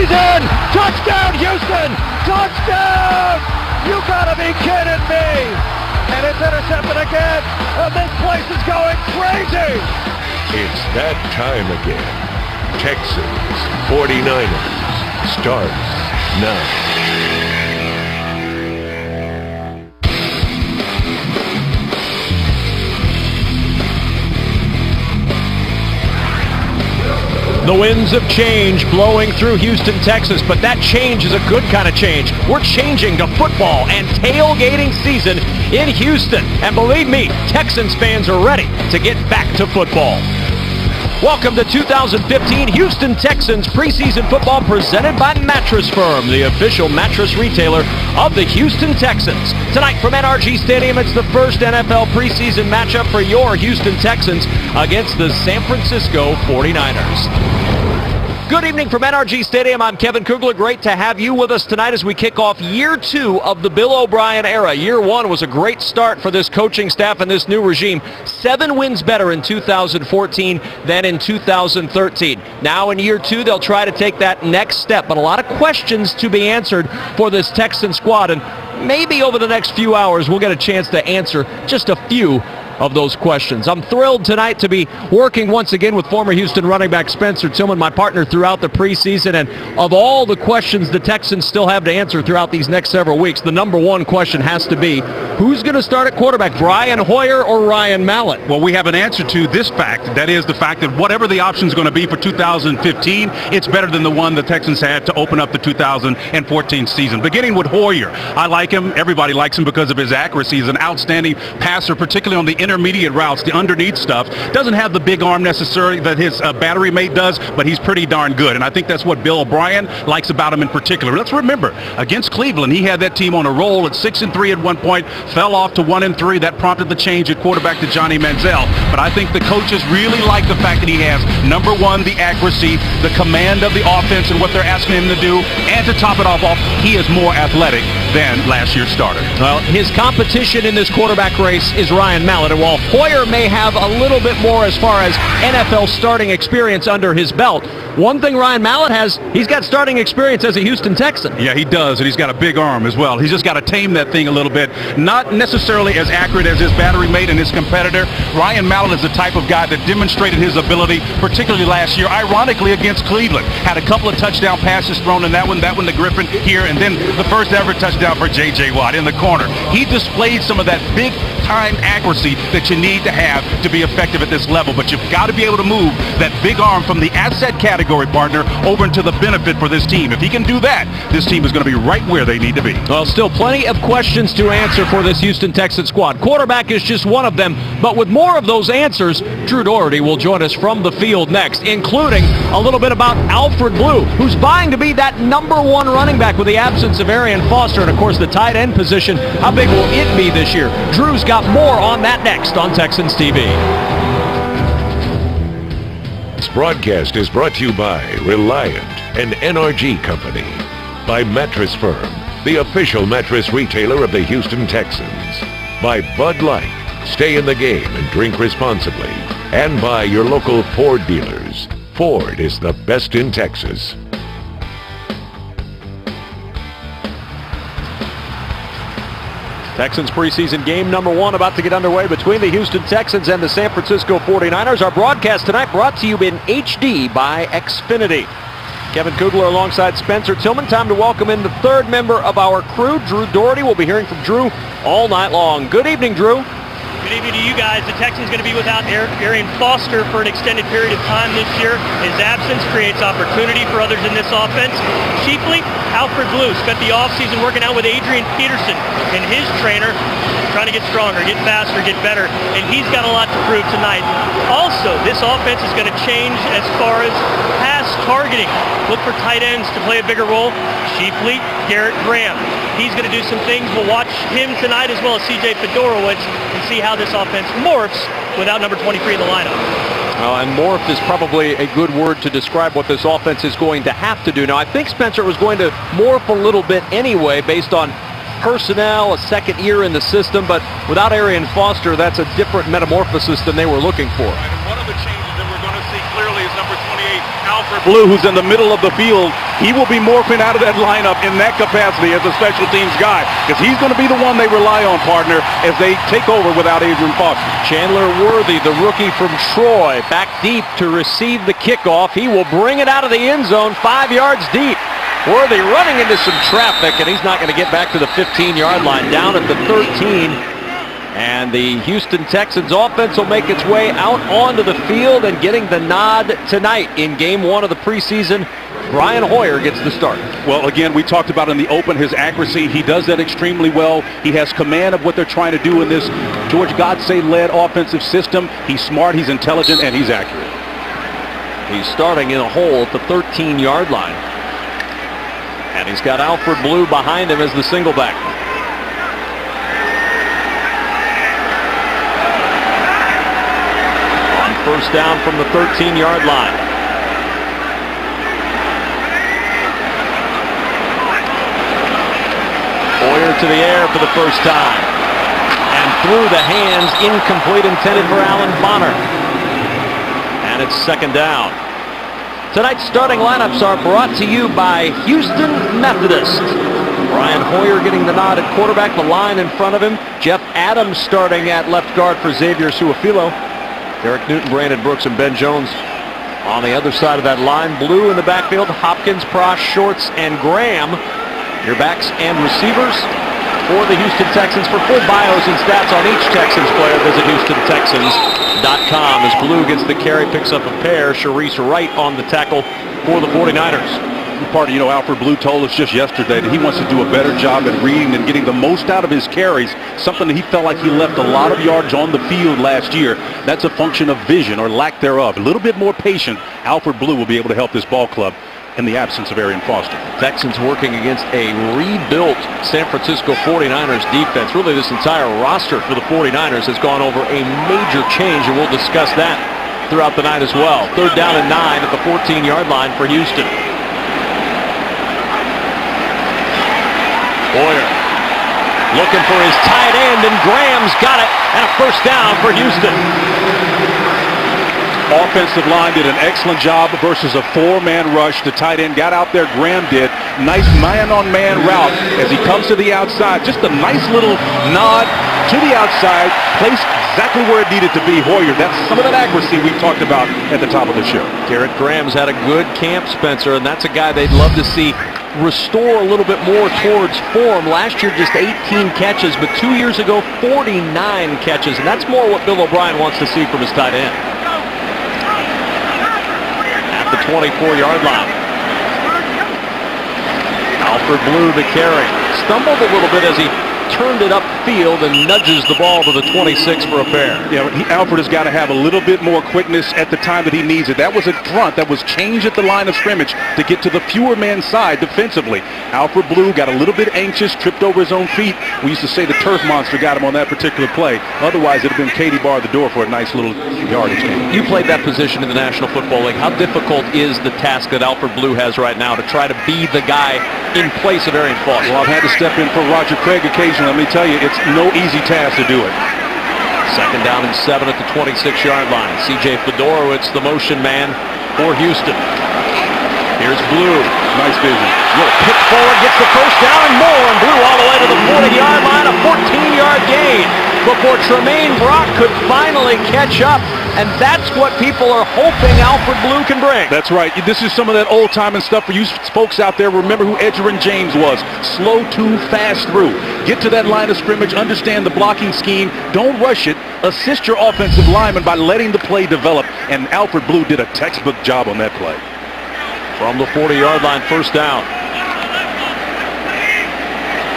He's in! Touchdown, Houston! Touchdown! You gotta be kidding me! And it's intercepted again, and this place is going crazy! It's that time again. Texans 49ers starts now. The winds of change blowing through Houston, Texas, but that change is a good kind of change. We're changing to football and tailgating season in Houston. And believe me, Texans fans are ready to get back to football. Welcome to 2015 Houston Texans preseason football presented by Mattress Firm, the official mattress retailer of the Houston Texans. Tonight from NRG Stadium, it's the first NFL preseason matchup for your Houston Texans against the San Francisco 49ers. Good evening from NRG Stadium. I'm Kevin Kugler. Great to have you with us tonight as we kick off year 2 of the Bill O'Brien era. Year 1 was a great start for this coaching staff and this new regime. 7 wins better in 2014 than in 2013. Now in year 2, they'll try to take that next step, but a lot of questions to be answered for this Texan squad, and maybe over the next few hours we'll get a chance to answer just a few of those questions. I'm thrilled tonight to be working once again with former Houston running back Spencer Tillman, my partner throughout the preseason. And of all the questions the Texans still have to answer throughout these next several weeks, the number one question has to be, who's going to start at quarterback, Brian Hoyer or Ryan Mallett? Well, we have an answer to this fact. That is the fact that whatever the option is going to be for 2015, it's better than the one the Texans had to open up the 2014 season. Beginning with Hoyer, I like him. Everybody likes him because of his accuracy. He's an outstanding passer, particularly on the intermediate routes, the underneath stuff. Doesn't have the big arm necessarily that his battery mate does, but he's pretty darn good. And I think that's what Bill O'Brien likes about him in particular. Let's remember, against Cleveland, he had that team on a roll at 6-3 at one point, fell off to 1-3. That prompted the change at quarterback to Johnny Manziel. But I think the coaches really like the fact that he has, number one, the accuracy, the command of the offense and what they're asking him to do, and to top it off, he is more athletic than last year's starter. Well, his competition in this quarterback race is Ryan Mallett. And while Hoyer may have a little bit more as far as NFL starting experience under his belt, one thing Ryan Mallett has, he's got starting experience as a Houston Texan. Yeah, he does, and he's got a big arm as well. He's just got to tame that thing a little bit. Not necessarily as accurate as his battery mate and his competitor. Ryan Mallett is the type of guy that demonstrated his ability, particularly last year, ironically against Cleveland. Had a couple of touchdown passes thrown in that one to Griffin here, and then the first ever touchdown for J.J. Watt in the corner. He displayed some of that big-time accuracy that you need to have to be effective at this level, but you've got to be able to move that big arm from the asset category, partner, over into the benefit for this team. If he can do that, this team is going to be right where they need to be. Well, still plenty of questions to answer for this Houston Texans squad. Quarterback is just one of them, but with more of those answers, Drew Doherty will join us from the field next, including a little bit about Alfred Blue, who's vying to be that number one running back with the absence of Arian Foster, and of course the tight end position. How big will it be this year? Drew's got more on that next on Texans TV. This broadcast is brought to you by Reliant, an NRG company, by Mattress Firm, the official mattress retailer of the Houston Texans, by Bud Light, stay in the game and drink responsibly, and by your local Ford dealers. Ford is the best in Texas. Texans preseason game number 1 about to get underway between the Houston Texans and the San Francisco 49ers. Our broadcast tonight brought to you in HD by Xfinity. Kevin Kugler alongside Spencer Tillman. Time to welcome in the third member of our crew, Drew Doherty. We'll be hearing from Drew all night long. Good evening, Drew. Good evening to you guys. The Texans going to be without Arian Foster for an extended period of time this year. His absence creates opportunity for others in this offense. Chiefly, Alfred Blue spent the offseason working out with Adrian Peterson and his trainer, trying to get stronger, get faster, get better, and he's got a lot to prove tonight. Also, this offense is going to change as far as pass targeting. Look for tight ends to play a bigger role, chiefly Garrett Graham. He's going to do some things. We'll watch him tonight as well as C.J. Fedorowicz and see how this offense morphs without number 23 in the lineup. And morph is probably a good word to describe what this offense is going to have to do. Now, I think Spencer was going to morph a little bit anyway based on personnel, a second year in the system, but without Arian Foster, that's a different metamorphosis than they were looking for. Right, and one of the changes that we're going to see clearly is number 28, Alfred Alfred Blue, who's in the middle of the field, he will be morphing out of that lineup in that capacity as a special teams guy, because he's going to be the one they rely on, partner, as they take over without Adrian Foster. Chandler Worthy, the rookie from Troy, back deep to receive the kickoff. He will bring it out of the end zone 5 yards deep. Worthy running into some traffic, and he's not going to get back to the 15-yard line, down at the 13. And the Houston Texans offense will make its way out onto the field, and getting the nod tonight in game 1 of the preseason, Brian Hoyer gets the start. Well, again, we talked about in the open his accuracy. He does that extremely well. He has command of what they're trying to do in this George Godsey-led offensive system. He's smart, he's intelligent, and he's accurate. He's starting in a hole at the 13-yard line. And he's got Alfred Blue behind him as the single back. On first down from the 13-yard line. Hoyer to the air for the first time. And through the hands, incomplete, intended for Alan Bonner. And it's second down. Tonight's starting lineups are brought to you by Houston Methodist. Brian Hoyer getting the nod at quarterback, the line in front of him. Jeff Adams starting at left guard for Xavier Suafilo. Derek Newton, Brandon Brooks, and Ben Jones on the other side of that line. Blue in the backfield, Hopkins, Prosh, Shorts, and Graham. Your backs and receivers for the Houston Texans. For full bios and stats on each Texans player, visit HoustonTexans.com. As Blue gets the carry, picks up a pair. Sharice Wright on the tackle for the 49ers. Part of, Alfred Blue told us just yesterday that he wants to do a better job at reading and getting the most out of his carries, something that he felt like he left a lot of yards on the field last year. That's a function of vision or lack thereof. A little bit more patient, Alfred Blue will be able to help this ball club in the absence of Arian Foster. Texans working against a rebuilt San Francisco 49ers defense. Really, this entire roster for the 49ers has gone over a major change, and we'll discuss that throughout the night as well. Third down and 9 at the 14-yard line for Houston. Hoyer looking for his tight end, and Graham's got it, and a first down for Houston. Offensive line did an excellent job versus a 4-man rush. The tight end got out there, Graham did. Nice man-on-man route as he comes to the outside. Just a nice little nod to the outside, placed exactly where it needed to be. Hoyer, that's some of that accuracy we talked about at the top of the show. Garrett Graham's had a good camp, Spencer, and that's a guy they'd love to see restore a little bit more towards form. Last year, just 18 catches, but 2 years ago, 49 catches, and that's more what Bill O'Brien wants to see from his tight end. At the 24-yard line. Alfred Blue the carry. Stumbled a little bit as he turned it upfield and nudges the ball to the 26 for a pair. Yeah, Alfred has got to have a little bit more quickness at the time that he needs it. That was a front that was changed at the line of scrimmage to get to the fewer man side defensively. Alfred Blue got a little bit anxious, tripped over his own feet. We used to say the turf monster got him on that particular play. Otherwise, it would have been Katie bar the door for a nice little yardage game. You played that position in the National Football League. How difficult is the task that Alfred Blue has right now to try to be the guy in place of Arian Foster? Well, I've had to step in for Roger Craig occasionally. Let me tell you, it's no easy task to do it. Second down and 7 at the 26-yard line. C.J. Fedorowicz, the motion man for Houston. Here's Blue. Nice vision. Little pick forward, gets the first down and more, and Blue all the way to the 40-yard line, a 14-yard gain before Tremaine Brock could finally catch up, and that's what people are hoping Alfred Blue can bring. That's right. This is some of that old-timing stuff for you folks out there. Remember who Edgerrin James was. Slow to, fast through. Get to that line of scrimmage, understand the blocking scheme, don't rush it, assist your offensive lineman by letting the play develop, and Alfred Blue did a textbook job on that play. From the 40-yard line, first down.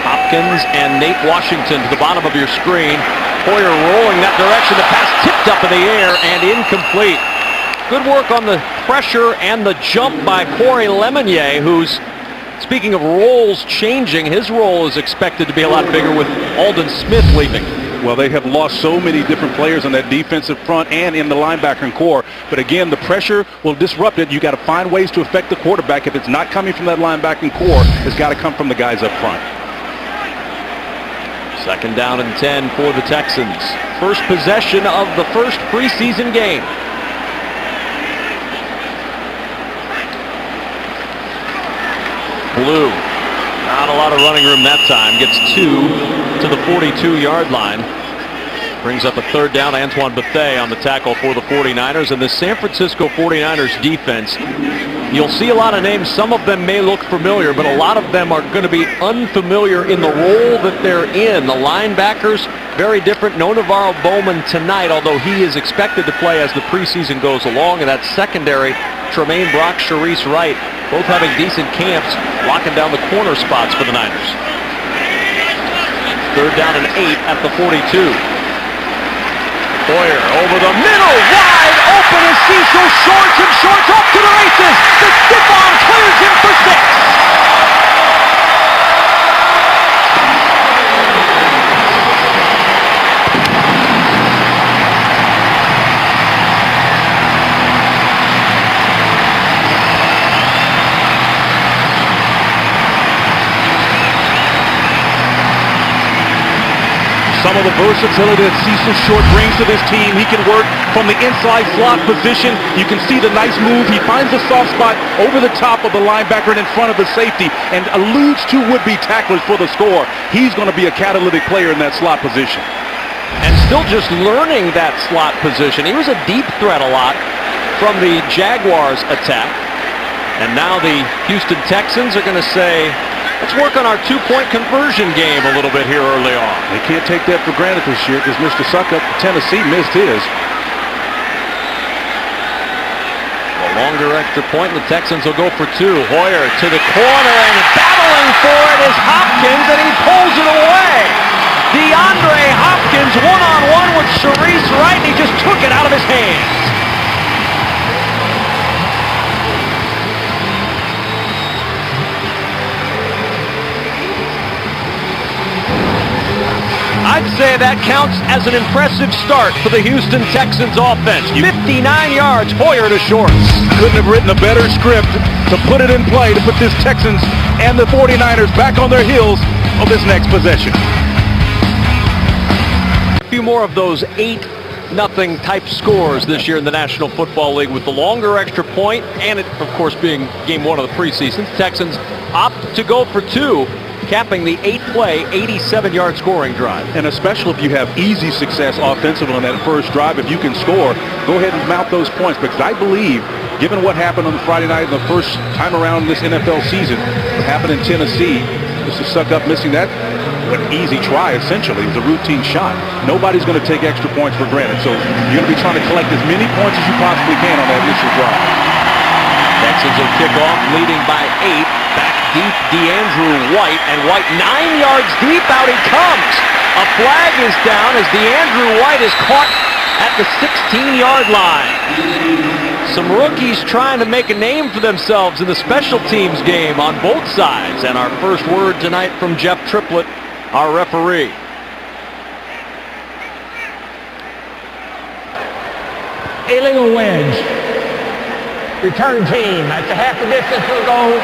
Hopkins and Nate Washington to the bottom of your screen. Hoyer rolling that direction. The pass tipped up in the air and incomplete. Good work on the pressure and the jump by Corey Lemonnier, who's, speaking of roles changing, his role is expected to be a lot bigger with Alden Smith leaving. Well, they have lost so many different players on that defensive front and in the linebacker and core. But again, the pressure will disrupt it. You got to find ways to affect the quarterback. If it's not coming from that linebacker and core, it's got to come from the guys up front. Second down and 10 for the Texans. First possession of the first preseason game. Blue. Not a lot of running room that time. Gets 2 to the 42-yard line. Brings up a third down. Antoine Bethea on the tackle for the 49ers. And the San Francisco 49ers defense, you'll see a lot of names. Some of them may look familiar, but a lot of them are going to be unfamiliar in the role that they're in. The linebackers, very different. No Navarro Bowman tonight, although he is expected to play as the preseason goes along. And that secondary, Tremaine Brock, Sharice Wright, both having decent camps, locking down the corner spots for the Niners. Third down and 8 at the 42. Hoyer over the middle, wide open is Cecil Shorts, and Shorts off to the races. The stiff-on clears him for 6. Some of the versatility that Cecil Short brings to this team. He can work from the inside slot position. You can see the nice move. He finds the soft spot over the top of the linebacker and in front of the safety and alludes to would-be tacklers for the score. He's going to be a catalytic player in that slot position. And still just learning that slot position. He was a deep threat a lot from the Jaguars attack. And now the Houston Texans are going to say, let's work on our two-point conversion game a little bit here early on. They can't take that for granted this year because Mr. Suckup, Tennessee, missed his. A longer extra point, and the Texans will go for 2. Hoyer to the corner, and battling for it is Hopkins, and he pulls it away. DeAndre Hopkins one-on-one with Sharice Wright, and he just took it out of his hands. I'd say that counts as an impressive start for the Houston Texans offense. 59 yards, Hoyer to Shorts. Couldn't have written a better script to put it in play to put this Texans and the 49ers back on their heels on this next possession. A few more of those 8-0 type scores this year in the National Football League with the longer extra point and it, of course, being game 1 of the preseason. Texans opt to go for 2. Capping the 8-play, 87-yard scoring drive. And especially if you have easy success offensively on that first drive, if you can score, go ahead and mount those points. Because I believe, given what happened on Friday night the first time around this NFL season, what happened in Tennessee, Mr. Suckup missing that, an easy try essentially. It was a routine shot. Nobody's going to take extra points for granted. So you're going to be trying to collect as many points as you possibly can on that initial drive. Texans will kick off leading by 8. Back deep, DeAndrew White, and White 9 yards deep, out he comes. A flag is down as DeAndrew White is caught at the 16-yard line. Some rookies trying to make a name for themselves in the special teams game on both sides. And our first word tonight from Jeff Triplett, our referee. Illegal wedge. Return team at the half the distance will go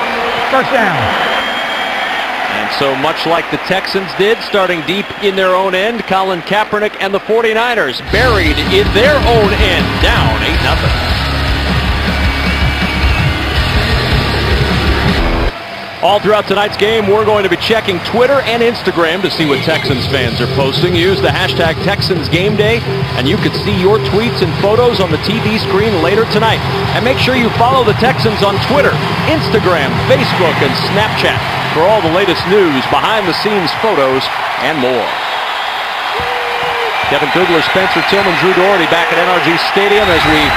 first down. And so much like the Texans did, starting deep in their own end, Colin Kaepernick and the 49ers buried in their own end, down 8-0. All throughout tonight's game, we're going to be checking Twitter and Instagram to see what Texans fans are posting. Use the hashtag TexansGameDay, and you can see your tweets and photos on the TV screen later tonight. And make sure you follow the Texans on Twitter, Instagram, Facebook, and Snapchat for all the latest news, behind-the-scenes photos, and more. Kevin Kugler, Spencer Tillman, Drew Doherty back at NRG Stadium as we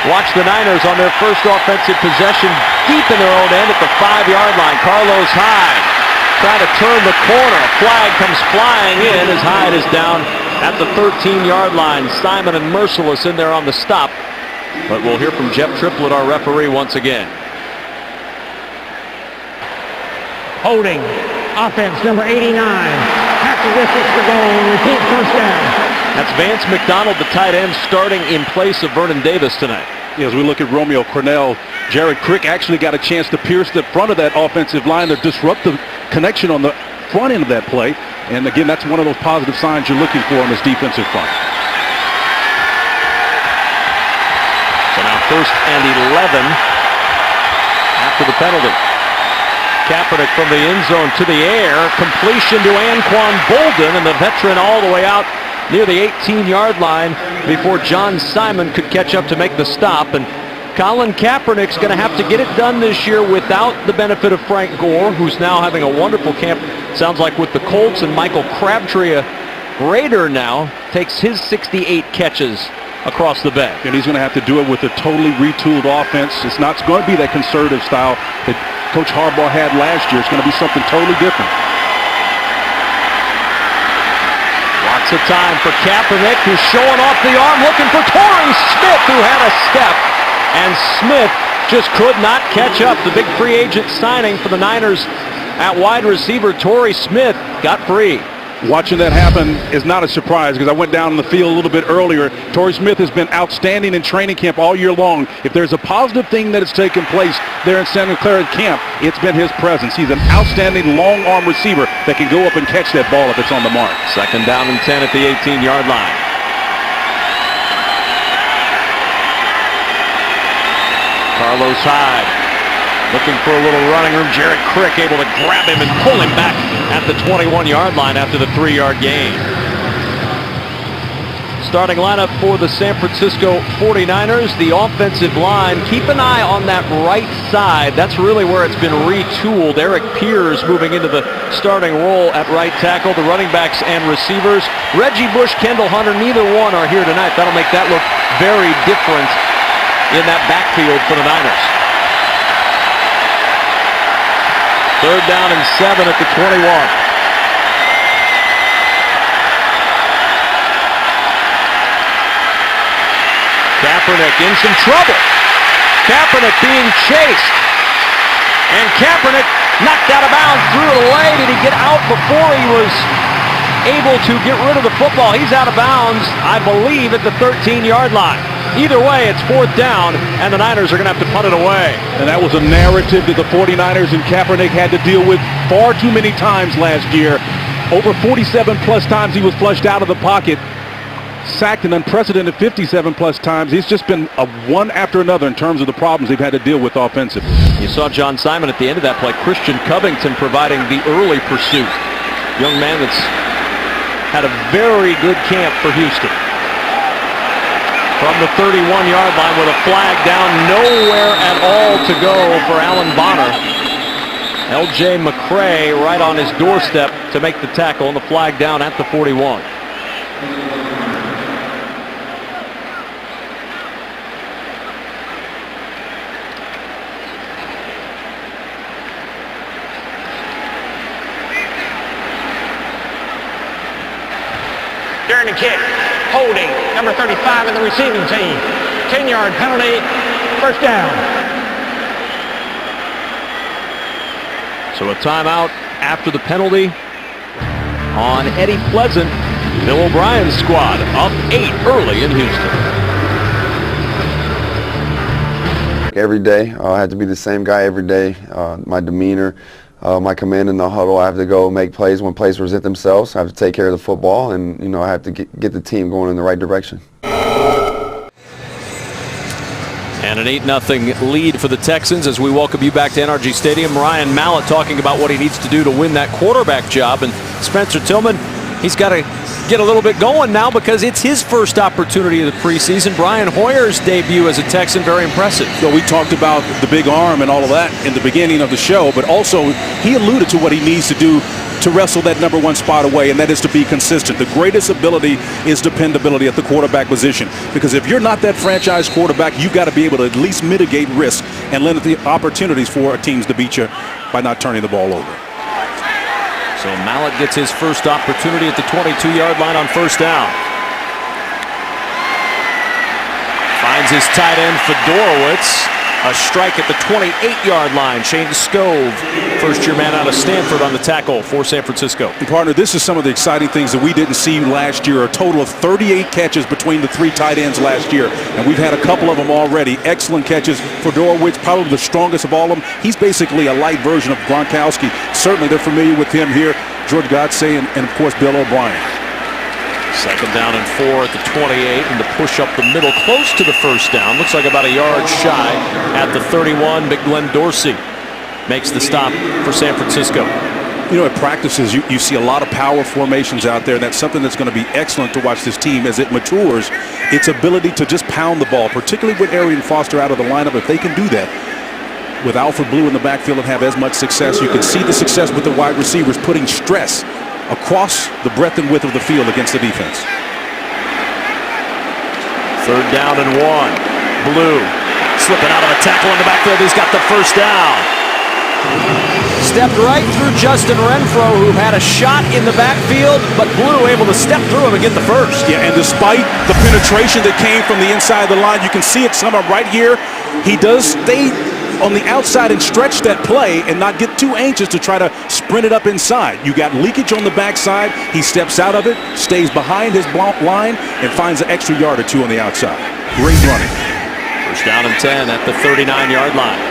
watch the Niners on their first offensive possession deep in their own end at the 5-yard line. Carlos Hyde trying to turn the corner. A flag comes flying in as Hyde is down at the 13-yard line. Simon and Merciless in there on the stop. But we'll hear from Jeff Triplett, our referee, once again. Holding. Offense number 89. Half the distance to go. Repeat first down. That's Vance McDonald, the tight end, starting in place of Vernon Davis tonight. As we look at Romeo Cornell, Jared Crick actually got a chance to pierce the front of that offensive line to disrupt the connection on the front end of that play. And again, that's one of those positive signs you're looking for on this defensive front. So now 1st and 11 after the penalty. Kaepernick from the end zone to the air. Completion to Anquan Bolden, and the veteran all the way out near the 18-yard line before John Simon could catch up to make the stop. And Colin Kaepernick's going to have to get it done this year without the benefit of Frank Gore, who's now having a wonderful camp, sounds like, with the Colts. And Michael Crabtree, a Raider now, takes his 68 catches across the bay. And he's going to have to do it with a totally retooled offense. It's not going to be that conservative style that Coach Harbaugh had last year. It's going to be something totally different. Lots of time for Kaepernick, who's showing off the arm, looking for Torrey Smith, who had a step. And Smith just could not catch up. The big free agent signing for the Niners at wide receiver, Torrey Smith, got free. Watching that happen is not a surprise because I went down in the field a little bit earlier. Torrey Smith has been outstanding in training camp all year long. If there's a positive thing that has taken place there in Santa Clara camp, it's been his presence. He's an outstanding long arm receiver that can go up and catch that ball if it's on the mark. 2nd down and 10 at the 18-yard line. Carlos Hyde looking for a little running room. Jared Crick able to grab him and pull him back at the 21-yard line after the 3-yard gain. Starting lineup for the San Francisco 49ers. The offensive line, keep an eye on that right side. That's really where it's been retooled. Eric Piers moving into the starting role at right tackle. The running backs and receivers, Reggie Bush, Kendall Hunter, neither one are here tonight. That'll make that look very different in that backfield for the Niners. 3rd down and 7 at the 21. Kaepernick in some trouble. Kaepernick being chased. And Kaepernick knocked out of bounds, threw it away. Did he get out before he was able to get rid of the football? He's out of bounds, I believe, at the 13-yard line. Either way, it's 4th down, and the Niners are going to have to punt it away. And that was a narrative that the 49ers and Kaepernick had to deal with far too many times last year. Over 47-plus times he was flushed out of the pocket. Sacked an unprecedented 57-plus times. He's just been a one after another in terms of the problems they've had to deal with offensively. You saw John Simon at the end of that play. Christian Covington providing the early pursuit. Young man that's had a very good camp for Houston. From the 31-yard line with a flag down, nowhere at all to go for Alan Bonner. L.J. McCray right on his doorstep to make the tackle, and the flag down at the 41. During the kick, holding, number 35 in the receiving team. 10-yard penalty, 1st down. So a timeout after the penalty on Eddie Pleasant. Bill O'Brien's squad up 8 early in Houston. Every day, I have to be the same guy every day. My demeanor, my command in the huddle, I have to go make plays when plays present themselves. I have to take care of the football, and I have to get the team going in the right direction. And an 8-0 lead for the Texans as we welcome you back to NRG Stadium. Ryan Mallett talking about what he needs to do to win that quarterback job. And Spencer Tillman, he's got to get a little bit going now because it's his first opportunity of the preseason. Brian Hoyer's debut as a Texan, very impressive. So we talked about the big arm and all of that in the beginning of the show, but also he alluded to what he needs to do to wrestle that number 1 spot away, and that is to be consistent. The greatest ability is dependability at the quarterback position, because if you're not that franchise quarterback, you've got to be able to at least mitigate risk and limit the opportunities for teams to beat you by not turning the ball over. So Mallett gets his first opportunity at the 22-yard line on 1st down. Finds his tight end Fedorowicz. A strike at the 28-yard line. Shane Scove, first-year man out of Stanford, on the tackle for San Francisco. And partner, this is some of the exciting things that we didn't see last year. A total of 38 catches between the 3 tight ends last year, and we've had a couple of them already. Excellent catches. Fedorowicz, probably the strongest of all of them. He's basically a light version of Gronkowski. Certainly they're familiar with him here. George Godsey and of course, Bill O'Brien. 2nd down and 4 at the 28, and the push up the middle close to the 1st down. Looks like about a yard shy at the 31. Big Glenn Dorsey makes the stop for San Francisco. You know, at practices, you see a lot of power formations out there. That's something that's going to be excellent to watch this team as it matures. Its ability to just pound the ball, particularly with Arian Foster out of the lineup. If they can do that with Alfred Blue in the backfield and have as much success, you can see the success with the wide receivers putting stress across the breadth and width of the field against the defense. 3rd down and 1. Blue slipping out of a tackle in the backfield. He's got the first down. Stepped right through Justin Renfro, who had a shot in the backfield, but Blue able to step through him and get the first. Yeah, and despite the penetration that came from the inside of the line, you can see it some right here. He does stay on the outside and stretch that play and not get too anxious to try to sprint it up inside. You got leakage on the backside. He steps out of it, stays behind his line, and finds an extra yard or two on the outside. Great running. First down and 10 at the 39-yard line.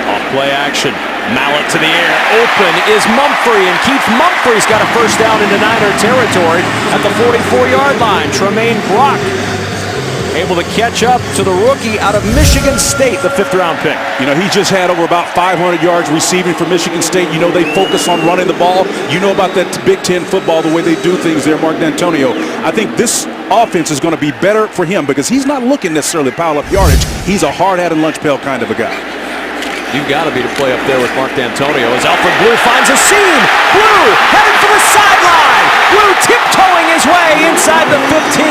Off play action. Mallet to the air. Open is Mumphrey, and Keith Mumphrey's got a first down into Niner territory at the 44-yard line. Tremaine Brock able to catch up to the rookie out of Michigan State, the 5th-round pick. You know, he just had over about 500 yards receiving for Michigan State. You know, they focus on running the ball. You know about that Big Ten football, the way they do things there, Mark D'Antonio. I think this offense is going to be better for him because he's not looking necessarily to pile up yardage. He's a hard-hat and lunch pail kind of a guy. You've got to be to play up there with Mark D'Antonio as Alfred Blue finds a seam. Blue headed for the sideline. Blue tiptoeing his way inside the 15.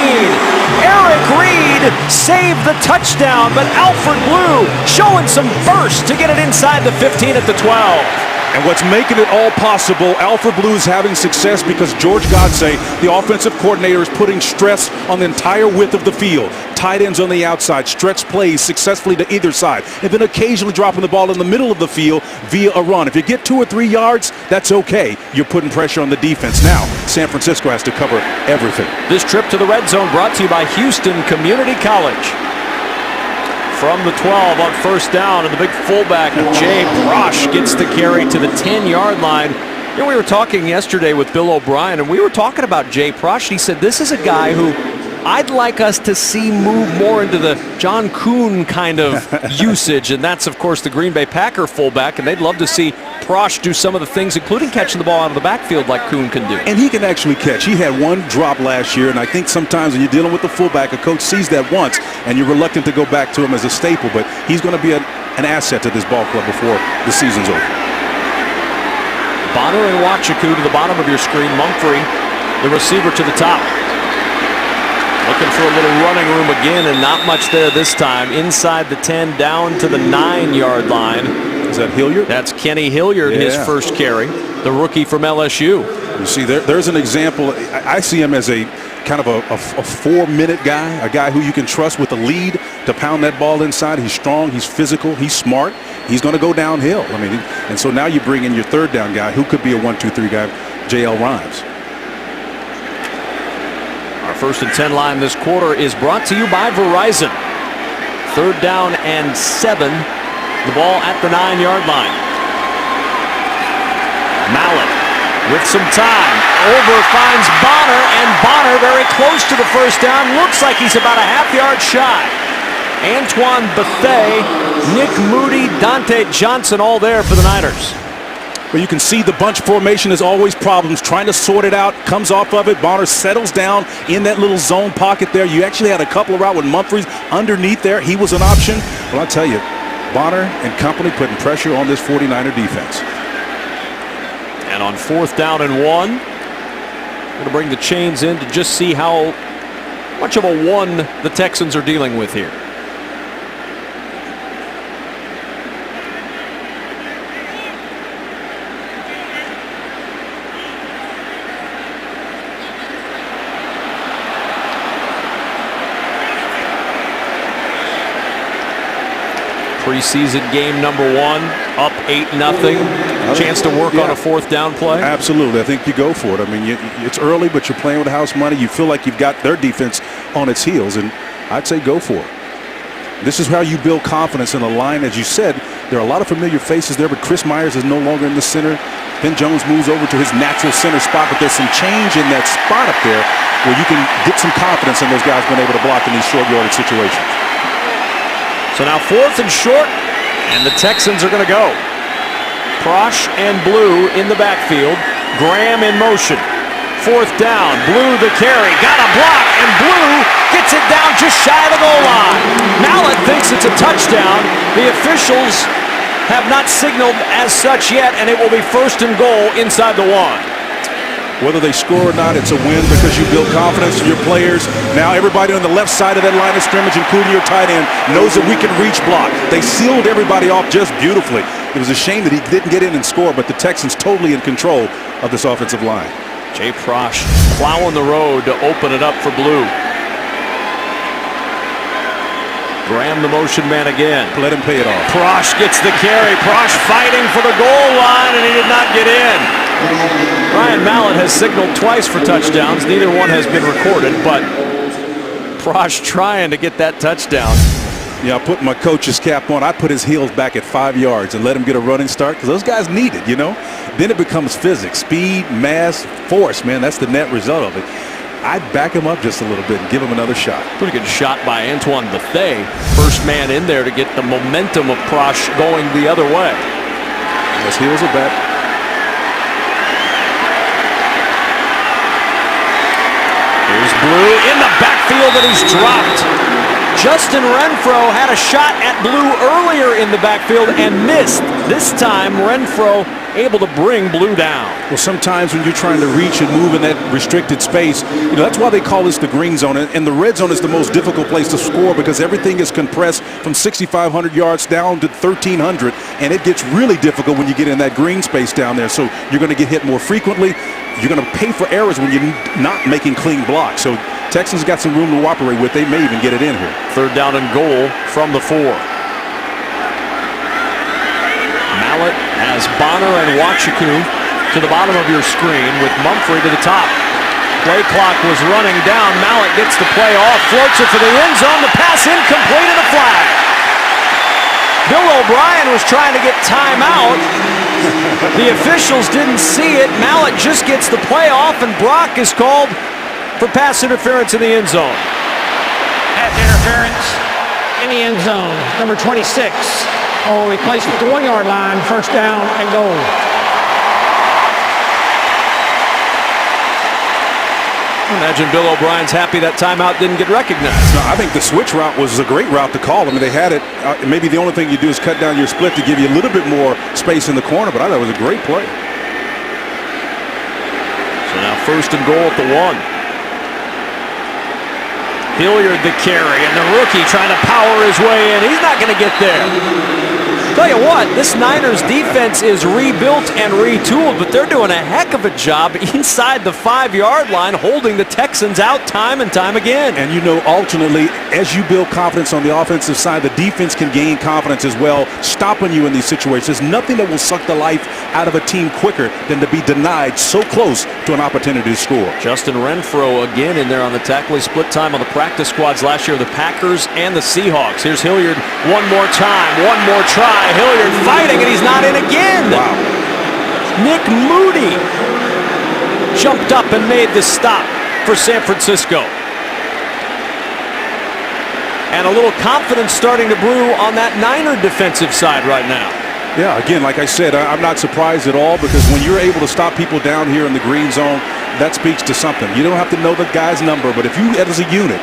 Eric Reed saved the touchdown, but Alfred Blue showing some burst to get it inside the 15 at the 12. And what's making it all possible, Alfred Blue is having success because George Godsey, the offensive coordinator, is putting stress on the entire width of the field. Tight ends on the outside, stretch plays successfully to either side, and then occasionally dropping the ball in the middle of the field via a run. If you get 2 or 3 yards, that's okay. You're putting pressure on the defense. Now, San Francisco has to cover everything. This trip to the red zone brought to you by Houston Community College. From the 12 on first down, and the big fullback Jay Brosh gets the carry to the 10-yard line. You know, we were talking yesterday with Bill O'Brien, and we were talking about Jay Brosh. He said this is a guy who I'd like us to see move more into the John Kuhn kind of usage, and that's, of course, the Green Bay Packer fullback, and they'd love to see Brosh do some of the things, including catching the ball out of the backfield like Kuhn can do. And he can actually catch. He had one drop last year, and I think sometimes when you're dealing with the fullback, a coach sees that once, and you're reluctant to go back to him as a staple, but he's going to be an asset to this ball club before the season's over. Bonner and Wachiku to the bottom of your screen. Mumphrey, the receiver, to the top. Looking for a little running room again, and not much there this time. Inside the 10, down to the 9-yard line. Is that Hilliard? That's Kenny Hilliard, his first carry, the rookie from LSU. You see, there's an example. I see him as a kind of a 4-minute guy, a guy who you can trust with a lead to pound that ball inside. He's strong, he's physical, he's smart. He's going to go downhill. I mean, and so now you bring in your 3rd down guy, who could be a 1-2-3 guy, J.L. Rhymes. Our 1st and 10 line this quarter is brought to you by Verizon. 3rd down and 7. The ball at the 9-yard line. Mallet with some time. Over finds Bonner, and Bonner very close to the first down. Looks like he's about a half-yard shy. Antoine Bethea, Nick Moody, Dante Johnson all there for the Niners. But you can see the bunch formation is always problems. Trying to sort it out, comes off of it. Bonner settles down in that little zone pocket there. You actually had a couple of routes with Mumphrey underneath there. He was an option. Well, I'll tell you, Bonner and company putting pressure on this 49er defense. And on 4th down and 1, going to bring the chains in to just see how much of a 1 the Texans are dealing with here. Preseason game number 1, up 8-0. Chance to work on a 4th down play. Absolutely. I think you go for it. I mean, it's early, but you're playing with house money. You feel like you've got their defense on its heels, and I'd say go for it. This is how you build confidence in a line. As you said, there are a lot of familiar faces there, but Chris Myers is no longer in the center. Ben Jones moves over to his natural center spot, but there's some change in that spot up there where you can get some confidence in those guys being able to block in these short yardage situations. So now 4th and short And the Texans are going to go. Prosh and Blue in the backfield. Graham in motion. 4th down. Blue the carry. Got a block, and Blue gets it down just shy of the goal line. Mallett thinks it's a touchdown. The officials have not signaled as such yet, and it will be 1st and goal inside the 1. Whether they score or not, it's a win because you build confidence in your players. Now everybody on the left side of that line of scrimmage, including your tight end, knows that we can reach block. They sealed everybody off just beautifully. It was a shame that he didn't get in and score, but the Texans totally in control of this offensive line. Jay Prosh plowing the road to open it up for Blue. Graham the motion man again. Let him pay it off. Prosh gets the carry. Prosh fighting for the goal line, and he did not get in. Ryan Mallett has signaled twice for touchdowns. Neither one has been recorded, but Prosh trying to get that touchdown. Yeah, I put my coach's cap on. I put his heels back at 5 yards and let him get a running start because those guys need it, you know. Then it becomes physics, speed, mass, force, man. That's the net result of it. I'd back him up just a little bit and give him another shot. Pretty good shot by Antoine Bethea. First man in there to get the momentum of Prosh going the other way. His heels are back. Here's Blue in the backfield, and he's dropped. Justin Renfro had a shot at Blue earlier in the backfield and missed. This time, Renfro able to bring Blue down. Well, sometimes when you're trying to reach and move in that restricted space, you know, that's why they call this the green zone. And the red zone is the most difficult place to score because everything is compressed from 6,500 yards down to 1,300, and it gets really difficult when you get in that green space down there. So you're going to get hit more frequently. You're going to pay for errors when you're not making clean blocks. So Texans got some room to operate with. They may even get it in here. 3rd down and goal from the 4. Mallett has Bonner and Wachiku to the bottom of your screen with Mumphrey to the top. Play clock was running down. Mallett gets the play off, floats it for the end zone. The pass incomplete and a flag. Bill O'Brien was trying to get timeout. The officials didn't see it. Mallett just gets the play off, and Brock is called for pass interference in the end zone. Pass interference in the end zone. Number 26. Oh, he placed at the 1-yard line. 1st down and goal. Imagine Bill O'Brien's happy that timeout didn't get recognized. No, I think the switch route was a great route to call. I mean, they had it. Maybe the only thing you do is cut down your split to give you a little bit more space in the corner, but I thought it was a great play. So now 1st and goal at the 1. Hilliard the carry, and the rookie trying to power his way in. He's not going to get there. Tell you what, this Niners defense is rebuilt and retooled, but they're doing a heck of a job inside the 5-yard line, holding the Texans out time and time again. And you know, alternately, as you build confidence on the offensive side, the defense can gain confidence as well, stopping you in these situations. There's nothing that will suck the life out of a team quicker than to be denied so close to an opportunity to score. Justin Renfro again in there on the tackle. He split time on the practice squads last year, the Packers and the Seahawks. Here's Hilliard one more time, one more try. Hilliard fighting, and he's not in again. Wow. Nick Moody jumped up and made the stop for San Francisco. And a little confidence starting to brew on that Niner defensive side right now. Yeah, again, like I said, I'm not surprised at all because when you're able to stop people down here in the green zone, that speaks to something. You don't have to know the guy's number, but if you, as a unit,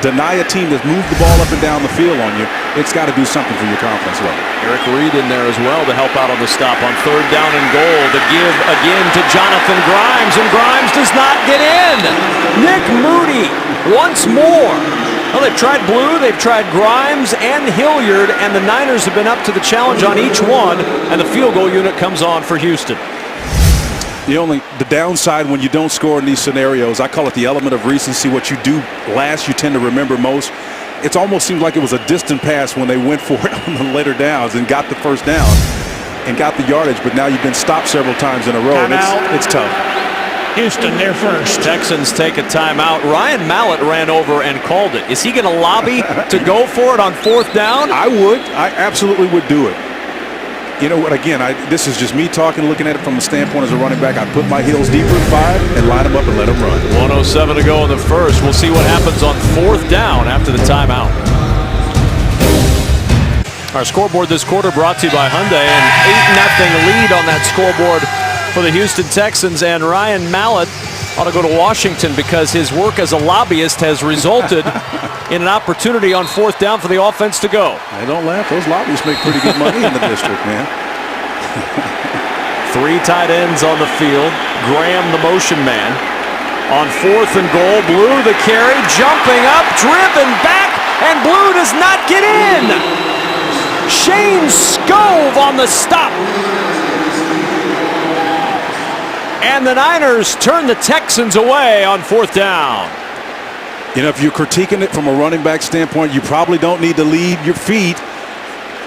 deny a team that's moved the ball up and down the field on you, it's got to do something for your confidence level. Eric Reed in there as well to help out on the stop on 3rd down and goal. The give again to Jonathan Grimes, and Grimes does not get in. Nick Moody once more. Well, they've tried Blue, they've tried Grimes and Hilliard, and the Niners have been up to the challenge on each one, and the field goal unit comes on for Houston. The downside when you don't score in these scenarios, I call it the element of recency. What you do last, you tend to remember most. It almost seems like it was a distant pass when they went for it on the later downs and got the 1st down and got the yardage, but now you've been stopped several times in a row, and it's tough. Houston, they're first. Texans take a timeout. Ryan Mallett ran over and called it. Is he going to lobby to go for it on 4th down? I would. I absolutely would do it. You know what, again, this is just me talking, looking at it from the standpoint as a running back. I'd put my heels deeper at 5 and line them up and let them run. 1:07 to go in the 1st. We'll see what happens on 4th down after the timeout. Our scoreboard this quarter brought to you by Hyundai. An 8-0 lead on that scoreboard for the Houston Texans. And Ryan Mallett ought to go to Washington because his work as a lobbyist has resulted in an opportunity on 4th down for the offense to go. Hey, don't laugh. Those lobbyists make pretty good money in the district, man. 3 tight ends on the field. Graham, the motion man. On 4th and goal, Blue the carry, jumping up, driven back, and Blue does not get in. Shane Scove on the stop. And the Niners turn the Texans away on 4th down. You know, if you're critiquing it from a running back standpoint, you probably don't need to lead your feet.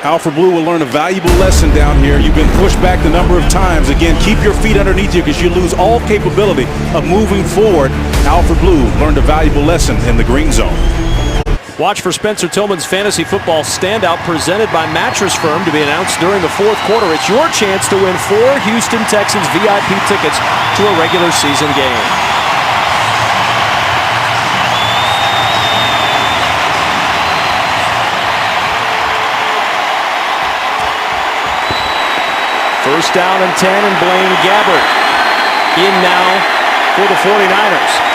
Alfred Blue will learn a valuable lesson down here. You've been pushed back a number of times. Again, keep your feet underneath you because you lose all capability of moving forward. Alfred Blue learned a valuable lesson in the green zone. Watch for Spencer Tillman's Fantasy Football Standout presented by Mattress Firm to be announced during the 4th quarter. It's your chance to win 4 Houston Texans VIP tickets to a regular season game. First down and 10, and Blaine Gabbert in now for the 49ers.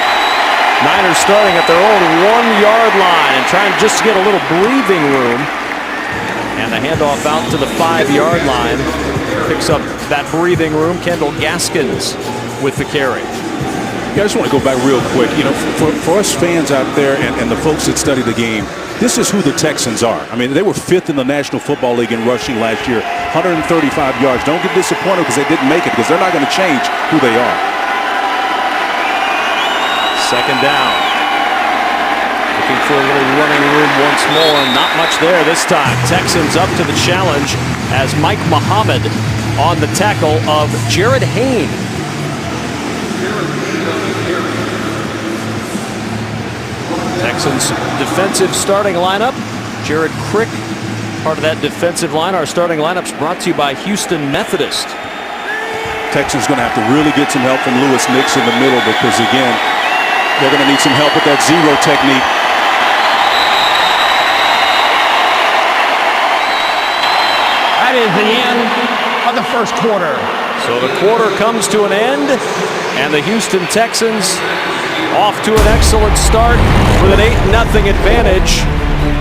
Niners starting at their own 1-yard line and trying just to get a little breathing room. And the handoff out to the 5-yard line. Picks up that breathing room. Kendall Gaskins with the carry. Yeah, I just want to go back real quick. You know, for us fans out there and the folks that study the game, this is who the Texans are. I mean, they were 5th in the National Football League in rushing last year, 135 yards. Don't get disappointed because they didn't make it, because they're not going to change who they are. 2nd down. Looking for a little running room once more. Not much there this time. Texans up to the challenge as Mike Muhammad on the tackle of Jared Hayne. Texans defensive starting lineup. Jared Crick, part of that defensive line. Our starting lineup's brought to you by Houston Methodist. Texans going to have to really get some help from Lewis Nix in the middle because, again, they're going to need some help with that zero technique. That is the end of the first quarter. So the quarter comes to an end, and the Houston Texans off to an excellent start with an 8-0 advantage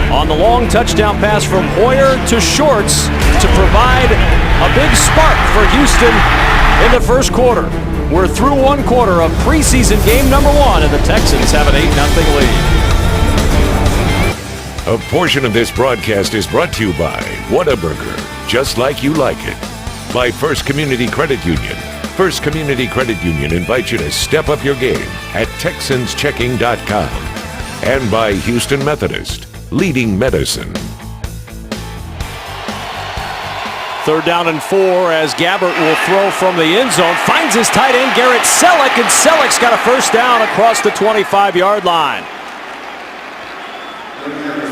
on the long touchdown pass from Hoyer to Shorts to provide a big spark for Houston in the first quarter. We're through 1 quarter of preseason game number 1, and the Texans have an 8-0 lead. A portion of this broadcast is brought to you by Whataburger, just like you like it. By First Community Credit Union. First Community Credit Union invites you to step up your game at TexansChecking.com. And by Houston Methodist, leading medicine. 3rd down and 4 as Gabbert will throw from the end zone. Finds his tight end, Garrett Selleck, and Selleck's got a first down across the 25-yard line.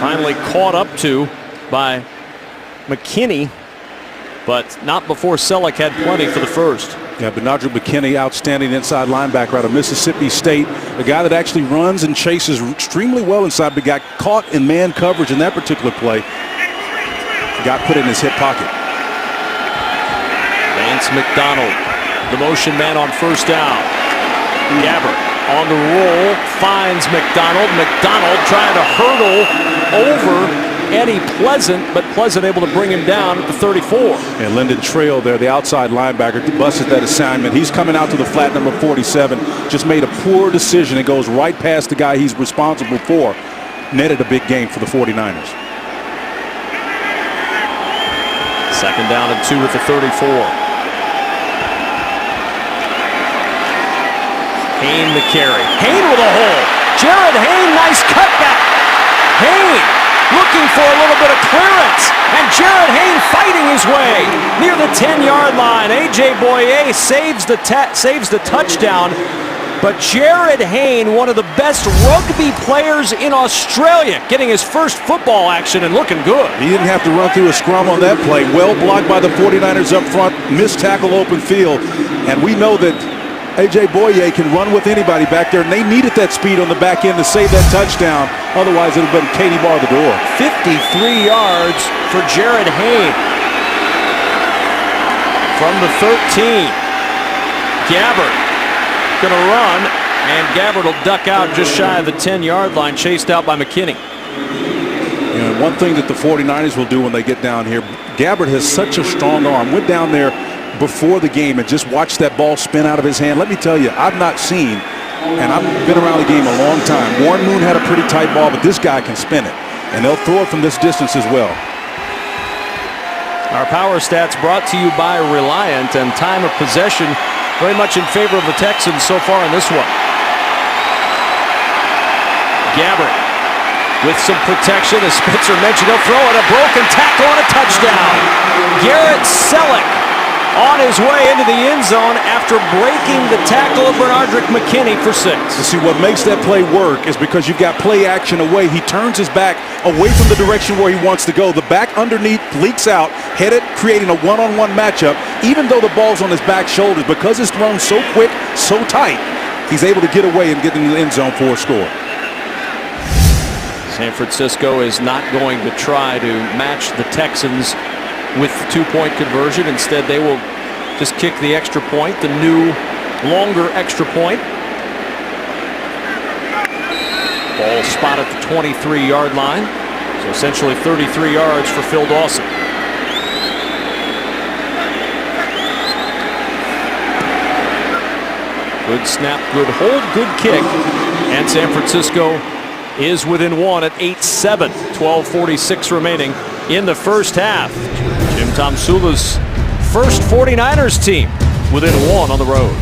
Finally caught up to by McKinney, but not before Selleck had plenty for the first. Yeah, Benadryl McKinney, outstanding inside linebacker out of Mississippi State. A guy that actually runs and chases extremely well inside, but got caught in man coverage in that particular play. Got put in his hip pocket. Lance McDonald, the motion man on first down. Gabbert on the roll, finds McDonald. McDonald trying to hurdle over Eddie Pleasant, but Pleasant able to bring him down at the 34. And Lyndon Trail there, the outside linebacker, busted that assignment. He's coming out to the flat number 47. Just made a poor decision. It goes right past the guy he's responsible for. Netted a big game for the 49ers. 2nd down and 2 at the 34. Hayne the carry. Hayne with a hole. Jared Hayne, nice cutback. Hayne looking for a little bit of clearance. And Jared Hayne fighting his way near the 10-yard line. A.J. Boye saves the touchdown. But Jared Hayne, one of the best rugby players in Australia, getting his first football action and looking good. He didn't have to run through a scrum on that play. Well blocked by the 49ers up front. Missed tackle open field. And we know that A.J. Boye can run with anybody back there, and they needed that speed on the back end to save that touchdown. Otherwise, it would have been Katie bar the door. 53 yards for Jared Hayne. From the 13. Gabbard going to run, and Gabbard will duck out just shy of the 10-yard line, chased out by McKinney. You know, one thing that the 49ers will do when they get down here, Gabbard has such a strong arm. Went down there before the game and just watched that ball spin out of his hand. Let me tell you, I've not seen, and I've been around the game a long time, Warren Moon had a pretty tight ball, but this guy can spin it, and they'll throw it from this distance as well. Our power stats brought to you by Reliant, and time of possession very much in favor of the Texans so far in this one. Gabbard with some protection, as Spencer mentioned, he'll throw it, a broken tackle and a touchdown. Garrett Selleck on his way into the end zone after breaking the tackle of Bernardrick McKinney for 6. You see, what makes that play work is because you've got play action away. He turns his back away from the direction where he wants to go. The back underneath leaks out, headed, creating a one-on-one matchup. Even though the ball's on his back shoulders, because it's thrown so quick, so tight, he's able to get away and get into the end zone for a score. San Francisco is not going to try to match the Texans with the two-point conversion. Instead, they will just kick the extra point, the new, longer extra point. Ball spot at the 23-yard line. So essentially 33 yards for Phil Dawson. Good snap, good hold, good kick. And San Francisco is within one at 8-7. 12:46 remaining in the first half. Jim Tomsula's first 49ers team within one on the road.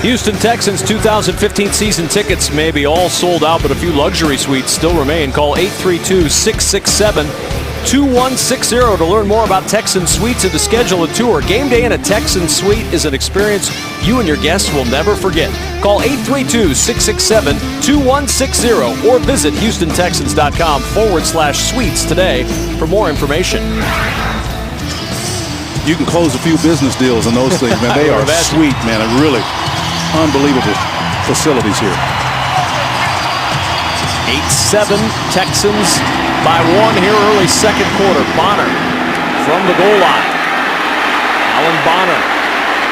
Houston Texans 2015 season tickets may be all sold out, but a few luxury suites still remain. Call 832-667-2160 to learn more about Texan suites and to schedule a tour. Game day in a Texan suite is an experience you and your guests will never forget. Call 832-667-2160 or visit HoustonTexans.com/suites today for more information. You can close a few business deals on those things, man. They are sweet, man. Really unbelievable facilities here. 8-7 Texans by 1 here early second quarter. Bonner from the goal line. Alan Bonner.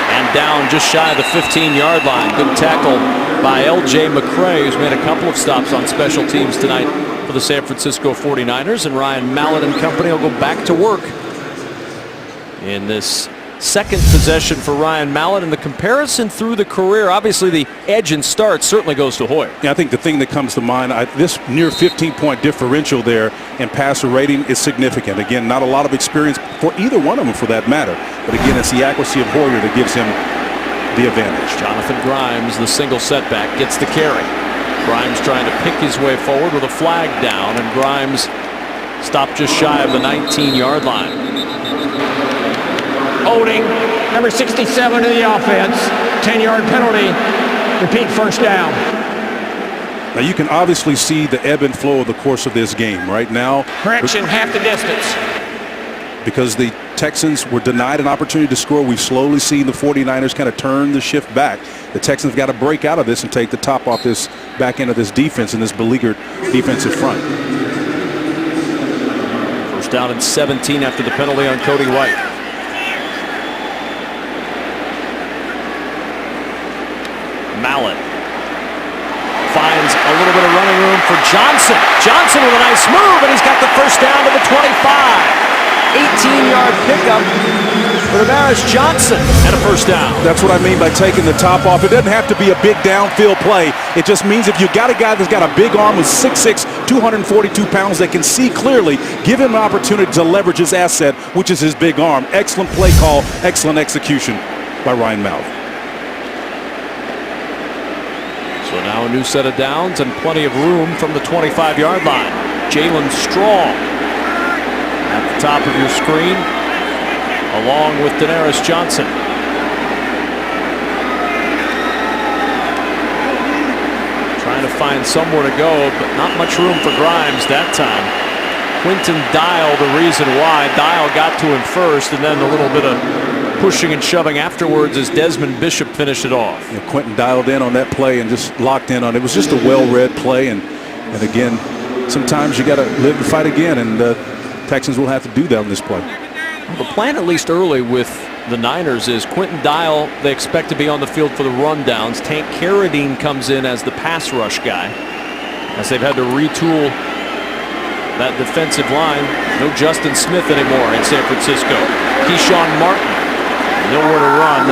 And down just shy of the 15-yard line. Good tackle by L.J. McCray, who's made a couple of stops on special teams tonight for the San Francisco 49ers. And Ryan Mallett and company will go back to work in this second possession for Ryan Mallett. And the comparison through the career, obviously the edge and start certainly goes to Hoyer. Yeah, I think the thing that comes to mind, this near 15-point differential there in passer rating is significant. Again, not a lot of experience for either one of them for that matter. But again, it's the accuracy of Hoyer that gives him the advantage. Jonathan Grimes, the single setback, gets the carry. Grimes trying to pick his way forward with a flag down, and Grimes stopped just shy of the 19-yard line. Holding, number 67 to the offense. 10-yard penalty. Repeat first down. Now you can obviously see the ebb and flow of the course of this game right now. Correction, half the distance. Because the Texans were denied an opportunity to score, we've slowly seen the 49ers kind of turn the shift back. The Texans have got to break out of this and take the top off this back end of this defense and this beleaguered defensive front. First down and 17 after the penalty on Cody White. Mallett finds a little bit of running room for Johnson. Johnson with a nice move, and he's got the first down to the 25. 18-yard pickup for Damaris Johnson and a first down. That's what I mean by taking the top off. It doesn't have to be a big downfield play. It just means if you got a guy that's got a big arm with 6'6", 242 pounds that can see clearly, give him an opportunity to leverage his asset, which is his big arm. Excellent play call, excellent execution by Ryan Mallett. So now a new set of downs and plenty of room from the 25-yard line. Jalen Strong at the top of your screen, along with Damaris Johnson. Trying to find somewhere to go, but not much room for Grimes that time. Quinton Dial, the reason why. Dial got to him first, and then a little bit of pushing and shoving afterwards as Desmond Bishop finished it off. Yeah, Quentin dialed in on that play and just locked in on it. It was just a well-read play, and again, sometimes you got to live the fight again, and Texans will have to do that on this play. Well, the plan, at least early with the Niners, is Quentin Dial, they expect to be on the field for the rundowns. Tank Carradine comes in as the pass rush guy, as they've had to retool that defensive line. No Justin Smith anymore in San Francisco. Keyshawn Martin, nowhere to run,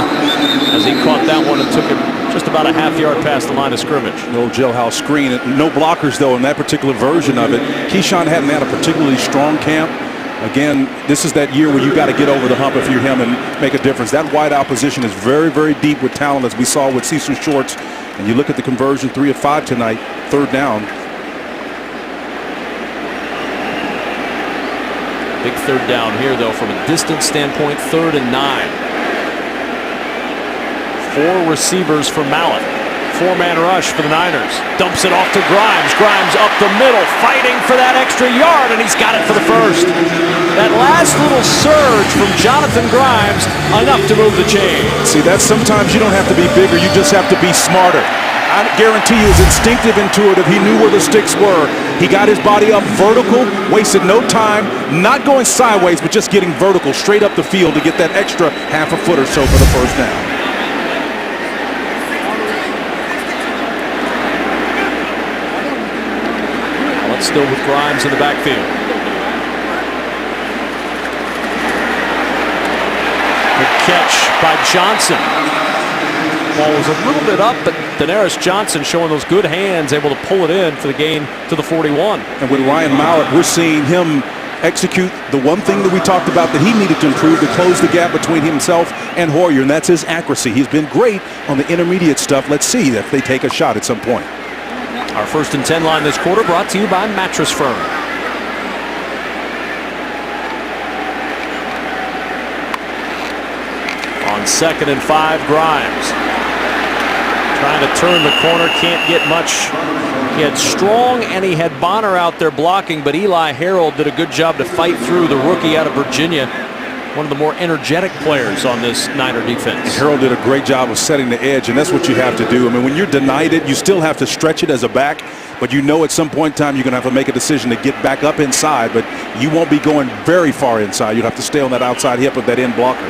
as he caught that one and took it just about a half-yard past the line of scrimmage. No jailhouse screen. No blockers, though, in that particular version of it. Keyshawn hadn't had a particularly strong camp. Again, this is that year where you got to get over the hump if you're him and make a difference. That wide out position is very, very deep with talent, as we saw with Cecil Shorts. And you look at the conversion, 3 of 5 tonight, third down. Big third down here, though, from a distance standpoint, 3rd and 9. 4 receivers for Mallett. 4-man rush for the Niners. Dumps it off to Grimes. Grimes up the middle, fighting for that extra yard, and he's got it for the first. That last little surge from Jonathan Grimes, enough to move the chain. See, that's sometimes you don't have to be bigger, you just have to be smarter. I guarantee you, it's instinctive, intuitive. He knew where the sticks were. He got his body up vertical, wasted no time, not going sideways, but just getting vertical, straight up the field to get that extra half a foot or so for the first down. Still with Grimes in the backfield. Good catch by Johnson. Ball was a little bit up, but Daenerys Johnson showing those good hands, able to pull it in for the gain to the 41. And with Ryan Mallett, we're seeing him execute the one thing that we talked about that he needed to improve to close the gap between himself and Hoyer, and that's his accuracy. He's been great on the intermediate stuff. Let's see if they take a shot at some point. Our 1st and 10 line this quarter brought to you by Mattress Firm. On 2nd and 5, Grimes. Trying to turn the corner, can't get much. He had Strong and he had Bonner out there blocking, but Eli Harold did a good job to fight through the rookie out of Virginia. One of the more energetic players on this Niner defense. Harold did a great job of setting the edge, and that's what you have to do. I mean, when you're denied it, you still have to stretch it as a back, but you know at some point in time you're going to have to make a decision to get back up inside, but you won't be going very far inside. You'll have to stay on that outside hip of that end blocker.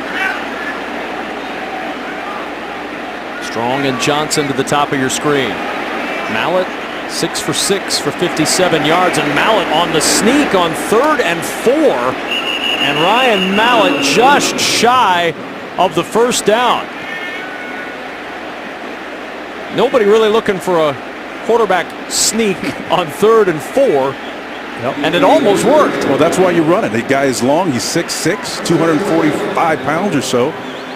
Strong and Johnson to the top of your screen. Mallett 6 for 6 for 57 yards, and Mallett on the sneak on 3rd and 4. And Ryan Mallett just shy of the first down. Nobody really looking for a quarterback sneak on 3rd and 4. Yep. And it almost worked. Well, that's why you run it. The guy is long. He's 6'6", 245 pounds or so.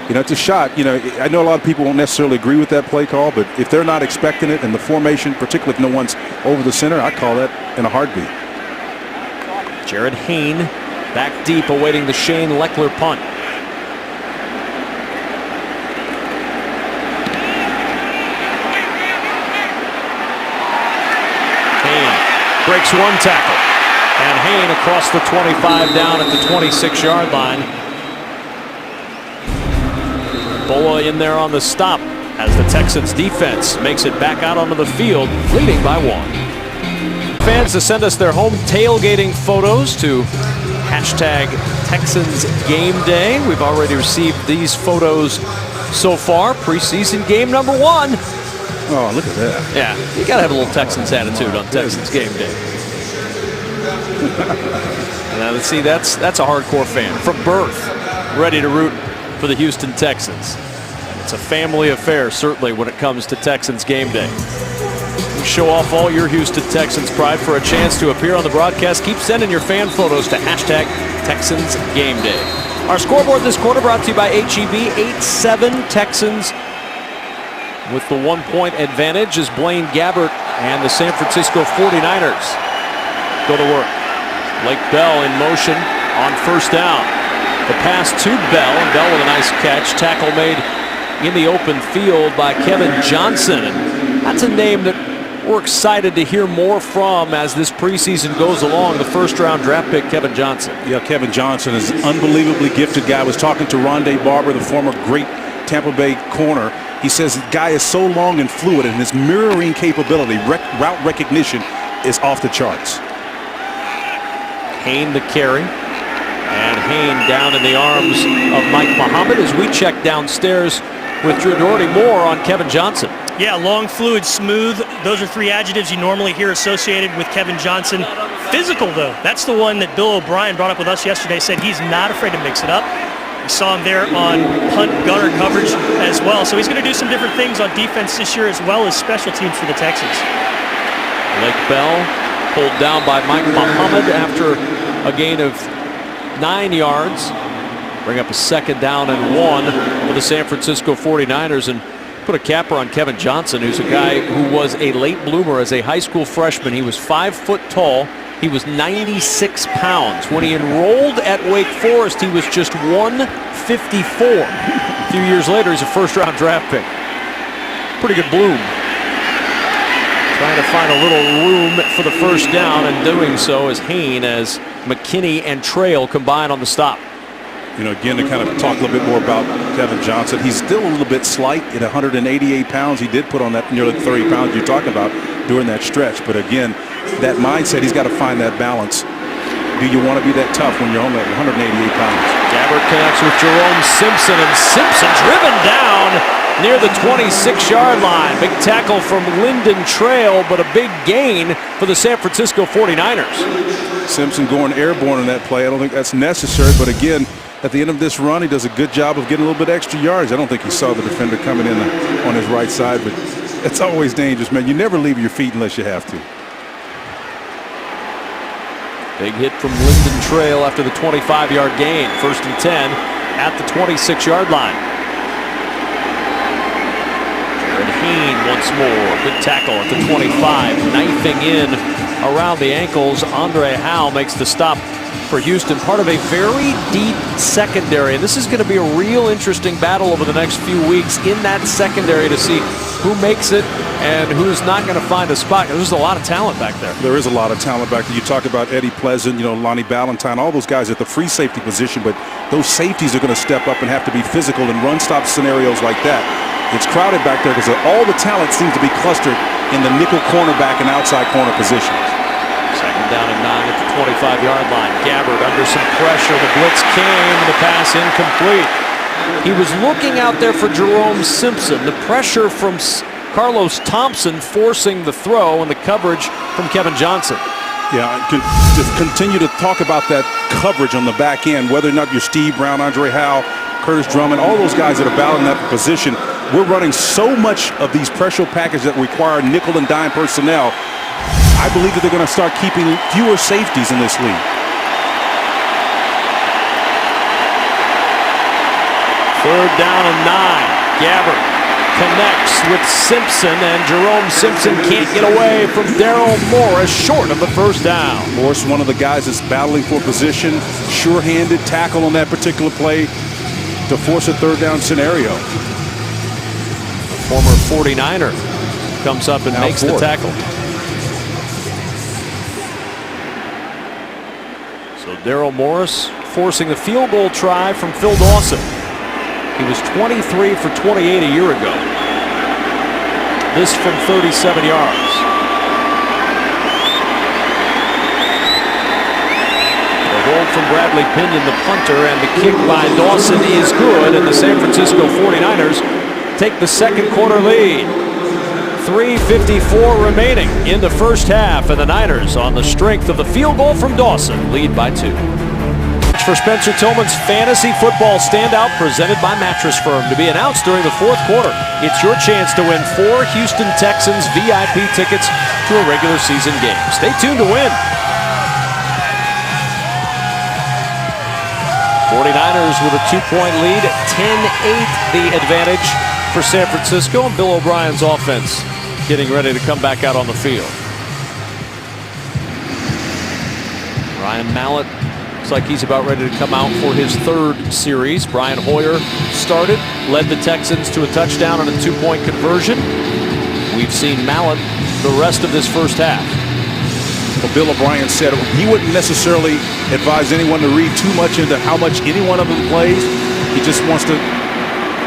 You know, it's a shot. You know, I know a lot of people won't necessarily agree with that play call, but if they're not expecting it in the formation, particularly if no one's over the center, I call that in a heartbeat. Jared Hayne back deep, awaiting the Shane Leckler punt. Hayne breaks one tackle, and Hayne across the 25 down at the 26-yard line. Boa in there on the stop as the Texans defense makes it back out onto the field, leading by 1. Fans to send us their home tailgating photos to #Texans Game Day. We've already received these photos so far. Preseason game number 1. Oh, look at that. Yeah, you got to have a little Texans attitude on Texans Game Day. Now, let's see, that's a hardcore fan. From birth, ready to root for the Houston Texans. It's a family affair, certainly, when it comes to Texans Game Day. Show off all your Houston Texans pride for a chance to appear on the broadcast. Keep sending your fan photos to #Texans Game Day. Our scoreboard this quarter brought to you by HEB. 8-7 Texans with the 1-point advantage as Blaine Gabbert and the San Francisco 49ers go to work. Blake Bell in motion on 1st down. The pass to Bell, and Bell with a nice catch. Tackle made in the open field by Kevin Johnson. And that's a name that we're excited to hear more from as this preseason goes along. The first-round draft pick, Kevin Johnson. Yeah, Kevin Johnson is an unbelievably gifted guy. I was talking to Rondé Barber, the former great Tampa Bay corner. He says the guy is so long and fluid, and his mirroring capability, route recognition, is off the charts. Hain the carry. And Hain down in the arms of Mike Muhammad as we check downstairs with Drew Doherty. More on Kevin Johnson. Yeah, long, fluid, smooth. Those are three adjectives you normally hear associated with Kevin Johnson. Physical, though. That's the one that Bill O'Brien brought up with us yesterday, said he's not afraid to mix it up. We saw him there on punt gunner coverage as well. So he's going to do some different things on defense this year as well as special teams for the Texans. Blake Bell pulled down by Mike Muhammad after a gain of 9 yards. Bring up a 2nd down and 1 for the San Francisco 49ers and put a capper on Kevin Johnson, who's a guy who was a late bloomer as a high school freshman. He was 5 foot tall. He was 96 pounds. When he enrolled at Wake Forest, he was just 154. A few years later, he's a first-round draft pick. Pretty good bloom. Trying to find a little room for the first down, and doing so as Hain, as McKinney and Trail combine on the stop. You know, again, to kind of talk a little bit more about Kevin Johnson, he's still a little bit slight at 188 pounds. He did put on that nearly 30 pounds you're talking about during that stretch. But again, that mindset, he's got to find that balance. Do you want to be that tough when you're only at 188 pounds? Gabbert connects with Jerome Simpson, and Simpson driven down near the 26-yard line. Big tackle from Lyndon Trail, but a big gain for the San Francisco 49ers. Simpson going airborne in that play. I don't think that's necessary, but again, at the end of this run, he does a good job of getting a little bit extra yards. I don't think he saw the defender coming in on his right side, but it's always dangerous, man. You never leave your feet unless you have to. Big hit from Lyndon Trail after the 25-yard gain. 1st and 10 at the 26-yard line. Jared Hain once more. Good tackle at the 25. Knifing in around the ankles. Andre Howe makes the stop for Houston. Part of a very deep secondary. And this is going to be a real interesting battle over the next few weeks in that secondary to see who makes it and who's not going to find a spot. There's a lot of talent back there. There is a lot of talent back there. You talk about Eddie Pleasant, you know, Lonnie Ballantyne, all those guys at the free safety position, but those safeties are going to step up and have to be physical in run-stop scenarios like that. It's crowded back there because all the talent seems to be clustered in the nickel cornerback and outside corner positions. 2nd down and 9 at the 25-yard line. Gabbert under some pressure. The blitz came. The pass incomplete. He was looking out there for Jerome Simpson. The pressure from Carlos Thompson forcing the throw, and the coverage from Kevin Johnson. Yeah, to continue to talk about that coverage on the back end, whether or not you're Steve Brown, Andre Howe, Curtis Drummond, all those guys that are battling that position. We're running so much of these pressure packages that require nickel and dime personnel. I believe that they're going to start keeping fewer safeties in this league. 3rd down and 9. Gabbert connects with Simpson, and Jerome Simpson can't get away from Daryl Morris short of the first down. Morris, one of the guys that's battling for position, sure-handed tackle on that particular play to force a 3rd down scenario. The former 49er comes up and makes the tackle. So Daryl Morris forcing the field goal try from Phil Dawson. He was 23 for 28 a year ago. This from 37 yards. The hold from Bradley Pinion, the punter, and the kick by Dawson is good, and the San Francisco 49ers take the 2nd quarter lead. 3:54 remaining in the first half, and the Niners, on the strength of the field goal from Dawson, lead by 2. For Spencer Tillman's Fantasy Football Standout, presented by Mattress Firm, to be announced during the 4th quarter. It's your chance to win 4 Houston Texans VIP tickets to a regular season game. Stay tuned to win. 49ers with a 2-point lead, 10-8 the advantage for San Francisco, and Bill O'Brien's offense getting ready to come back out on the field. Ryan Mallett looks like he's about ready to come out for his 3rd series. Brian Hoyer started, led the Texans to a touchdown and a 2-point conversion. we've seen Mallett the rest of this first half. Well, Bill O'Brien said he wouldn't necessarily advise anyone to read too much into how much any one of them plays. He just wants to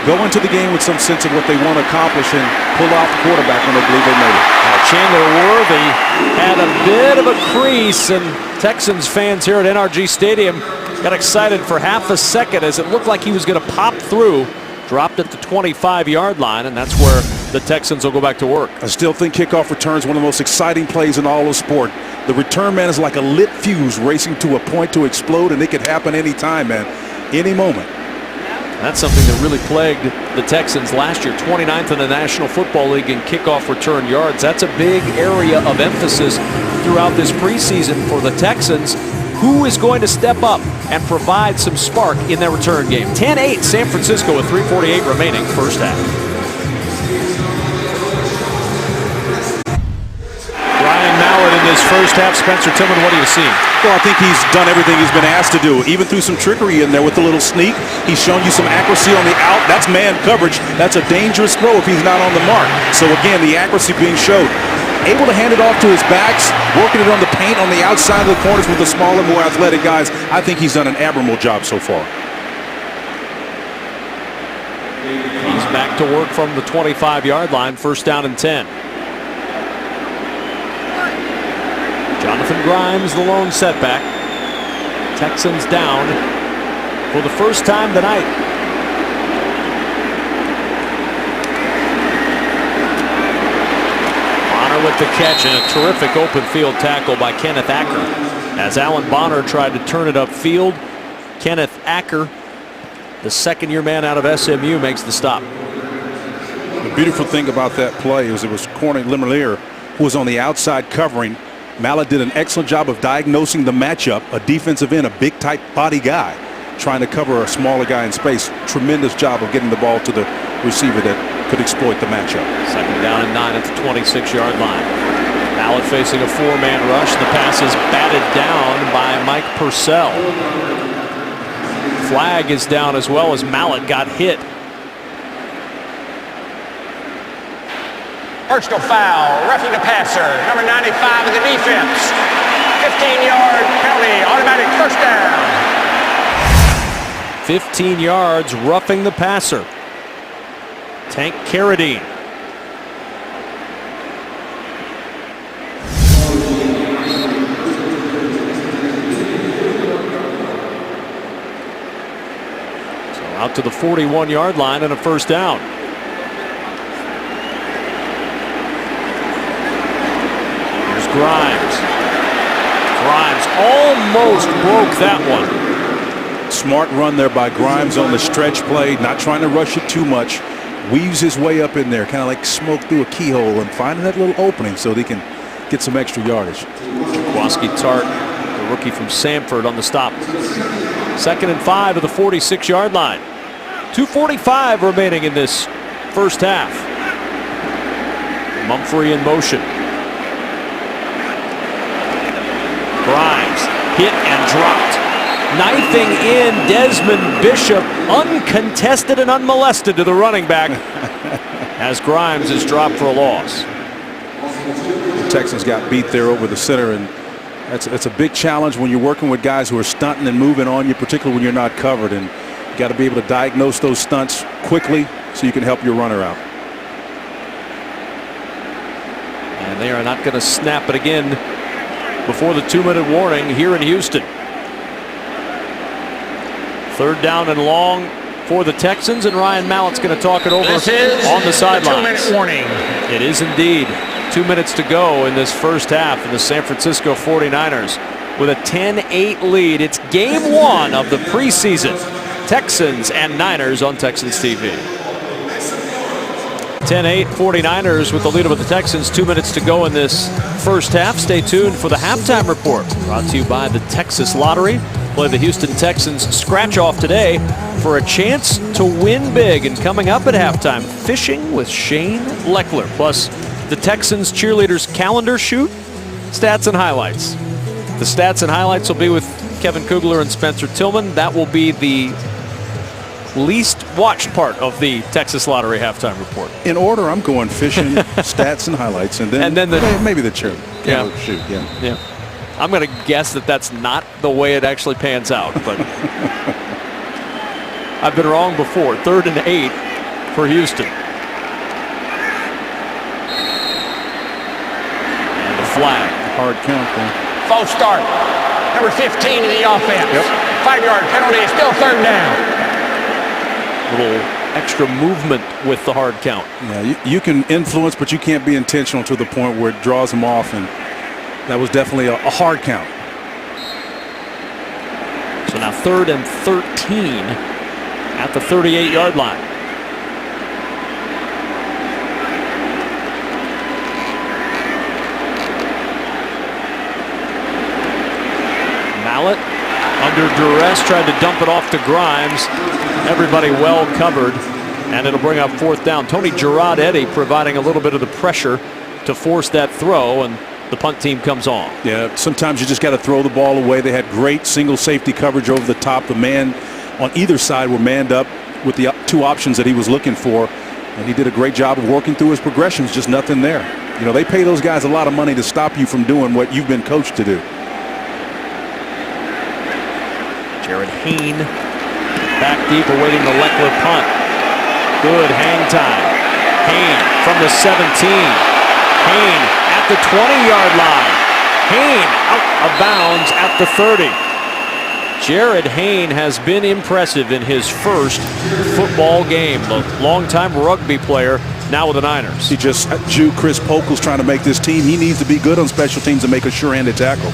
go into the game with some sense of what they want to accomplish and pull out the quarterback when they believe they made it. Chandler Worthy had a bit of a crease, and Texans fans here at NRG Stadium got excited for half a second as it looked like he was going to pop through. Dropped at the 25-yard line, and that's where the Texans will go back to work. I still think kickoff return is one of the most exciting plays in all of sport. The return man is like a lit fuse racing to a point to explode, and it could happen any time, man, any moment. That's something that really plagued the Texans last year, 29th in the National Football League in kickoff return yards. That's a big area of emphasis throughout this preseason for the Texans. Who is going to step up and provide some spark in their return game? 10-8 San Francisco with 3:48 remaining first half. Ryan Mallett in this first half. Spencer Tillman, what do you see? Well, I think he's done everything he's been asked to do, even through some trickery in there with a little sneak. He's shown you some accuracy on the out. That's man coverage. That's a dangerous throw if he's not on the mark. So again, the accuracy being showed. Able to hand it off to his backs, working it on the paint on the outside of the corners with the smaller, more athletic guys. I think he's done an admirable job so far. He's back to work from the 25-yard line, first down and 10. Jonathan Grimes, the lone setback. Texans down for the first time tonight. With the catch and a terrific open field tackle by Kenneth Acker. As Alan Bonner tried to turn it upfield, Kenneth Acker, the second-year man out of SMU, makes the stop. The beautiful thing about that play is it was corner Lemelier who was on the outside covering. Mallett did an excellent job of diagnosing the matchup. A defensive end, a big, tight body guy, trying to cover a smaller guy in space. Tremendous job of getting the ball to the receiver that could exploit the matchup. Second down and 9 at the 26-yard line. Mallett facing a four-man rush. The pass is batted down by Mike Purcell. Flag is down as well as Mallett got hit. Personal foul, roughing the passer, number 95 of the defense. 15-yard penalty, automatic first down. 15 yards, roughing the passer. Tank Carradine. So out to the 41-yard line and a first down. Here's Grimes. Grimes almost broke that one. Smart run there by Grimes on the stretch play, not trying to rush it too much. Weaves his way up in there, kind of like smoke through a keyhole, and finding that little opening so they can get some extra yardage. Jaquaski Tart, the rookie from Samford, on the stop. 2nd and 5 at the 46-yard line. 2:45 remaining in this first half. Mumphrey in motion. Grimes hit and dropped. Knifing in Desmond Bishop, uncontested and unmolested to the running back as Grimes is dropped for a loss. The Texans got beat there over the center, and that's a big challenge when you're working with guys who are stunting and moving on you, particularly when you're not covered. And you got to be able to diagnose those stunts quickly so you can help your runner out. And they are not going to snap it again before the 2-minute warning here in Houston. 3rd down and long for the Texans, and Ryan Mallett's going to talk it over on the sidelines. 2-minute warning. It is indeed 2 minutes to go in this first half, and the San Francisco 49ers with a 10-8 lead. It's game 1 of the preseason. Texans and Niners on Texans TV. 10-8 49ers with the lead over the Texans. 2 minutes to go in this first half. Stay tuned for the halftime report, brought to you by the Texas Lottery. Play the Houston Texans scratch off today for a chance to win big. And coming up at halftime, fishing with Shane Leckler, plus the Texans cheerleaders calendar shoot, stats and highlights. The stats and highlights will be with Kevin Kugler and Spencer Tillman. That will be the least watched part of the Texas Lottery halftime report? In order, I'm going fishing, stats, and highlights, and then maybe the shoot. Yeah. I'm going to guess that that's not the way it actually pans out, but I've been wrong before. 3rd and 8 for Houston. And the flag. Hard count there. False start. Number 15 in the offense. 5-yard penalty. Still 3rd down. Little extra movement with the hard count. Yeah, you can influence, but you can't be intentional to the point where it draws them off, and that was definitely a hard count. So now 3rd and 13 at the 38-yard line. Mallett under duress, tried to dump it off to Grimes. Everybody well covered, and it'll bring up 4th down. Tony Girard-Eddy providing a little bit of the pressure to force that throw, and the punt team comes on. Yeah, sometimes you just got to throw the ball away. They had great single safety coverage over the top. The man on either side were manned up with the 2 options that he was looking for, and he did a great job of working through his progressions, just nothing there. You know, they pay those guys a lot of money to stop you from doing what you've been coached to do. Jared Hayne back deep awaiting the Leckler punt. Good hang time. Hayne from the 17. Hayne at the 20-yard line. Hayne out of bounds at the 30. Jared Hayne has been impressive in his first football game. A longtime rugby player, now with the Niners. He just drew Chris Pokel's trying to make this team. He needs to be good on special teams and make a sure-handed tackle.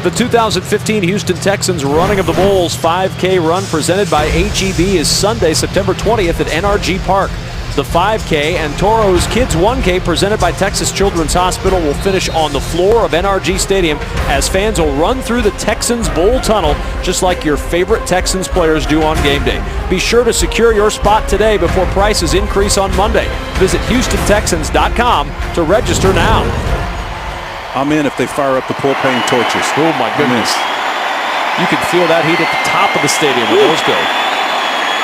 The 2015 Houston Texans Running of the Bulls 5K run presented by HEB is Sunday, September 20th at NRG Park. The 5K and Toro's Kids 1K presented by Texas Children's Hospital will finish on the floor of NRG Stadium as fans will run through the Texans Bowl Tunnel just like your favorite Texans players do on game day. Be sure to secure your spot today before prices increase on Monday. Visit HoustonTexans.com to register now. I'm in if they fire up the propane torches. Oh my goodness. You can feel that heat at the top of the stadium when those go.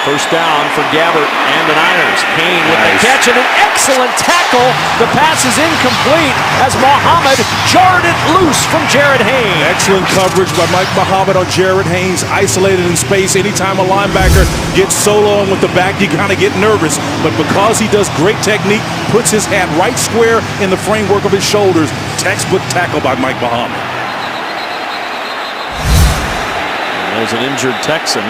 First down for Gabbert and the Niners. Hayne with the catch and an excellent tackle. The pass is incomplete as Muhammad jarred it loose from Jared Hayne. Excellent coverage by Mike Muhammad on Jared Haynes. Isolated in space. Anytime a linebacker gets solo on with the back, you kind of get nervous. But because he does great technique, puts his hat right square in the framework of his shoulders. Textbook tackle by Mike Muhammad. And there's an injured Texan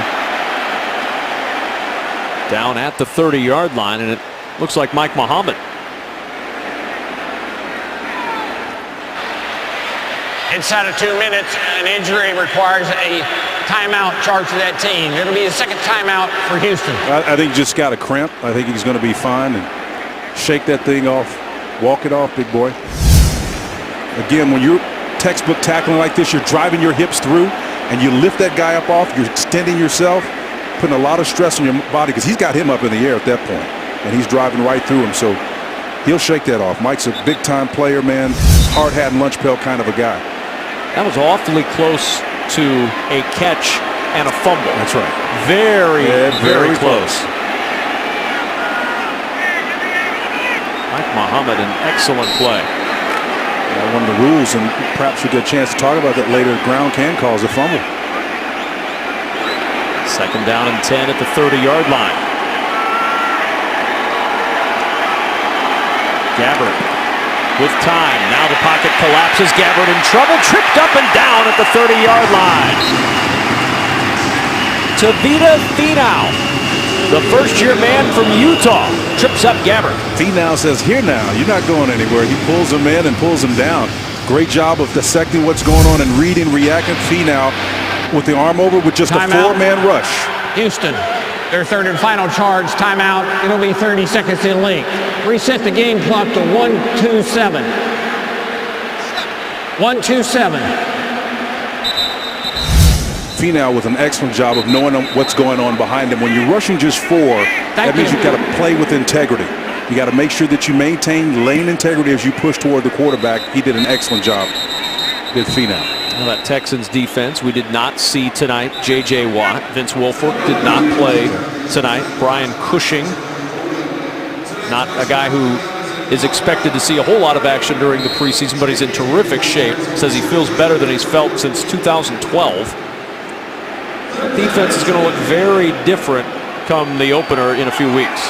down at the 30-yard line, and it looks like Mike Muhammad. Inside of 2 minutes, an injury requires a timeout charged to that team. It'll be the 2nd timeout for Houston. I think he just got a cramp. I think he's going to be fine, and shake that thing off. Walk it off, big boy. Again, when you're textbook tackling like this, you're driving your hips through, and you lift that guy up off, you're extending yourself, putting a lot of stress on your body because he's got him up in the air at that point, and he's driving right through him, so he'll shake that off. Mike's a big-time player, man, hard hat and lunch pail kind of a guy. That was awfully close to a catch and a fumble. That's right. Very close. Mike Muhammad, an excellent play. One of the rules, and perhaps we get a chance to talk about that later, ground can cause a fumble. 2nd down and 10 at the 30-yard line. Gabbert with time. Now the pocket collapses. Gabbert in trouble. Tripped up and down at the 30-yard line. Tavita Finau, the first-year man from Utah, trips up Gabbert. Finau says, here now, you're not going anywhere. He pulls him in and pulls him down. Great job of dissecting what's going on and reading, reacting. Finau with the arm over with just a 4-man rush. Houston, their 3rd and final charge, timeout. It'll be 30 seconds in length. Reset the game clock to 1-2-7. 1-2-7. Finau with an excellent job of knowing what's going on behind him. When you're rushing just 4, that means you've got to play with integrity. You got to make sure that you maintain lane integrity as you push toward the quarterback. He did an excellent job. Did Finau. Well, that Texans defense we did not see tonight. J.J. Watt, Vince Wilfork did not play tonight. Brian Cushing, not a guy who is expected to see a whole lot of action during the preseason, but he's in terrific shape. Says he feels better than he's felt since 2012. The defense is going to look very different come the opener in a few weeks.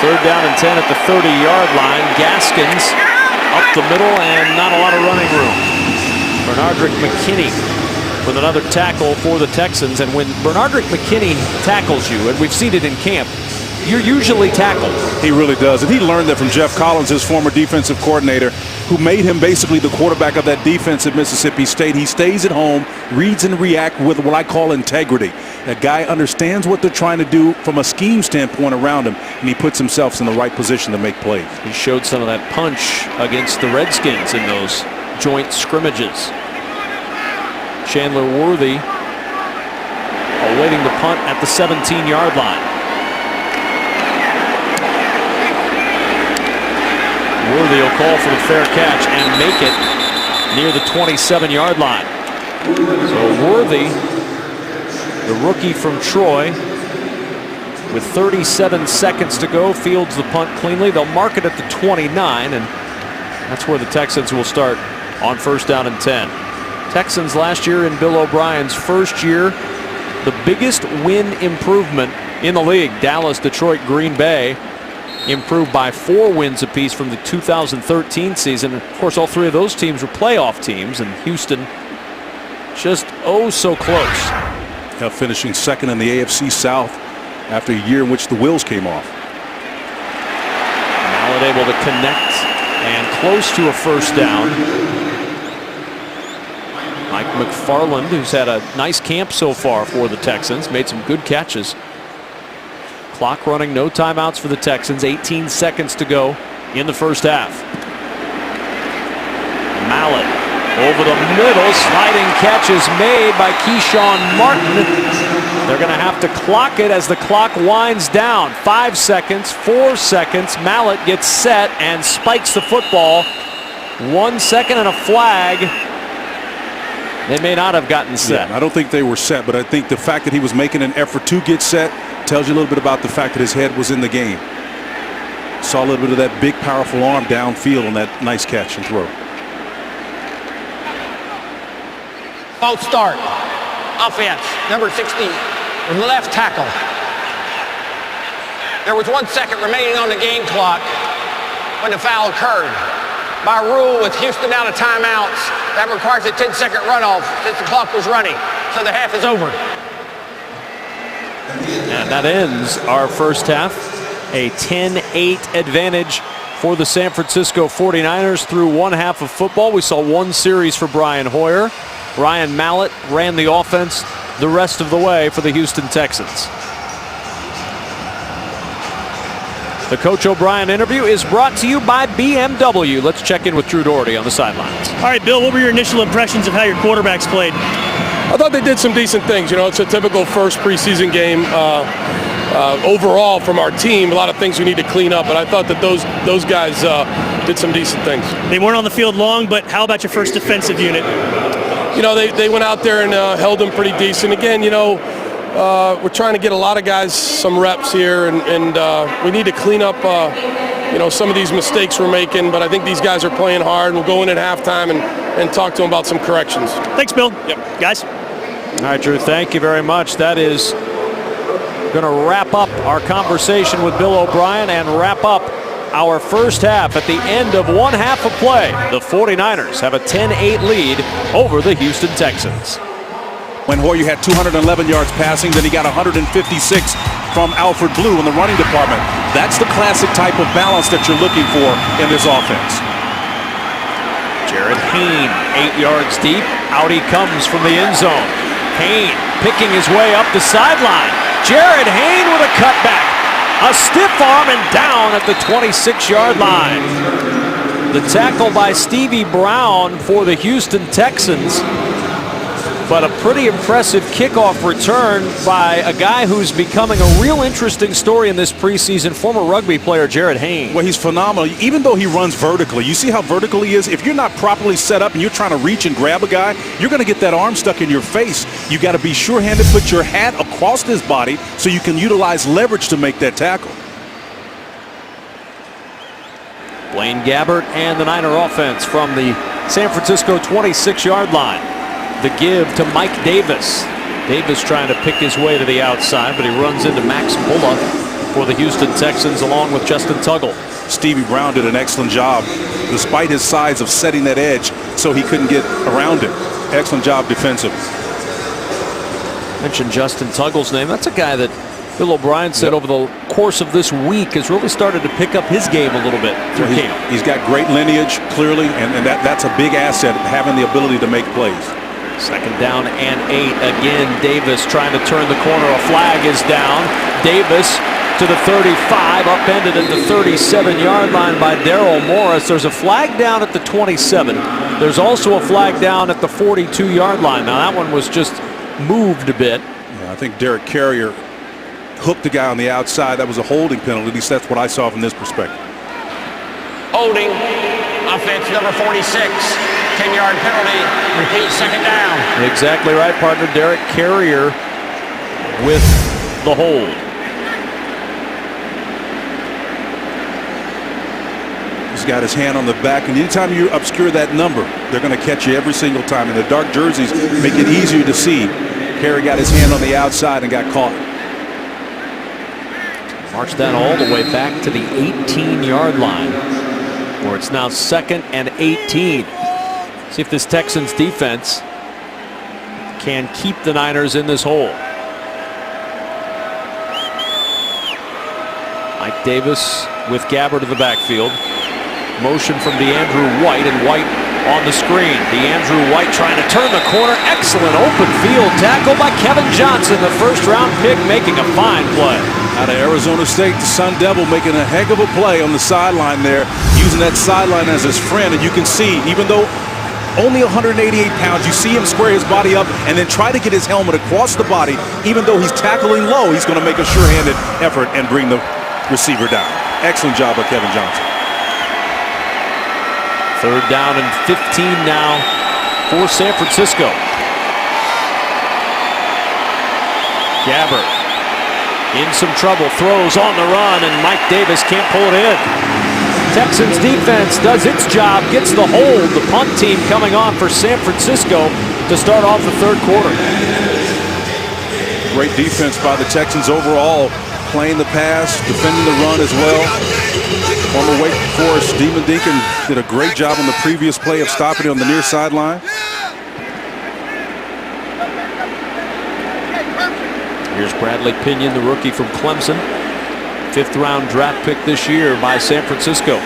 3rd down and 10 at the 30-yard line. Gaskins up the middle and not a lot of running room. Bernardrick McKinney with another tackle for the Texans. And when Bernardrick McKinney tackles you, and we've seen it in camp, you're usually tackled. He really does. And he learned that from Jeff Collins, his former defensive coordinator, who made him basically the quarterback of that defense at Mississippi State. He stays at home, reads and reacts with what I call integrity. That guy understands what they're trying to do from a scheme standpoint around him, and he puts himself in the right position to make plays. He showed some of that punch against the Redskins in those joint scrimmages. Chandler Worthy awaiting the punt at the 17-yard line. Worthy will call for the fair catch and make it near the 27-yard line. So Worthy, the rookie from Troy, with 37 seconds to go, fields the punt cleanly. They'll mark it at the 29, and that's where the Texans will start on 1st down and 10. Texans last year in Bill O'Brien's first year, the biggest win improvement in the league. Dallas, Detroit, Green Bay improved by 4 wins apiece from the 2013 season. Of course, all 3 of those teams were playoff teams, and Houston just oh so close. Finishing 2nd in the AFC South after a year in which the wheels came off. Mallett able to connect and close to a 1st down. Mike McFarland, who's had a nice camp so far for the Texans, made some good catches. Clock running, no timeouts for the Texans. 18 seconds to go in the 1st half. Mallett over the middle. Sliding catch is made by Keyshawn Martin. They're going to have to clock it as the clock winds down. 5 seconds, 4 seconds. Mallett gets set and spikes the football. 1 second and a flag. They may not have gotten set. Yeah, I don't think they were set, but I think the fact that he was making an effort to get set tells you a little bit about the fact that his head was in the game. Saw a little bit of that big, powerful arm downfield on that nice catch and throw. False start. Offense, number 60, left tackle. There was 1 second remaining on the game clock when the foul occurred. By rule, with Houston out of timeouts, that requires a 10-second runoff since the clock was running. So the half is over. And that ends our 1st half. A 10-8 advantage for the San Francisco 49ers through 1 half of football. We saw 1 series for Brian Hoyer. Ryan Mallett ran the offense the rest of the way for the Houston Texans. The Coach O'Brien interview is brought to you by BMW. Let's check in with Drew Doherty on the sidelines. All right, Bill, what were your initial impressions of how your quarterbacks played? I thought they did some decent things. You know, it's a typical first preseason game. Overall, from our team, a lot of things we need to clean up, but I thought that those guys did some decent things. They weren't on the field long, but how about your first defensive unit? You know, they went out there and held them pretty decent. Again, you know, we're trying to get a lot of guys some reps here, and we need to clean up, you know, some of these mistakes we're making, but I think these guys are playing hard, and we'll go in at halftime and talk to them about some corrections. Thanks, Bill. Yep. Guys. All right, Drew, thank you very much. That is going to wrap up our conversation with Bill O'Brien and wrap up our 1st half. At the end of 1 half of play, the 49ers have a 10-8 lead over the Houston Texans. When Hoyer had 211 yards passing, then he got 156 from Alfred Blue in the running department. That's the classic type of balance that you're looking for in this offense. Jared Hayne, 8 yards deep. Out he comes from the end zone. Hayne picking his way up the sideline. Jared Hayne with a cutback. A stiff arm and down at the 26-yard line. The tackle by Stevie Brown for the Houston Texans but a pretty impressive kickoff return by a guy who's becoming a real interesting story in this preseason, former rugby player Jared Haynes. Well, he's phenomenal. Even though he runs vertically, you see how vertical he is? If you're not properly set up and you're trying to reach and grab a guy, you're going to get that arm stuck in your face. You got to be sure-handed, put your hat across his body so you can utilize leverage to make that tackle. Blaine Gabbert and the Niner offense from the San Francisco 26-yard line. The give to Mike Davis. Davis trying to pick his way to the outside, but he runs into Max Bullock for the Houston Texans along with Justin Tuggle. Stevie Brown did an excellent job, despite his size, of setting that edge so he couldn't get around it. Excellent job defensively. Mentioned Justin Tuggle's name. That's a guy that Bill O'Brien said over the course of this week has really started to pick up his game a little bit through camp. He's got great lineage, clearly, and that's a big asset, having the ability to make plays. Second down and 8. Again, Davis trying to turn the corner. A flag is down. Davis to the 35, upended at the 37-yard line by Darrell Morris. There's a flag down at the 27. There's also a flag down at the 42-yard line. Now, that one was just moved a bit. Yeah, I think Derek Carrier hooked the guy on the outside. That was a holding penalty. At least that's what I saw from this perspective. Holding, offense number 46. 10-yard penalty, repeat, second down. Exactly right, partner. Derek Carrier with the hold. He's got his hand on the back, and anytime you obscure that number, they're going to catch you every single time. And the dark jerseys make it easier to see. Carrier got his hand on the outside and got caught. March that all the way back to the 18-yard line, where it's now 2nd and 18. See if this Texans defense can keep the Niners in this hole. Mike Davis with Gabbert to the backfield. Motion from DeAndrew White, and White on the screen. DeAndrew White trying to turn the corner. Excellent open field tackle by Kevin Johnson, the first-round pick, making a fine play. Out of Arizona State, the Sun Devil making a heck of a play on the sideline there, using that sideline as his friend. And you can see, even though only 188 pounds, you see him square his body up and then try to get his helmet across the body. Even though he's tackling low, he's going to make a sure-handed effort and bring the receiver down. Excellent job by Kevin Johnson. 3rd down and 15 now for San Francisco. Gabbert in some trouble, throws on the run, and Mike Davis can't pull it in. Texans defense does its job, gets the hold. The punt team coming on for San Francisco to start off the 3rd quarter. Great defense by the Texans overall, playing the pass, defending the run as well. Former Wake Forest Demon Deacon did a great job on the previous play of stopping it on the near sideline. Here's Bradley Pinion, the rookie from Clemson. 5th-round draft pick this year by San Francisco.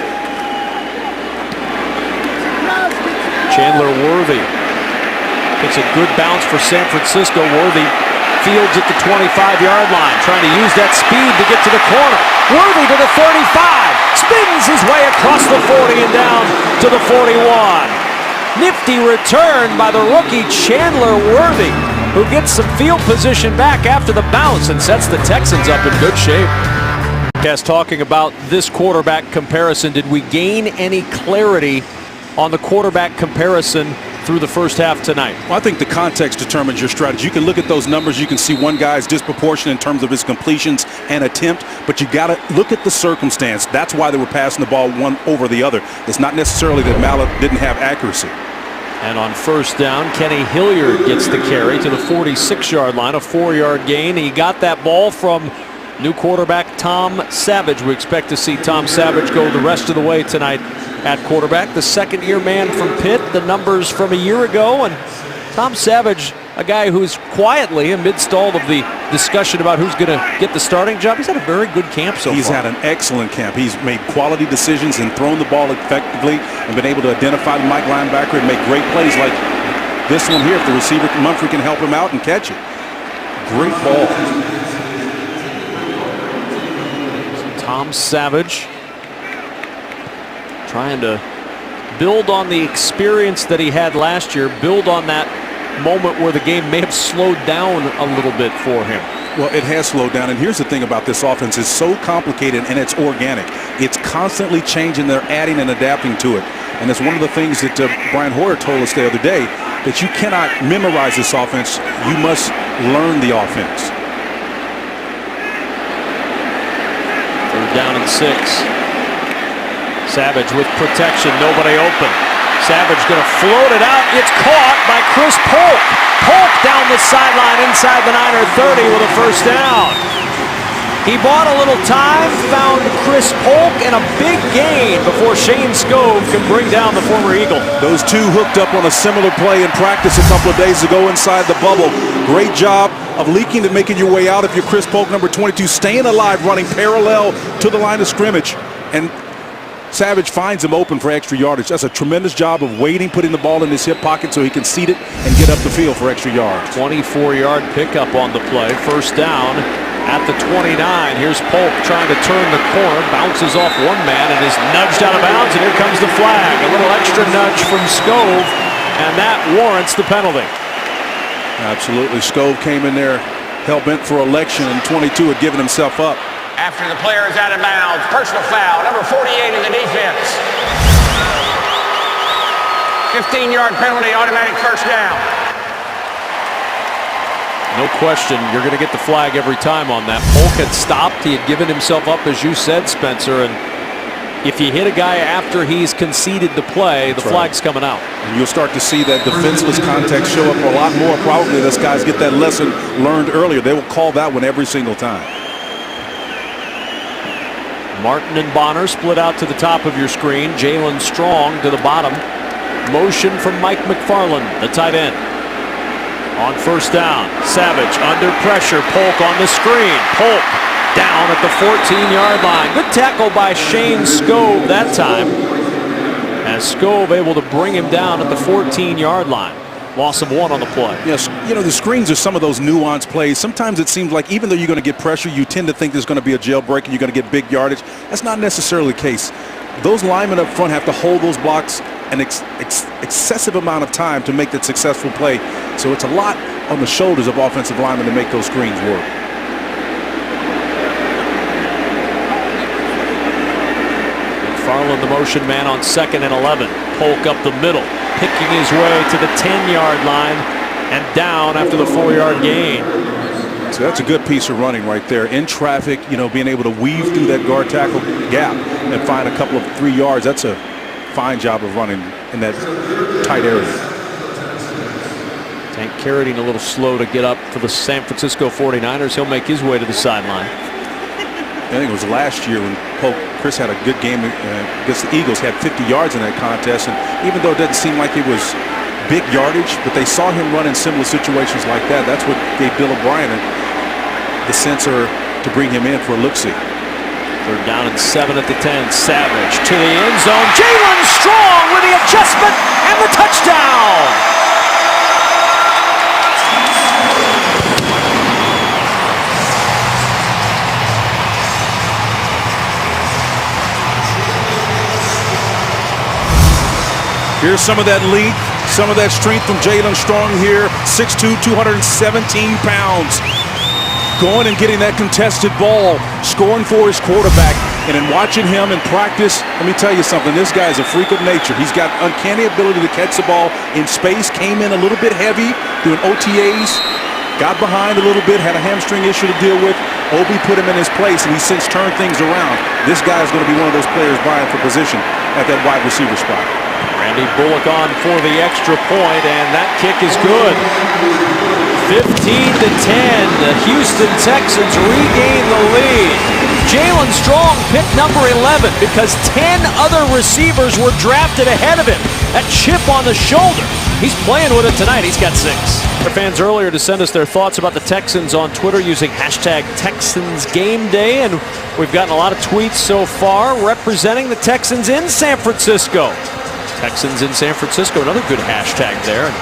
Chandler Worthy gets a good bounce for San Francisco. Worthy fields at the 25-yard line, trying to use that speed to get to the corner. Worthy to the 35, spins his way across the 40 and down to the 41. Nifty return by the rookie Chandler Worthy, who gets some field position back after the bounce and sets the Texans up in good shape. Talking about this quarterback comparison, did we gain any clarity on the quarterback comparison through the first half tonight? Well, I think the context determines your strategy. You can look at those numbers. You can see one guy's disproportionate in terms of his completions and attempt, but you got to look at the circumstance. That's why they were passing the ball one over the other. It's not necessarily that Mallet didn't have accuracy. And on 1st down, Kenny Hilliard gets the carry to the 46-yard line, a 4-yard gain. He got that ball from new quarterback Tom Savage. We expect to see Tom Savage go the rest of the way tonight at quarterback. The 2nd-year man from Pitt, the numbers from a year ago. And Tom Savage, a guy who's quietly, amidst all of the discussion about who's going to get the starting job, he's had a very good camp so far. He's had an excellent camp. He's made quality decisions and thrown the ball effectively and been able to identify the Mike linebacker and make great plays like this one here. If the receiver, Mumphrey, can help him out and catch it. Great ball. Tom Savage trying to build on the experience that he had last year, build on that moment where the game may have slowed down a little bit for him. Well, it has slowed down, and here's the thing about this offense. It's so complicated, and it's organic. It's constantly changing. They're adding and adapting to it. And it's one of the things that Brian Hoyer told us the other day, that you cannot memorize this offense. You must learn the offense. Third down and 6. Savage with protection, nobody open. Savage going to float it out. It's caught by Chris Polk. Polk down the sideline inside the Niner 30 with a first down. He bought a little time, found Chris Polk, and a big gain before Shane Skov can bring down the former Eagle. Those two hooked up on a similar play in practice a couple of days ago inside the bubble. Great job of leaking and making your way out if you're Chris Polk, number 22, staying alive, running parallel to the line of scrimmage. And Savage finds him open for extra yardage. That's a tremendous job of waiting, putting the ball in his hip pocket so he can seat it and get up the field for extra yards. 24-yard pickup on the play. First down at the 29. Here's Polk trying to turn the corner. Bounces off one man and is nudged out of bounds. And here comes the flag. A little extra nudge from Skov, and that warrants the penalty. Absolutely. Skov came in there hell-bent for election, and 22 had given himself up. After the player is out of bounds, personal foul, number 48 in the defense. 15-yard penalty, automatic first down. No question, you're going to get the flag every time on that. Polk had stopped. He had given himself up, as you said, Spencer. And if you hit a guy after he's conceded the play, the flag's coming out. And you'll start to see that defenseless context show up a lot more. Probably this guys get that lesson learned earlier. They will call that one every single time. Martin and Bonner split out to the top of your screen. Jalen Strong to the bottom. Motion from Mike McFarland, the tight end. On first down, Savage under pressure. Polk on the screen. Polk down at the 14-yard line. Good tackle by Shane Skov that time, as Skov able to bring him down at the 14-yard line. Loss of 1 on the play. Yes, you know, the screens are some of those nuanced plays. Sometimes it seems like even though you're going to get pressure, you tend to think there's going to be a jailbreak and you're going to get big yardage. That's not necessarily the case. Those linemen up front have to hold those blocks an excessive amount of time to make that successful play. So it's a lot on the shoulders of offensive linemen to make those screens work. McFarland, the motion man, on 2nd and 11. Polk up the middle, picking his way to the 10-yard line and down after the 4-yard gain. So that's a good piece of running right there. In traffic, you know, being able to weave through that guard tackle gap and find a couple of 3 yards. That's a fine job of running in that tight area. Tank Carradine a little slow to get up for the San Francisco 49ers. He'll make his way to the sideline. I think it was last year when Chris had a good game against the Eagles, had 50 yards in that contest, and even though it doesn't seem like it was big yardage, but they saw him run in similar situations like that. That's what gave Bill O'Brien the sensor to bring him in for a look-see. Third down and 7 at the 10. Savage to the end zone. Jalen Strong with the adjustment and the touchdown. Here's some of that lead, some of that strength from Jalen Strong here. 6'2", 217 pounds. Going and getting that contested ball, scoring for his quarterback. And in watching him in practice, let me tell you something, this guy's a freak of nature. He's got uncanny ability to catch the ball in space, came in a little bit heavy doing OTAs, got behind a little bit, had a hamstring issue to deal with. Obi put him in his place, and he's since turned things around. This guy is going to be one of those players vying for position at that wide receiver spot. Randy Bullock on for the extra point, and that kick is good. 15-10, the Houston Texans regain the lead. Jalen Strong picked number 11 because 10 other receivers were drafted ahead of him. That chip on the shoulder. He's playing with it tonight. He's got 6. Our fans earlier to send us their thoughts about the Texans on Twitter using hashtag #TexansGameDay, and we've gotten a lot of tweets so far representing the Texans in San Francisco. Texans in San Francisco, another good hashtag there.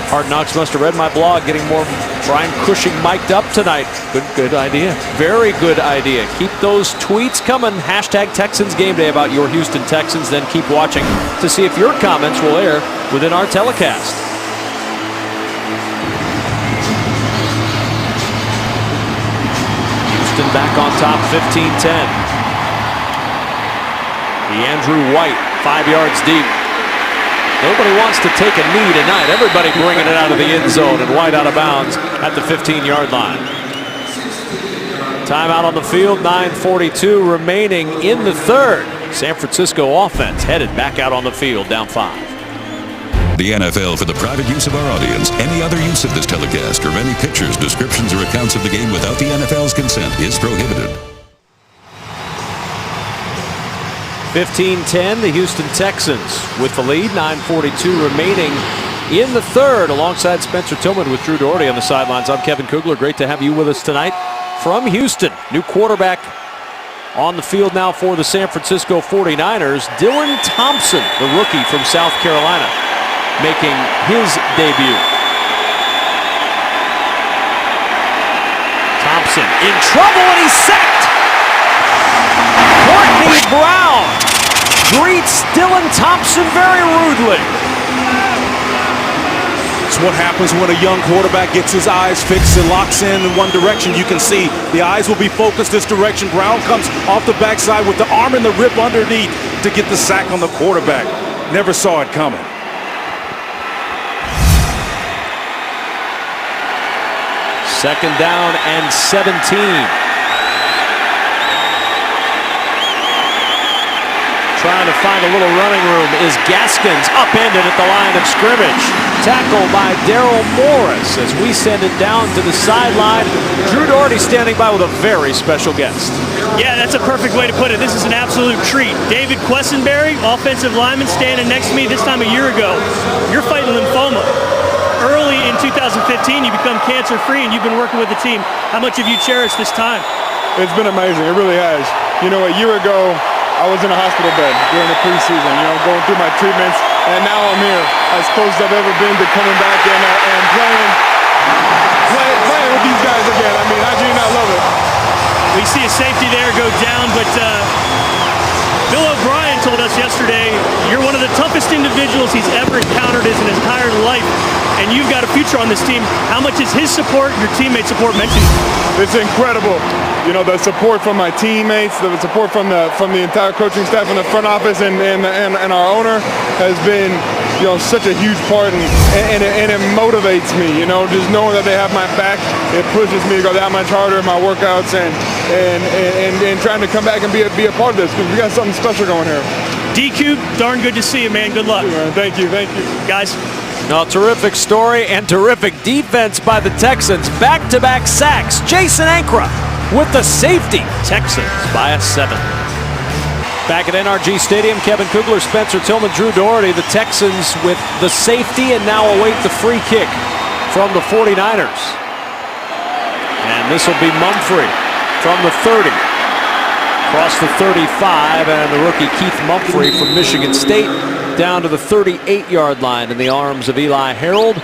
Hard Knocks must have read my blog, getting more Brian Cushing mic'd up tonight. Good idea. Very good idea. Keep those tweets coming. Hashtag #TexansGameDay about your Houston Texans. Then keep watching to see if your comments will air within our telecast. Houston back on top 15-10. Andrew White, 5 yards deep. Nobody wants to take a knee tonight. Everybody bringing it out of the end zone, and White out of bounds at the 15-yard line. Timeout on the field, 9:42 remaining in the third. San Francisco offense headed back out on the field, down 5. The NFL for the private use of our audience. Any other use of this telecast or any pictures, descriptions, or accounts of the game without the NFL's consent is prohibited. 15-10, the Houston Texans with the lead, 9:42 remaining in the third, alongside Spencer Tillman with Drew Doherty on the sidelines. I'm Kevin Kugler. Great to have you with us tonight from Houston. New quarterback on the field now for the San Francisco 49ers. Dylan Thompson, the rookie from South Carolina, making his debut. Thompson in trouble, and he's sacked. Courtney Brown greets Dylan Thompson very rudely. It's what happens when a young quarterback gets his eyes fixed and locks in one direction. You can see the eyes will be focused this direction. Brown comes off the backside with the arm in the rip underneath to get the sack on the quarterback. Never saw it coming. Second down and 17. Trying to find a little running room is Gaskins, upended at the line of scrimmage. Tackle by Daryl Morris as we send it down to the sideline. Drew Doherty standing by with a very special guest. Yeah, that's a perfect way to put it. This is an absolute treat. David Quessenberry, offensive lineman, standing next to me this time a year ago. You're fighting lymphoma. Early in 2015, you become cancer-free, and you've been working with the team. How much have you cherished this time? It's been amazing. It really has. You know, a year ago, I was in a hospital bed during the preseason, going through my treatments, and now I'm here, as close as I've ever been to coming back and playing with these guys again. I mean, how do you not love it? We see a safety there go down, but Bill O'Brien told us yesterday you're one of the toughest individuals he's ever encountered in his entire life, and you've got a future on this team. How much is his support, your teammate support, meant to you? It's incredible. You know, the support from my teammates, the support from the entire coaching staff in the front office and our owner has been, such a huge part, and it motivates me, just knowing that they have my back. It pushes me to go that much harder in my workouts and trying to come back and be a part of this, because we got something special going here. DQ, darn good to see you, man. Good luck. Thank you. Guys. No, terrific story and terrific defense by the Texans. Back-to-back sacks. Jason Ankra with the safety. Texans by a 7. Back at NRG Stadium, Kevin Kugler, Spencer Tillman, Drew Doherty. The Texans with the safety and now await the free kick from the 49ers. And this will be Mumphrey from the 30. Across the 35, and the rookie Keith Mumphrey from Michigan State down to the 38-yard line in the arms of Eli Harold.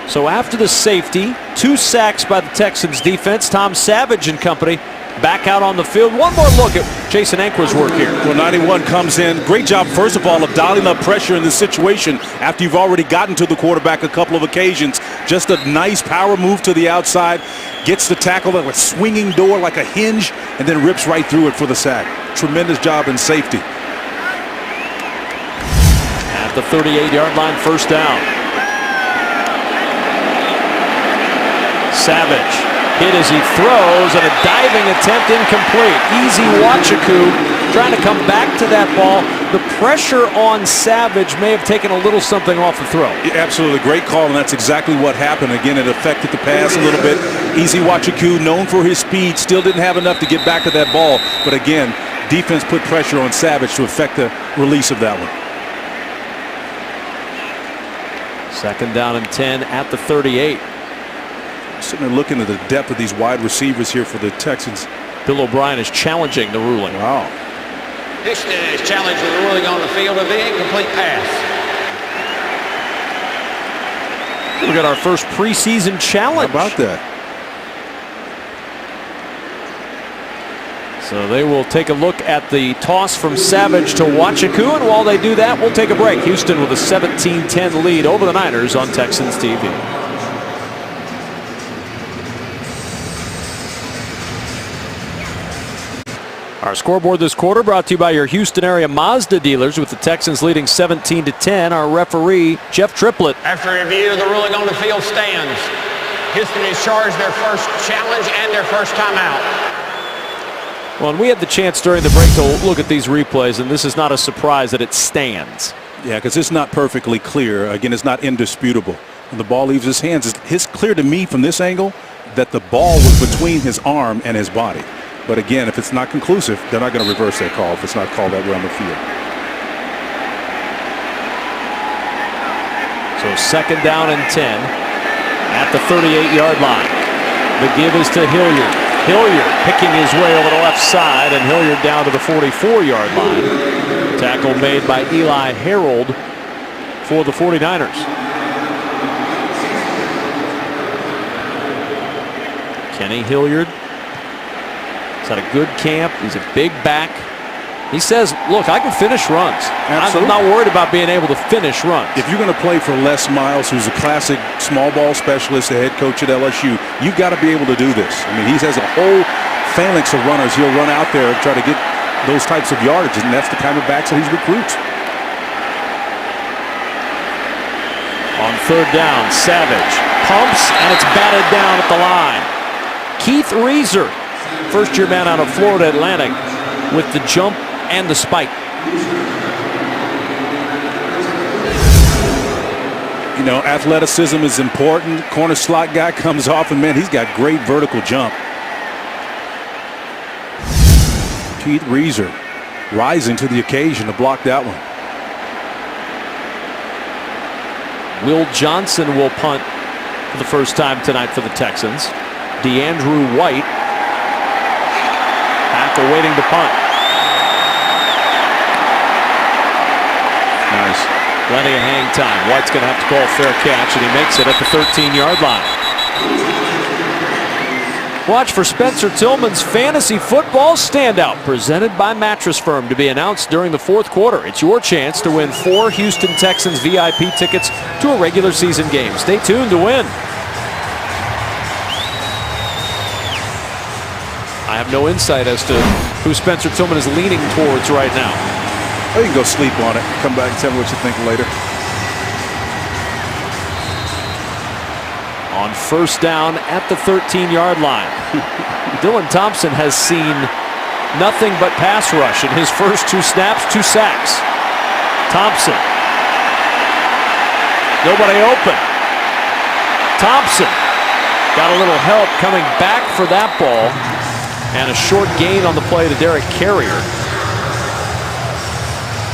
So after the safety, 2 sacks by the Texans defense. Tom Savage and company back out on the field. One more look at Jason Ankra's work here. Well, 91 comes in. Great job, first of all, of dialing up pressure in this situation after you've already gotten to the quarterback a couple of occasions. Just a nice power move to the outside. Gets the tackle with a swinging door like a hinge, and then rips right through it for the sack. Tremendous job in safety. At the 38-yard line, first down. Savage hit as he throws, and a diving attempt incomplete. Easy Wachaku trying to come back to that ball. The pressure on Savage may have taken a little something off the throw. Yeah, absolutely, great call, and that's exactly what happened. Again, it affected the pass a little bit. Easy Wachaku, known for his speed, still didn't have enough to get back to that ball. But again, defense put pressure on Savage to affect the release of that one. Second down and 10 at the 38. Sitting there looking at the depth of these wide receivers here for the Texans. Bill O'Brien is challenging the ruling. Wow. Houston is challenged with the ruling on the field of the incomplete pass. We got our first preseason challenge. How about that? So they will take a look at the toss from Savage to Wachaku, and while they do that, we'll take a break. Houston with a 17-10 lead over the Niners on Texans TV. Our scoreboard this quarter brought to you by your Houston area Mazda dealers, with the Texans leading 17-10. Our referee, Jeff Triplett. After review of the ruling on the field stands, Houston is charged their first challenge and their first timeout. Well, and we had the chance during the break to look at these replays, and this is not a surprise that it stands. Yeah, because it's not perfectly clear. Again, it's not indisputable. When the ball leaves his hands, it's clear to me from this angle that the ball was between his arm and his body. But again, if it's not conclusive, they're not going to reverse that call if it's not called that way on the field. So 2nd down and 10 at the 38-yard line. The give is to Hilliard. Hilliard picking his way over the left side, and Hilliard down to the 44-yard line. Tackle made by Eli Harold for the 49ers. Kenny Hilliard. He's had a good camp. He's a big back. He says, look, I can finish runs. Absolutely. I'm not worried about being able to finish runs. If you're going to play for Les Miles, who's a classic small ball specialist, the head coach at LSU, you've got to be able to do this. I mean, he has a whole phalanx of runners. He'll run out there and try to get those types of yardages, and that's the kind of backs that he recruits. On 3rd down, Savage pumps, and it's batted down at the line. Keith Reeser, first-year man out of Florida Atlantic, with the jump and the spike. You know, athleticism is important. Corner slot guy comes off, and man, he's got great vertical jump. Keith Reeser rising to the occasion to block that one. Will Johnson will punt for the first time tonight for the Texans. DeAndrew White after waiting to punt. Nice. Plenty of hang time. White's going to have to call a fair catch, and he makes it at the 13-yard line. Watch for Spencer Tillman's Fantasy Football Standout, presented by Mattress Firm, to be announced during the 4th quarter. It's your chance to win 4 Houston Texans VIP tickets to a regular season game. Stay tuned to win. I have no insight as to who Spencer Tillman is leaning towards right now. Oh, you can go sleep on it. Come back and tell me what you think later. On 1st down at the 13-yard line. Dylan Thompson has seen nothing but pass rush in his first 2 snaps, 2 sacks. Thompson. Nobody open. Thompson got a little help coming back for that ball. And a short gain on the play to Derek Carrier.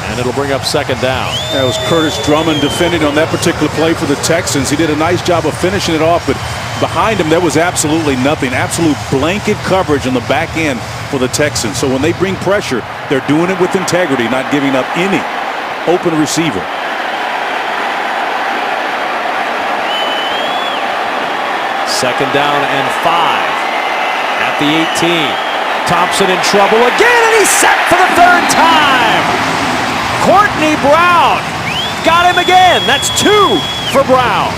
And it'll bring up 2nd down. That was Curtis Drummond defending on that particular play for the Texans. He did a nice job of finishing it off, but behind him there was absolutely nothing. Absolute blanket coverage on the back end for the Texans. So when they bring pressure, they're doing it with integrity, not giving up any open receiver. Second down and 5 at the 18. Thompson in trouble again, and he's sacked for the 3rd time. Courtney Brown got him again. That's 2 for Brown.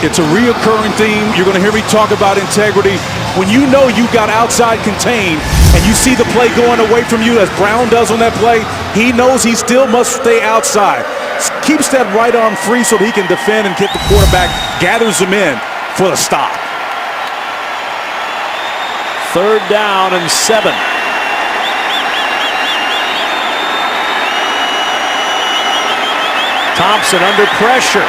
It's a reoccurring theme. You're going to hear me talk about integrity. When you know you got outside contained and you see the play going away from you, as Brown does on that play, he knows he still must stay outside. Keeps that right arm free so that he can defend and get the quarterback, gathers him in for the stop. 3rd down and 7. Thompson under pressure.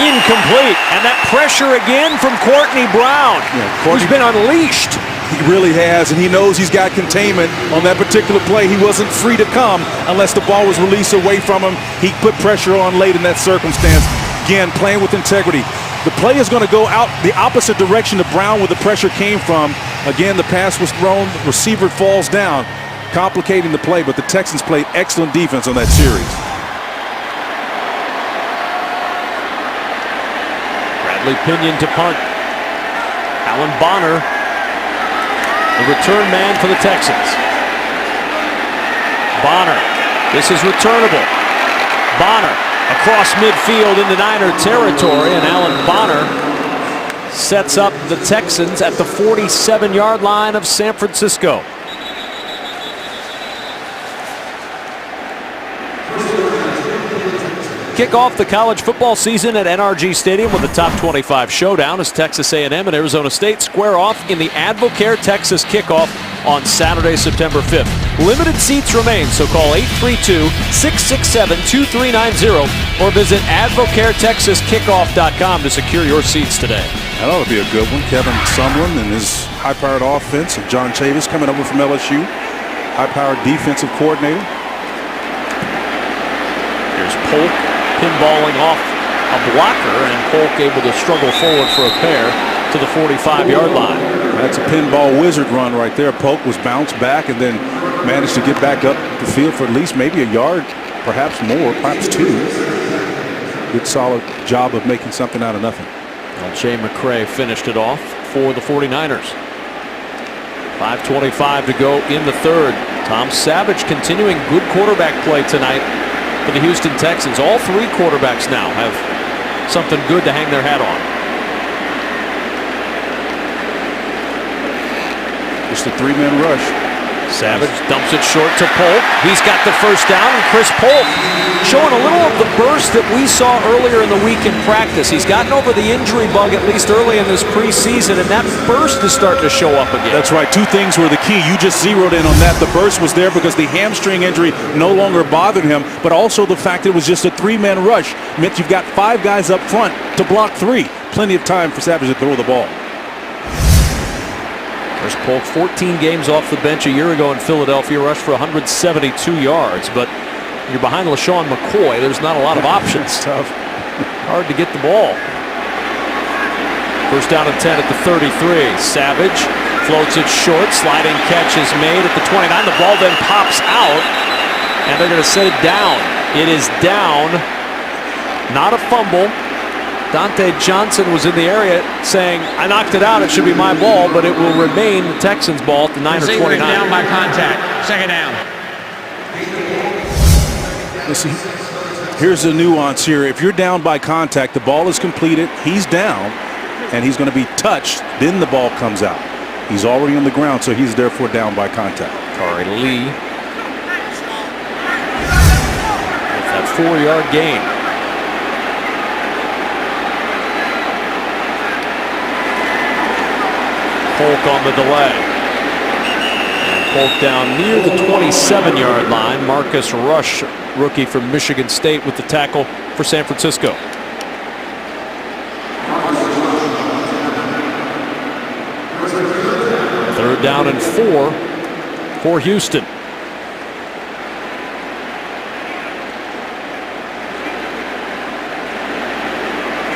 Incomplete. And that pressure again from Courtney Brown, who's been unleashed. He really has, and he knows he's got containment on that particular play. He wasn't free to come unless the ball was released away from him. He put pressure on late in that circumstance. Again, playing with integrity. The play is going to go out the opposite direction to Brown where the pressure came from. Again, the pass was thrown, the receiver falls down, complicating the play, but the Texans played excellent defense on that series. Bradley Pinion to punt. Alan Bonner, the return man for the Texans. Bonner, this is returnable. Bonner across midfield into Niner territory, and Alan Bonner sets up the Texans at the 47-yard line of San Francisco. Kick off the college football season at NRG Stadium with a top 25 showdown as Texas A&M and Arizona State square off in the Advocare Texas kickoff on Saturday, September 5th. Limited seats remain, so call 832-667-2390 or visit advocaretexaskickoff.com to secure your seats today. That ought to be a good one. Kevin Sumlin and his high-powered offense, and John Chavis coming over from LSU, high-powered defensive coordinator. Here's Polk pinballing off a blocker, and Polk able to struggle forward for a pair to the 45-yard line. That's a pinball wizard run right there. Polk was bounced back and then managed to get back up the field for at least maybe a yard, perhaps more, perhaps two. Good solid job of making something out of nothing. Well, Jay McCray finished it off for the 49ers. 5:25 to go in the third. Tom Savage continuing good quarterback play tonight for the Houston Texans. All three quarterbacks now have something good to hang their hat on. Just a three-man rush. Savage dumps it short to Polk. He's got the first down, and Chris Polk showing a little of the burst that we saw earlier in the week in practice. He's gotten over the injury bug at least early in this preseason, and that burst is starting to show up again. That's right. Two things were the key. You just zeroed in on that. The burst was there because the hamstring injury no longer bothered him, but also the fact that it was just a three-man rush meant you've got five guys up front to block three. Plenty of time for Savage to throw the ball. There's Polk, 14 games off the bench a year ago in Philadelphia, rushed for 172 yards. But you're behind LaShawn McCoy. There's not a lot of options. Tough. Hard to get the ball. First down and 10 at the 33. Savage floats it short. Sliding catch is made at the 29. The ball then pops out, and they're going to set it down. It is down. Not a fumble. Dante Johnson was in the area saying, I knocked it out, it should be my ball, but it will remain the Texans' ball at the 9:29. Down by contact. Second down. Listen, here's the nuance here. If you're down by contact, the ball is completed, he's down, and he's going to be touched, then the ball comes out. He's already on the ground, so he's therefore down by contact. Kari Lee with that 4-yard gain. Polk on the delay. And Polk down near the 27-yard line. Marcus Rush, rookie from Michigan State, with the tackle for San Francisco. Third down and 4 for Houston.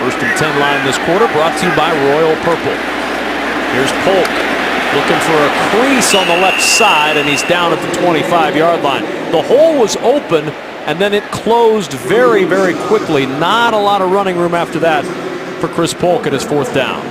First and 10 line this quarter brought to you by Royal Purple. Here's Polk looking for a crease on the left side, and he's down at the 25-yard line. The hole was open, and then it closed very, very quickly. Not a lot of running room after that for Chris Polk at his fourth down.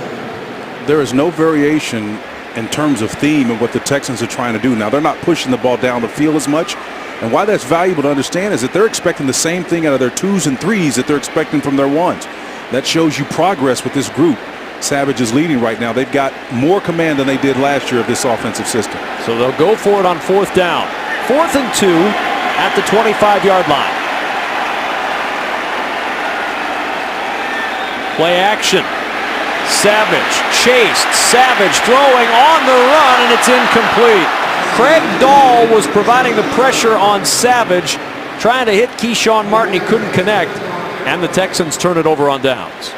There is no variation in terms of theme and what the Texans are trying to do. Now, they're not pushing the ball down the field as much, and why that's valuable to understand is that they're expecting the same thing out of their 2s and 3s that they're expecting from their 1s. That shows you progress with this group. Savage is leading right now. They've got more command than they did last year of this offensive system. So they'll go for it on fourth down. 4th and 2 at the 25-yard line. Play action. Savage chased. Savage throwing on the run, and it's incomplete. Craig Dahl was providing the pressure on Savage, trying to hit Keyshawn Martin. He couldn't connect, and the Texans turn it over on downs.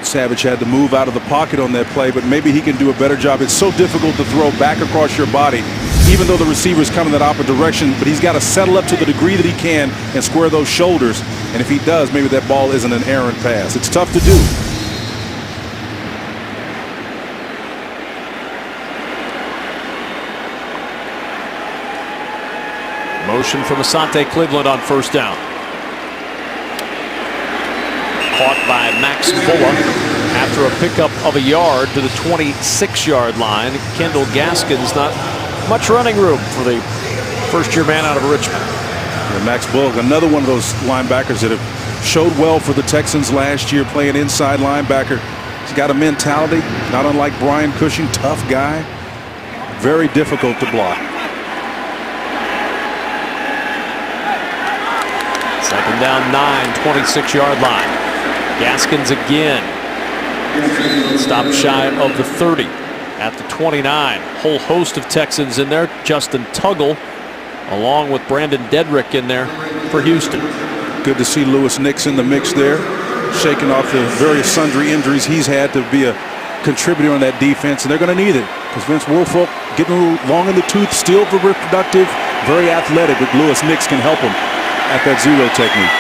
Savage had to move out of the pocket on that play, but maybe he can do a better job. It's so difficult to throw back across your body, even though the receiver's coming that opposite direction, but he's got to settle up to the degree that he can and square those shoulders. And if he does, maybe that ball isn't an errant pass. It's tough to do. Motion from Asante Cleveland on first down. Caught by Max Bulla after a pickup of a yard to the 26-yard line. Kendall Gaskins, not much running room for the first-year man out of Richmond. And Max Bulla, another one of those linebackers that have showed well for the Texans last year, playing inside linebacker. He's got a mentality, not unlike Brian Cushing, tough guy, very difficult to block. 2nd down 9, 26-yard line. Gaskins again. Stopped shy of the 30 at the 29. Whole host of Texans in there. Justin Tuggle along with Brandon Dedrick in there for Houston. Good to see Lewis Nix in the mix there, shaking off the various sundry injuries he's had to be a contributor on that defense, and they're going to need it because Vince Wilfork getting a little long in the tooth, still very productive, very athletic, but Lewis Nix can help him at that zero technique.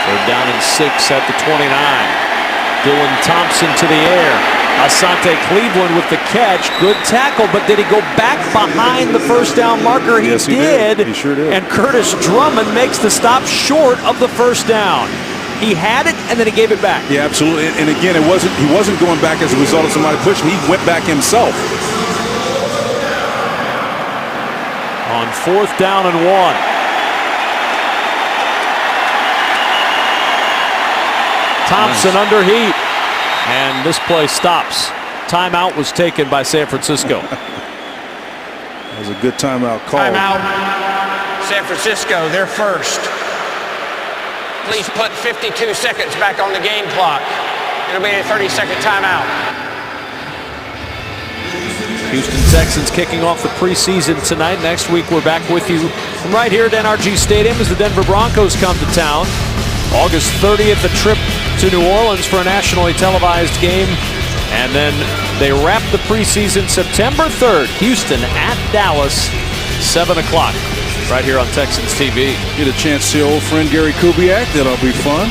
They're down and 6 at the 29. Dylan Thompson to the air. Asante Cleveland with the catch. Good tackle, but did he go back behind the first down marker? Yes, he did. He sure did. And Curtis Drummond makes the stop short of the first down. He had it, and then he gave it back. Yeah, absolutely. And again, he wasn't going back as a result of somebody pushing. He went back himself. On 4th down and 1. Thompson under heat, and this play stops. Timeout was taken by San Francisco. That was a good timeout call. Timeout. San Francisco, they're first. Please put 52 seconds back on the game clock. It'll be a 30-second timeout. Houston Texans kicking off the preseason tonight. Next week we're back with you from right here at NRG Stadium as the Denver Broncos come to town. August 30th, a trip to New Orleans for a nationally televised game. And then they wrap the preseason September 3rd. Houston at Dallas, 7 o'clock, right here on Texans TV. Get a chance to see old friend Gary Kubiak. That'll be fun.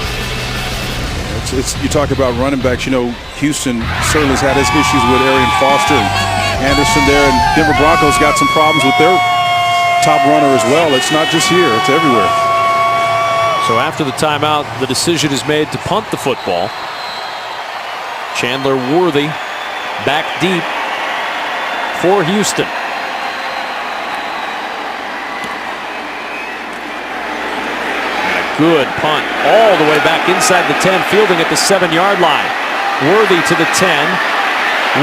You talk about running backs. You know, Houston certainly has had his issues with Arian Foster and Anderson there. And Denver Broncos got some problems with their top runner as well. It's not just here. It's everywhere. So after the timeout, the decision is made to punt the football. Chandler Worthy back deep for Houston. And a good punt all the way back inside the 10, fielding at the 7-yard line. Worthy to the 10.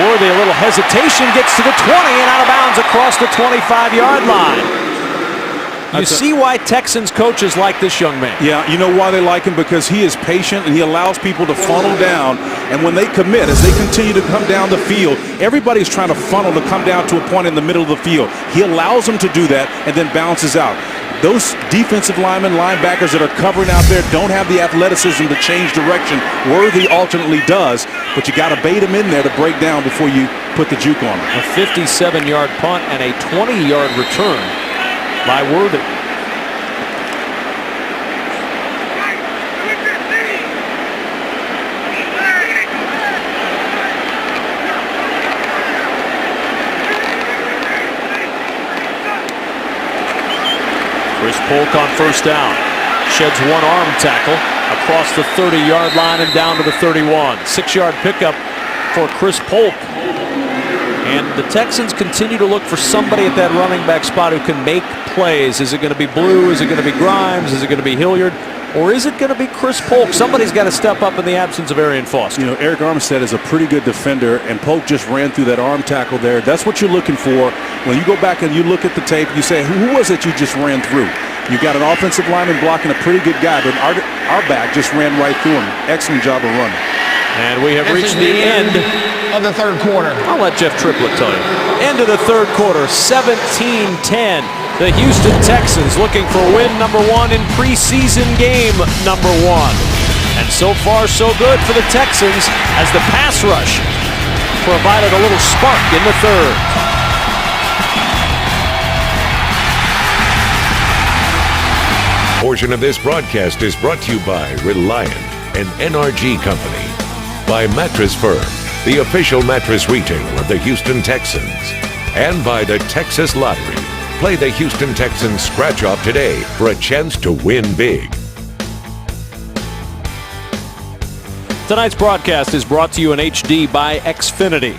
Worthy, a little hesitation, gets to the 20 and out of bounds across the 25-yard line. You see why Texans coaches like this young man. Yeah, you know why they like him? Because he is patient and he allows people to funnel down. And when they commit, as they continue to come down the field, everybody's trying to funnel to come down to a point in the middle of the field. He allows them to do that and then bounces out. Those defensive linemen, linebackers that are covering out there don't have the athleticism to change direction. Worthy alternately does, but you got to bait him in there to break down before you put the juke on him. A 57-yard punt and a 20-yard return by Worthy. Chris Polk on first down. Sheds one arm tackle across the 30-yard line and down to the 31. 6-yard pickup for Chris Polk. And the Texans continue to look for somebody at that running back spot who can make plays. Is it going to be Blue? Is it going to be Grimes? Is it going to be Hilliard? Or is it going to be Chris Polk? Somebody's got to step up in the absence of Arian Foster. You know, Eric Armstead is a pretty good defender, and Polk just ran through that arm tackle there. That's what you're looking for. When you go back and you look at the tape, you say, who was it you just ran through? You got an offensive lineman blocking a pretty good guy, but our back just ran right through him. Excellent job of running. And we have reached the end of the third quarter. I'll let Jeff Triplett tell you. End of the third quarter, 17-10. The Houston Texans looking for win number 1 in preseason game number 1. And so far, so good for the Texans as the pass rush provided a little spark in the third. Portion of this broadcast is brought to you by Reliant, an NRG company. By Mattress Firm, the official mattress retailer of the Houston Texans. And by the Texas Lottery. Play the Houston Texans scratch-off today for a chance to win big. Tonight's broadcast is brought to you in HD by Xfinity.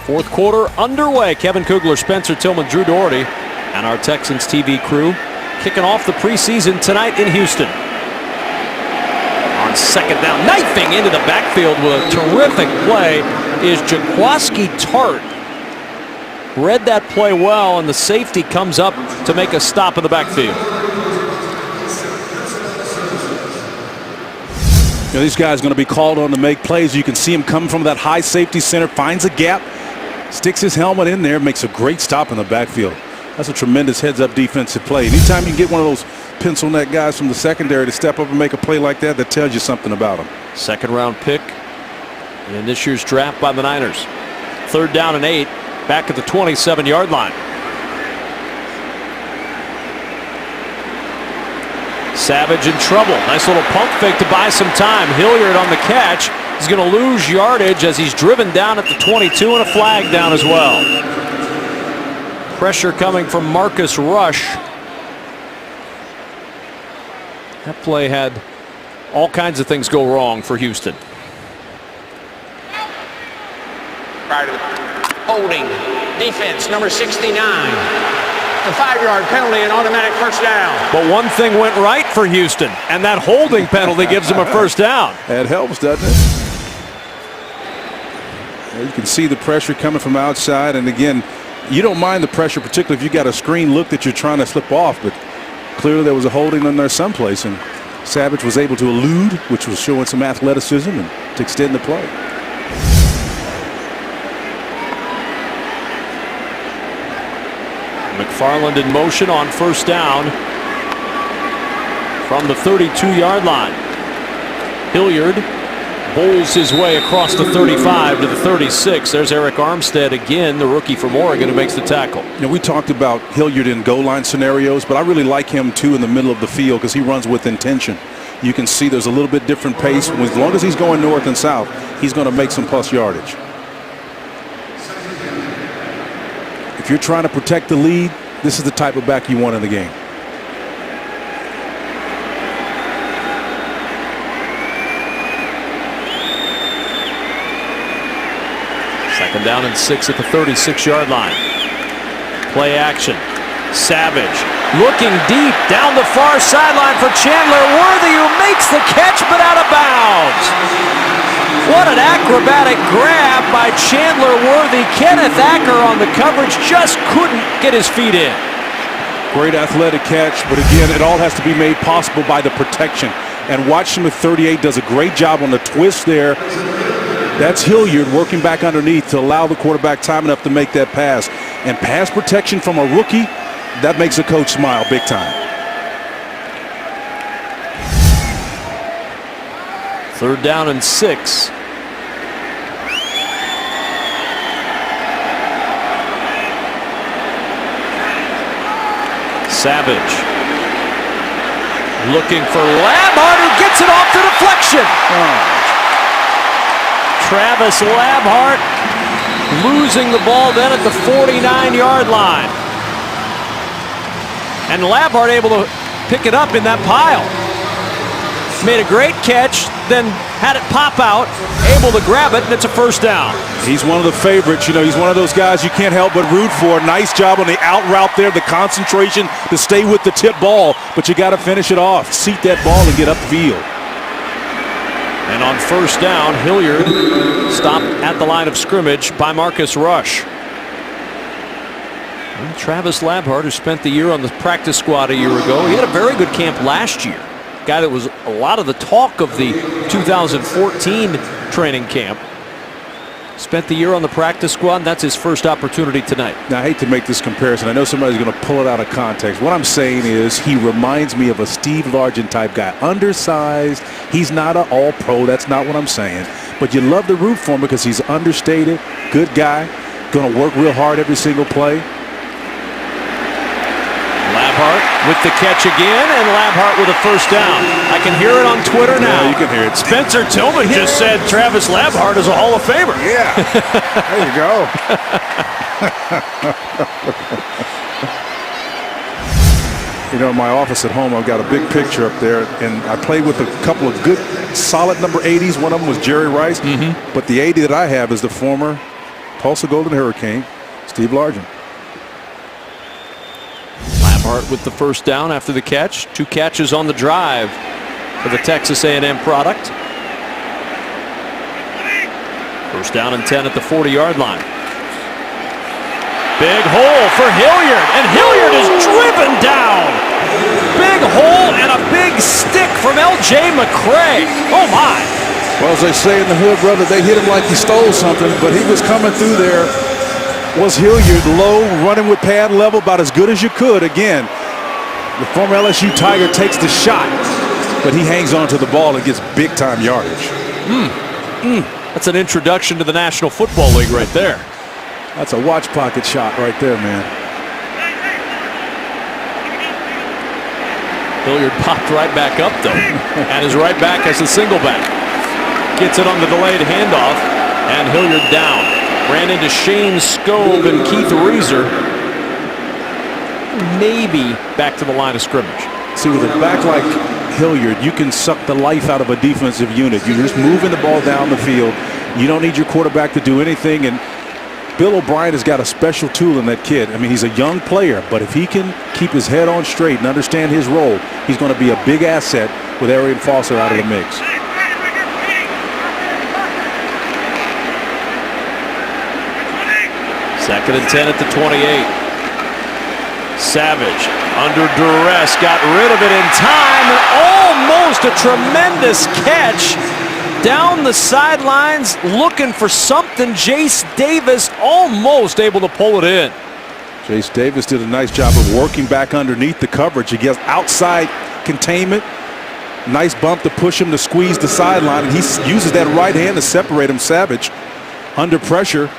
Fourth quarter underway. Kevin Kugler, Spencer Tillman, Drew Doherty, and our Texans TV crew kicking off the preseason tonight in Houston. On second down, knifing into the backfield with a terrific play is Jaquaski Tart. read that play well, and the safety comes up to make a stop in the backfield. You know, these guys are going to be called on to make plays. You can see him coming from that high safety center, finds a gap, sticks his helmet in there, makes a great stop in the backfield. That's a tremendous heads-up defensive play. Anytime you can get one of those pencil neck guys from the secondary to step up and make a play like that, that tells you something about him. Second-round pick in this year's draft by the Niners. 3rd down and 8, back at the 27-yard line. Savage in trouble. Nice little pump fake to buy some time. Hilliard on the catch. He's going to lose yardage as he's driven down at the 22, and a flag down as well. Pressure coming from Marcus Rush. That play had all kinds of things go wrong for Houston. Holding. Defense, number 69. The 5-yard penalty, an automatic first down. But one thing went right for Houston, and that holding penalty gives them a first down. That helps, doesn't it? You can see the pressure coming from outside, and again, you don't mind the pressure, particularly if you got a screen look that you're trying to slip off, but clearly there was a holding in there someplace, and Savage was able to elude, which was showing some athleticism and to extend the play. McFarland in motion on first down from the 32-yard line. Hilliard bowls his way across the 35 to the 36. There's Eric Armstead again, the rookie from Oregon, who makes the tackle. You know, we talked about Hilliard in goal line scenarios, but I really like him too in the middle of the field because he runs with intention. You can see there's a little bit different pace. As long as he's going north and south, he's going to make some plus yardage. If you're trying to protect the lead, this is the type of back you want in the game. Second down and 6 at the 36-yard line. Play action. Savage looking deep down the far sideline for Chandler Worthy, who makes the catch but out of bounds. What an acrobatic grab by Chandler Worthy. Kenneth Acker on the coverage just couldn't get his feet in. Great athletic catch, but again, it all has to be made possible by the protection. And Watson with 38 does a great job on the twist there. That's Hilliard working back underneath to allow the quarterback time enough to make that pass. And pass protection from a rookie, that makes a coach smile big time. 3rd down and 6. Savage looking for Labhart, who gets it off the deflection. Travis Labhart losing the ball then at the 49-yard line. And Labhart able to pick it up in that pile. Made a great catch, then had it pop out, able to grab it, and it's a first down. He's one of the favorites. You know, he's one of those guys you can't help but root for. Nice job on the out route there, the concentration to stay with the tip ball, but you got to finish it off. Seat that ball and get upfield. And on first down, Hilliard stopped at the line of scrimmage by Marcus Rush. And Travis Labhart, who spent the year on the practice squad a year ago, he had a very good camp last year. Guy that was a lot of the talk of the 2014 training camp. Spent the year on the practice squad, and that's his first opportunity tonight. Now, I hate to make this comparison. I know somebody's going to pull it out of context. What I'm saying is he reminds me of a Steve Largent type guy. Undersized. He's not an all-pro. That's not what I'm saying. But you love to root for him because he's understated, good guy, going to work real hard every single play. Labhart with the catch again, and Labhart with a first down. I can hear it on Twitter now. Yeah, you can hear it. Spencer Tillman just said Travis Labhart is a Hall of Famer. Yeah, there you go. You know, in my office at home, I've got a big picture up there, and I played with a couple of good, solid number 80s. One of them was Jerry Rice, but the 80 that I have is the former Tulsa Golden Hurricane, Steve Largent. Labhart with the first down after the catch. 2 catches on the drive for the Texas A&M product. First down and 10 at the 40-yard line. Big hole for Hilliard, and Hilliard is driven down. Big hole and a big stick from L.J. McCray. Oh, my. Well, as they say in the hood, brother, they hit him like he stole something, but he was coming through there. Was Hilliard low, running with pad level about as good as you could. Again, the former LSU Tiger takes the shot, but he hangs on to the ball and gets big-time yardage. That's an introduction to the National Football League right there. That's a watch pocket shot right there, man. Hilliard popped right back up, though, and is right back as a single back. Gets it on the delayed handoff, and Hilliard down. Ran into Shane Scobe and Keith Reeser. Maybe back to the line of scrimmage. See, with a back like Hilliard, you can suck the life out of a defensive unit. You're just moving the ball down the field. You don't need your quarterback to do anything, and Bill O'Brien has got a special tool in that kid. I mean, he's a young player, but if he can keep his head on straight and understand his role, he's going to be a big asset with Arian Foster out of the mix. Second and 10 at the 28. Savage under duress, got rid of it in time, and almost a tremendous catch down the sidelines, looking for something. Jace Davis almost able to pull it in. Jace Davis did a nice job of working back underneath the coverage. He gets outside containment. Nice bump to push him to squeeze the sideline, and he uses that right hand to separate him. Savage under pressure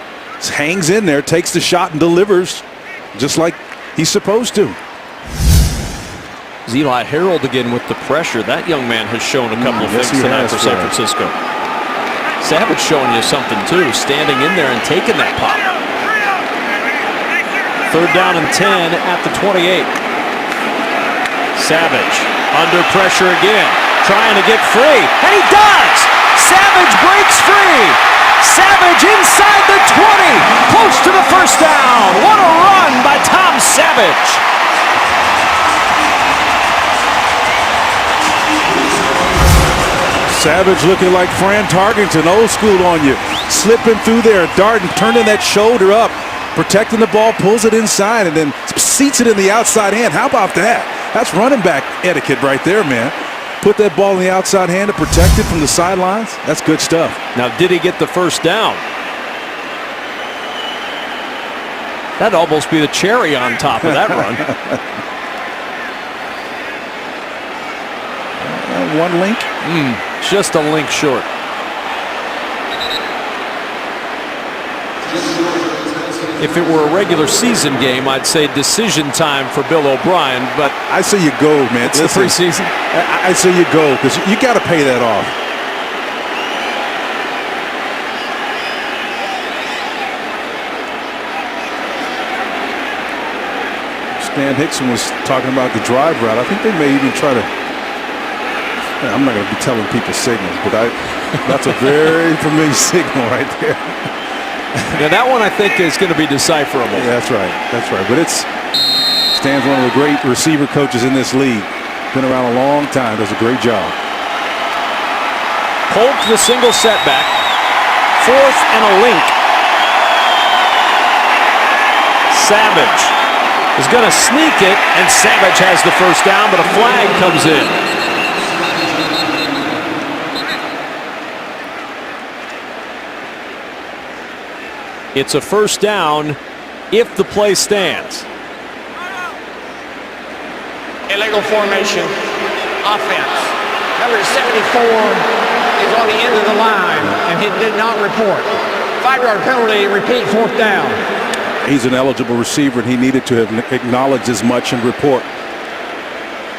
hangs in there, takes the shot, and delivers just like he's supposed to. Eli Harold again with the pressure. That young man has shown a couple of things tonight for San Francisco. Savage showing you something too, standing in there and taking that pop. Third down and 10 at the 28. Savage under pressure again, trying to get free, and he does! Savage breaks free! Savage inside the 20, close to the first down. What a run by Tom Savage! Savage looking like Fran Tarkenton, old school on you. Slipping through there, darting, turning that shoulder up, protecting the ball, pulls it inside, and then seats it in the outside hand. How about that? That's running back etiquette right there, man. Put that ball in the outside hand to protect it from the sidelines. That's good stuff. Now, did he get the first down? That'd almost be the cherry on top of that run. One link? Just a link short. If it were a regular season game, I'd say decision time for Bill O'Brien, but I say you go, man. It's the preseason. I say you go, because you got to pay that off. Stan Hickson was talking about the drive route. I think they may even try to. I'm not going to be telling people signals, but that's a very familiar signal right there. Yeah, that one I think is going to be decipherable. Yeah, that's right. That's right. But Stan's one of the great receiver coaches in this league. Been around a long time. Does a great job. Polk the single setback. Fourth and a link. Savage is going to sneak it, and Savage has the first down, but a flag comes in. It's a first down if the play stands. Illegal formation, offense. Number 74 is on the end of the line, and he did not report. 5-yard penalty, repeat, fourth down. He's an eligible receiver, and he needed to have acknowledged as much and report.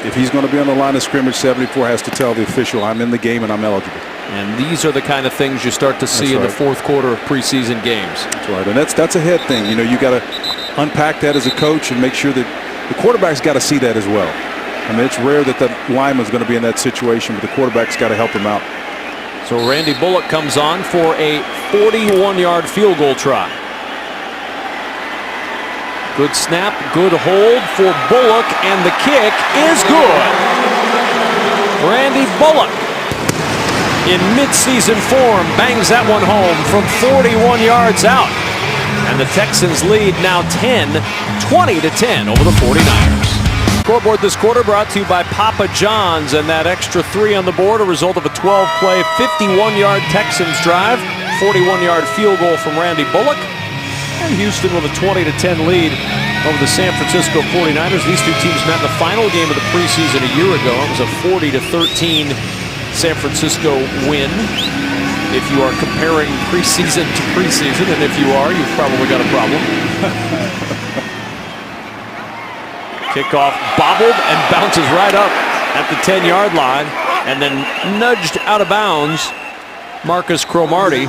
If he's going to be on the line of scrimmage, 74 has to tell the official, I'm in the game and I'm eligible. And these are the kind of things you start to see in the fourth quarter of preseason games. That's right, and that's a head thing. You know, you got to unpack that as a coach and make sure that the quarterback's got to see that as well. I mean, it's rare that the lineman's going to be in that situation, but the quarterback's got to help him out. So Randy Bullock comes on for a 41-yard field goal try. Good snap, good hold for Bullock, and the kick is good. Randy Bullock, in midseason form, bangs that one home from 41 yards out. And the Texans lead now 20-10 over the 49ers. Scoreboard this quarter brought to you by Papa John's, and that extra 3 on the board, a result of a 12-play, 51-yard Texans drive, 41-yard field goal from Randy Bullock, and Houston with a 20-10 lead over the San Francisco 49ers. These two teams met in the final game of the preseason a year ago. It was a 40-13 San Francisco win. If you are comparing preseason to preseason, and if you are, you've probably got a problem. Kickoff bobbled and bounces right up at the 10-yard line, and then nudged out of bounds. Marcus Cromartie.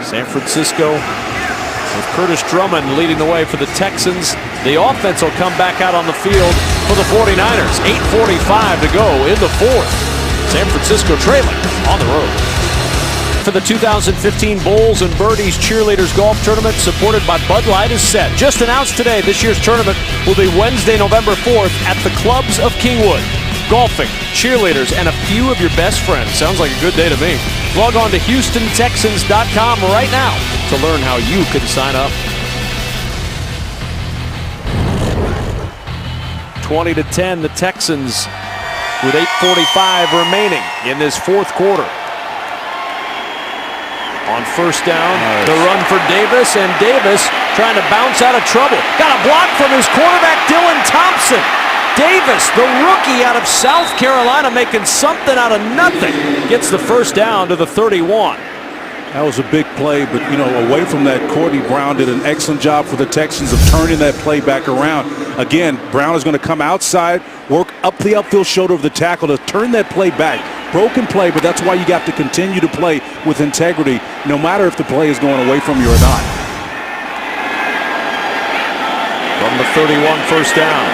San Francisco with Curtis Drummond leading the way for the Texans. The offense will come back out on the field for the 49ers. 8:45 to go in the fourth. San Francisco trailing on the road. For the 2015 Bulls and Birdies Cheerleaders Golf Tournament, supported by Bud Light, is set. Just announced today, this year's tournament will be Wednesday, November 4th at the Clubs of Kingwood. Golfing, cheerleaders, and a few of your best friends. Sounds like a good day to me. Log on to HoustonTexans.com right now to learn how you can sign up. 20-10, the Texans with 8:45 remaining in this fourth quarter. On first down, the run for Davis, and Davis trying to bounce out of trouble. Got a block from his quarterback, Dylan Thompson. Davis, the rookie out of South Carolina, making something out of nothing, gets the first down to the 31. That was a big play, but, you know, away from that, Courtney Brown did an excellent job for the Texans of turning that play back around. Again, Brown is going to come outside, work up the upfield shoulder of the tackle to turn that play back. Broken play, but that's why you got to continue to play with integrity, no matter if the play is going away from you or not. From the 31, first down.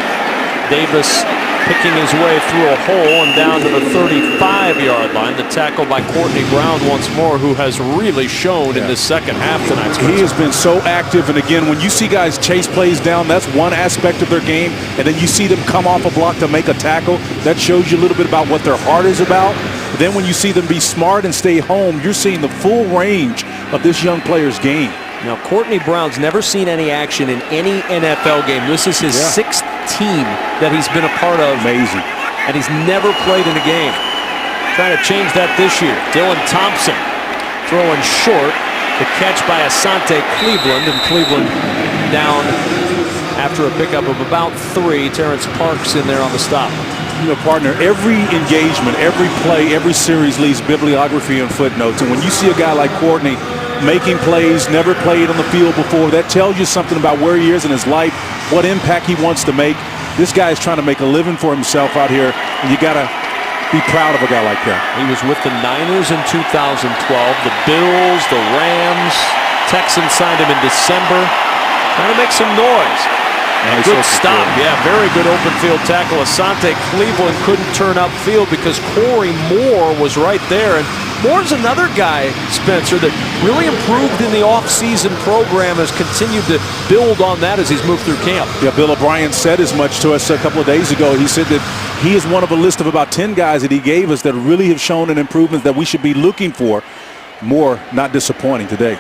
Davis picking his way through a hole and down to the 35-yard line. The tackle by Courtney Brown once more, who has really shown in this second half tonight. He has been so active, and again, when you see guys chase plays down, that's one aspect of their game, and then you see them come off a block to make a tackle. That shows you a little bit about what their heart is about. But then when you see them be smart and stay home, you're seeing the full range of this young player's game. Now, Courtney Brown's never seen any action in any NFL game. This is his sixth team that he's been a part of. Amazing. And he's never played in a game. Trying to change that this year. Dylan Thompson throwing short. The catch by Asante Cleveland, and Cleveland down after a pickup of about 3. Terrence Parks in there on the stop. You know, partner, every engagement, every play, every series leaves bibliography and footnotes. And when you see a guy like Courtney making plays, never played on the field before, that tells you something about where he is in his life, what impact he wants to make. This guy is trying to make a living for himself out here, and you got to be proud of a guy like that. He was with the Niners in 2012, the Bills, the Rams. Texans signed him in December. Trying to make some noise. And good stop. Yeah, very good open field tackle. Asante Cleveland couldn't turn upfield because Corey Moore was right there. And Moore's another guy, Spencer, that really improved in the offseason program, has continued to build on that as he's moved through camp. Yeah, Bill O'Brien said as much to us a couple of days ago. He said that he is one of a list of about 10 guys that he gave us that really have shown an improvement that we should be looking for. Moore not disappointing today.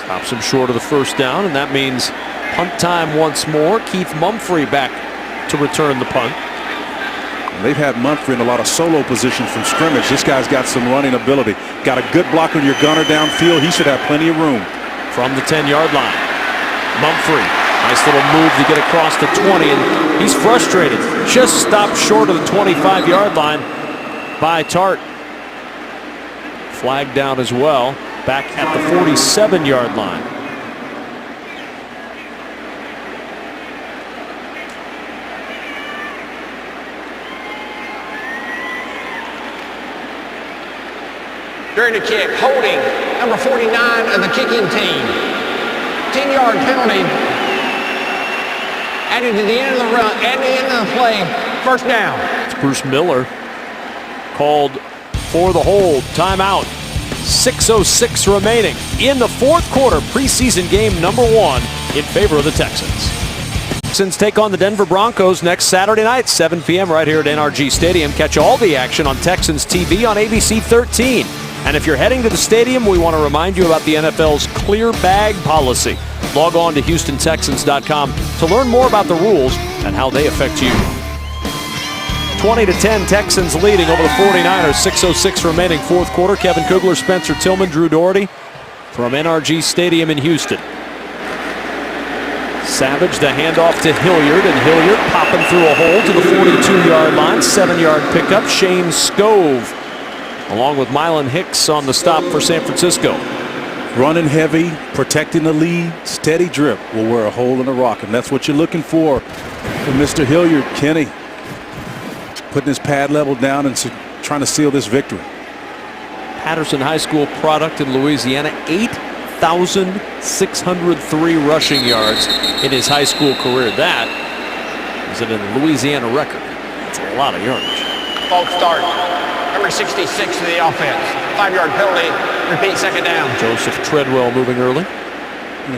Stops him short of the first down, and that means punt time once more. Keith Mumphrey back to return the punt. They've had Mumphrey in a lot of solo positions from scrimmage. This guy's got some running ability. Got a good block on your gunner downfield. He should have plenty of room. From the 10-yard line, Mumphrey, nice little move to get across the 20, and he's frustrated. Just stopped short of the 25-yard line by Tart. Flag down as well, back at the 47-yard line. During the kick, holding number 49 of the kicking team. 10-yard penalty. Added to the end of the run, at the end of the play, first down. It's Bruce Miller called for the hold. Timeout. 6:06 remaining in the fourth quarter. Preseason game number 1 in favor of the Texans. Texans take on the Denver Broncos next Saturday night, 7 p.m. right here at NRG Stadium. Catch all the action on Texans TV on ABC 13. And if you're heading to the stadium, we want to remind you about the NFL's clear bag policy. Log on to HoustonTexans.com to learn more about the rules and how they affect you. 20-10, Texans leading over the 49ers. 6:06 remaining, fourth quarter. Kevin Kugler, Spencer Tillman, Drew Doherty from NRG Stadium in Houston. Savage, the handoff to Hilliard, and Hilliard popping through a hole to the 42-yard line. 7-yard pickup. Shane Scove, along with Mylon Hicks on the stop for San Francisco. Running heavy, protecting the lead, steady drip will wear a hole in the rock, and that's what you're looking for from Mr. Hilliard. Kenny putting his pad level down and trying to seal this victory. Patterson High School product in Louisiana, 8,603 rushing yards in his high school career. That is a Louisiana record. That's a lot of yardage. False start. Number 66 to the offense. 5-yard penalty. Repeat, second down. Joseph Treadwell moving early.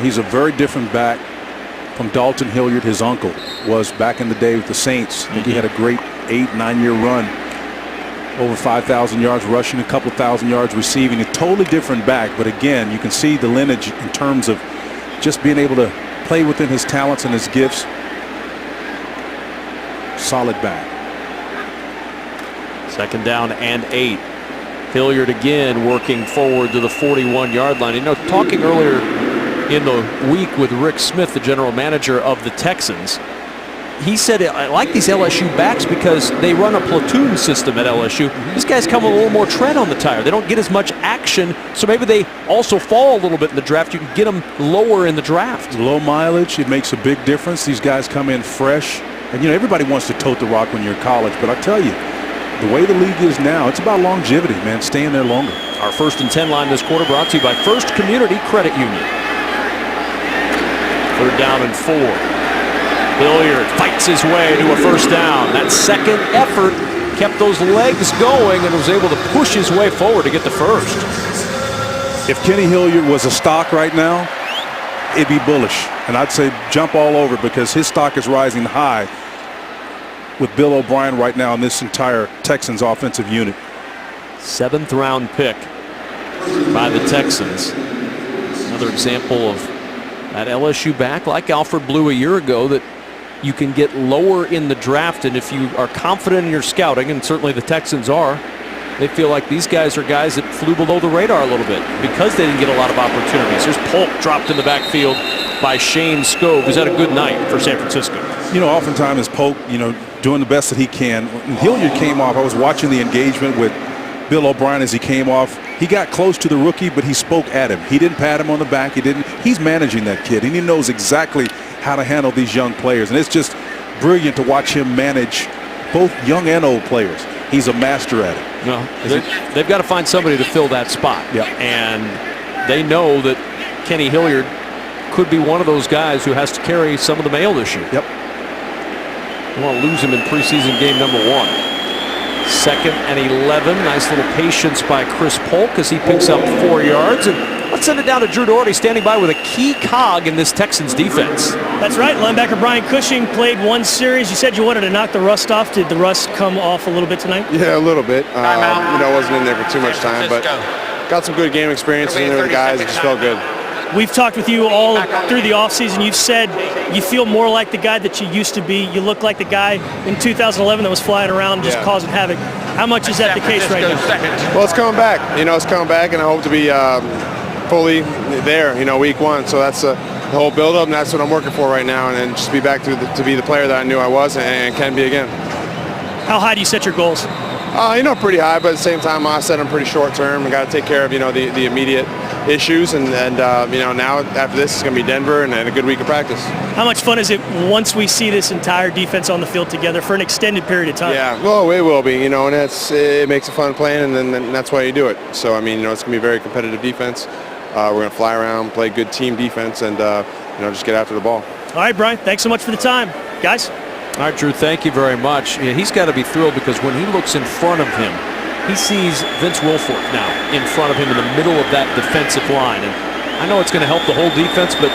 He's a very different back from Dalton Hilliard. His uncle was back in the day with the Saints. I think he had a great 8-9-year run. Over 5,000 yards rushing, a couple thousand yards receiving. A totally different back, but again, you can see the lineage in terms of just being able to play within his talents and his gifts. Solid back. Second down and 8. Hilliard again working forward to the 41-yard line. You know, talking earlier in the week with Rick Smith, the general manager of the Texans, he said, I like these LSU backs because they run a platoon system at LSU. These guys come with a little more tread on the tire. They don't get as much action, so maybe they also fall a little bit in the draft. You can get them lower in the draft. Low mileage, it makes a big difference. These guys come in fresh. And, you know, everybody wants to tote the rock when you're in college, but I tell you, the way the league is now, it's about longevity, man, staying there longer. Our 1st and 10 line this quarter brought to you by First Community Credit Union. 3rd down and 4. Hilliard fights his way to a first down. That second effort kept those legs going and was able to push his way forward to get the first. If Kenny Hilliard was a stock right now, it'd be bullish. And I'd say jump all over because his stock is rising high with Bill O'Brien right now in this entire Texans offensive unit. 7th round pick by the Texans. Another example of that LSU back like Alfred Blue a year ago that you can get lower in the draft, and if you are confident in your scouting, and certainly the Texans are, they feel like these guys are guys that flew below the radar a little bit because they didn't get a lot of opportunities. There's Polk dropped in the backfield by Shane Scove, who's had a good night for San Francisco. You know, oftentimes Polk, you know, doing the best that he can. When Hilliard came off, I was watching the engagement with Bill O'Brien as he came off. He got close to the rookie, but he spoke at him. He didn't pat him on the back. He's managing that kid, and he knows exactly how to handle these young players. And it's just brilliant to watch him manage both young and old players. He's a master at it. No, they've got to find somebody to fill that spot. Yep. And they know that Kenny Hilliard could be one of those guys who has to carry some of the mail this year. Yep. You want to lose him in preseason game number 1. 2nd and 11. Nice little patience by Chris Polk as he picks up 4 yards. And let's send it down to Drew Doherty standing by with a key cog in this Texans defense. That's right. Linebacker Brian Cushing played 1 series. You said you wanted to knock the rust off. Did the rust come off a little bit tonight? Yeah, a little bit. You know, I wasn't in there for too much time, but got some good game experiences in there with the guys. It just felt good. We've talked with you all through the offseason. You've said you feel more like the guy that you used to be. You look like the guy in 2011 that was flying around just causing havoc. How much is that the case right now? Well, it's coming back. You know, it's coming back, and I hope to be fully there, you know, week 1. So that's the whole build-up, and that's what I'm working for right now, and then just be back to be the player that I knew I was and can be again. How high do you set your goals? You know, pretty high, but at the same time, I set them pretty short term. I got to take care of, you know, the immediate issues, and you know, now after this, it's going to be Denver and a good week of practice. How much fun is it once we see this entire defense on the field together for an extended period of time? Yeah, well, it will be, you know, and it makes it fun playing, and then that's why you do it. So, I mean, you know, it's going to be a very competitive defense. We're going to fly around, play good team defense, and, you know, just get after the ball. All right, Brian, thanks so much for the time. Guys? All right, Drew, thank you very much. Yeah, he's got to be thrilled because when he looks in front of him, he sees Vince Wilfork now in front of him in the middle of that defensive line. And I know it's going to help the whole defense, but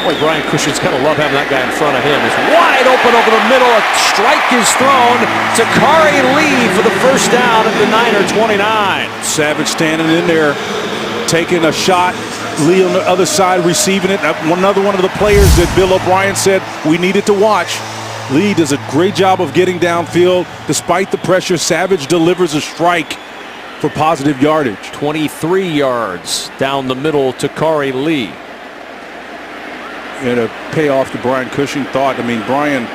Boy, Brian Cushing's got to love having that guy in front of him. It's wide open over the middle. A strike is thrown to Kari Lee for the first down at the Niner 29. Savage standing in there, taking a shot. Lee on the other side receiving it. Another one of the players that Bill O'Brien said we needed to watch. Lee does a great job of getting downfield. Despite the pressure, Savage delivers a strike for positive yardage. 23 yards down the middle to Kari Lee. And a payoff to Brian Cushing thought. I mean, Brian,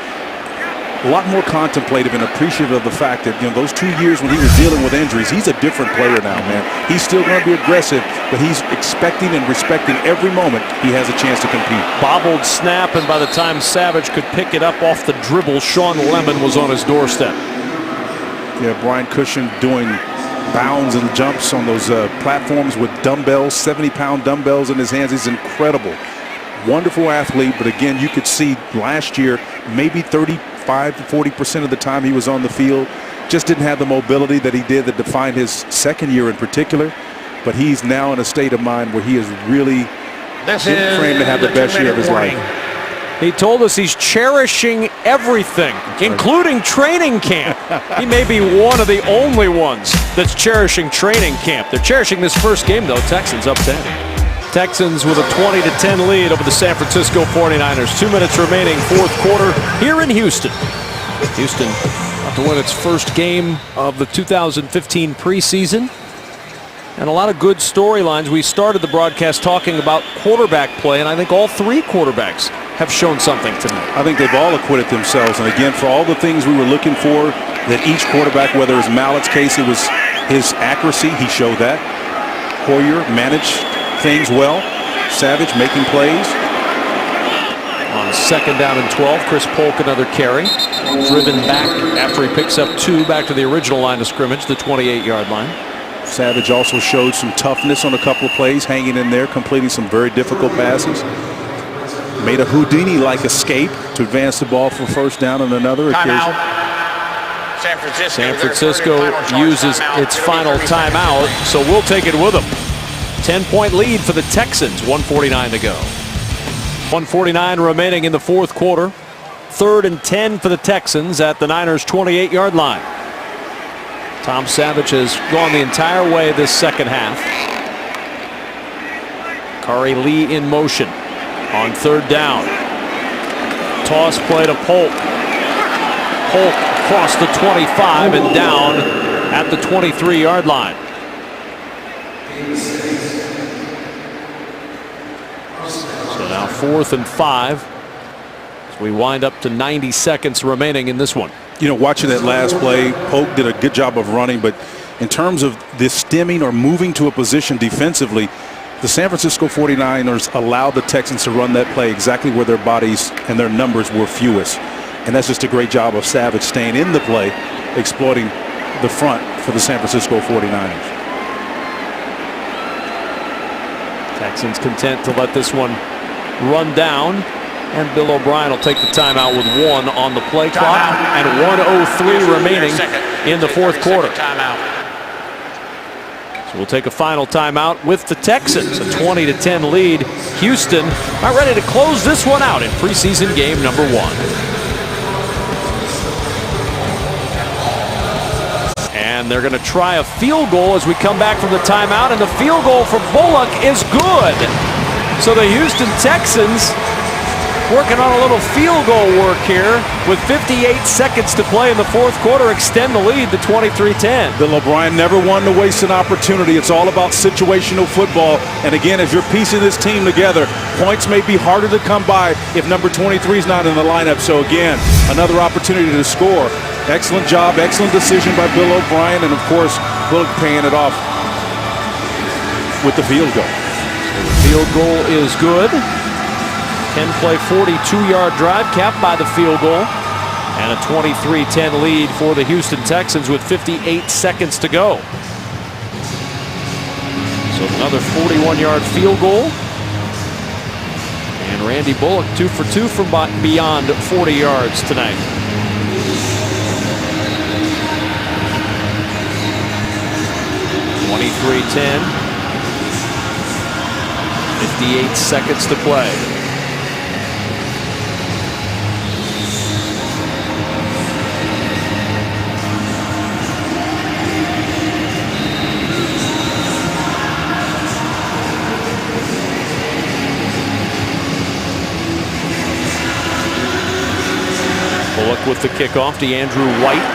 a lot more contemplative and appreciative of the fact that, those 2 years when he was dealing with injuries, he's a different player now, man. He's still going to be aggressive, but he's expecting and respecting every moment he has a chance to compete. Bobbled snap, and by the time Savage could pick it up off the dribble, Sean Lemon was on his doorstep. Yeah, Brian Cushing doing bounds and jumps on those platforms with dumbbells, 70-pound dumbbells in his hands. He's incredible. Wonderful athlete, but again, you could see last year maybe 35 to 40% of the time he was on the field just didn't have the mobility that he did that defined his second year in particular. But he's now in a state of mind where he is really framed to have the best year of his life. He told us he's cherishing everything, including training camp. He may be one of the only ones that's cherishing training camp. They're cherishing this first game, though. Texans up 10. Texans with a 20-10 lead over the San Francisco 49ers. 2 minutes remaining, fourth quarter here in Houston. Houston about to win its first game of the 2015 preseason. And a lot of good storylines. We started the broadcast talking about quarterback play, and I think all three quarterbacks have shown something tonight. I think they've all acquitted themselves. And again, for all the things we were looking for, that each quarterback, whether it's Mallett's case, it was his accuracy, he showed that. Hoyer managed things well. Savage making plays. On second down and 12, Chris Polk another carry. Driven back after he picks up 2 back to the original line of scrimmage, the 28-yard line. Savage also showed some toughness on a couple of plays, hanging in there, completing some very difficult passes. Made a Houdini-like escape to advance the ball for first down on another occasion. San Francisco uses its final timeout, so we'll take it with them. 10-point lead for the Texans, 1:49 to go. 1:49 remaining in the fourth quarter. 3rd and 10 for the Texans at the Niners' 28-yard line. Tom Savage has gone the entire way this second half. Kari Lee in motion on 3rd down. Toss play to Polk. Polk across the 25 and down at the 23-yard line. So now 4th and 5 as we wind up to 90 seconds remaining in this one. Watching that last play, Polk did a good job of running, but in terms of this stemming or moving to a position defensively, the San Francisco 49ers allowed the Texans to run that play exactly where their bodies and their numbers were fewest. And that's just a great job of Savage staying in the play, exploiting the front for the San Francisco 49ers. Texans content to let this one run down. And Bill O'Brien will take the timeout with 1 on the play clock and 1:03 remaining in the fourth quarter. So we'll take a final timeout with the Texans, a 20-10 lead. Houston about ready to close this one out in preseason game number 1. And they're going to try a field goal as we come back from the timeout, and the field goal for Bullock is good. So the Houston Texans working on a little field goal work here with 58 seconds to play in the fourth quarter, extend the lead to 23-10. Bill O'Brien never wanted to waste an opportunity. It's all about situational football. And again, as you're piecing this team together, points may be harder to come by if number 23 is not in the lineup. So again, another opportunity to score. Excellent job, excellent decision by Bill O'Brien, and of course, Bullock paying it off with the field goal. So the field goal is good. 10-play, 42-yard drive capped by the field goal. And a 23-10 lead for the Houston Texans with 58 seconds to go. So another 41-yard field goal. And Randy Bullock 2 for 2 from beyond 40 yards tonight. $23-10. 58 seconds to play. Bullock with the kickoff. DeAndrew White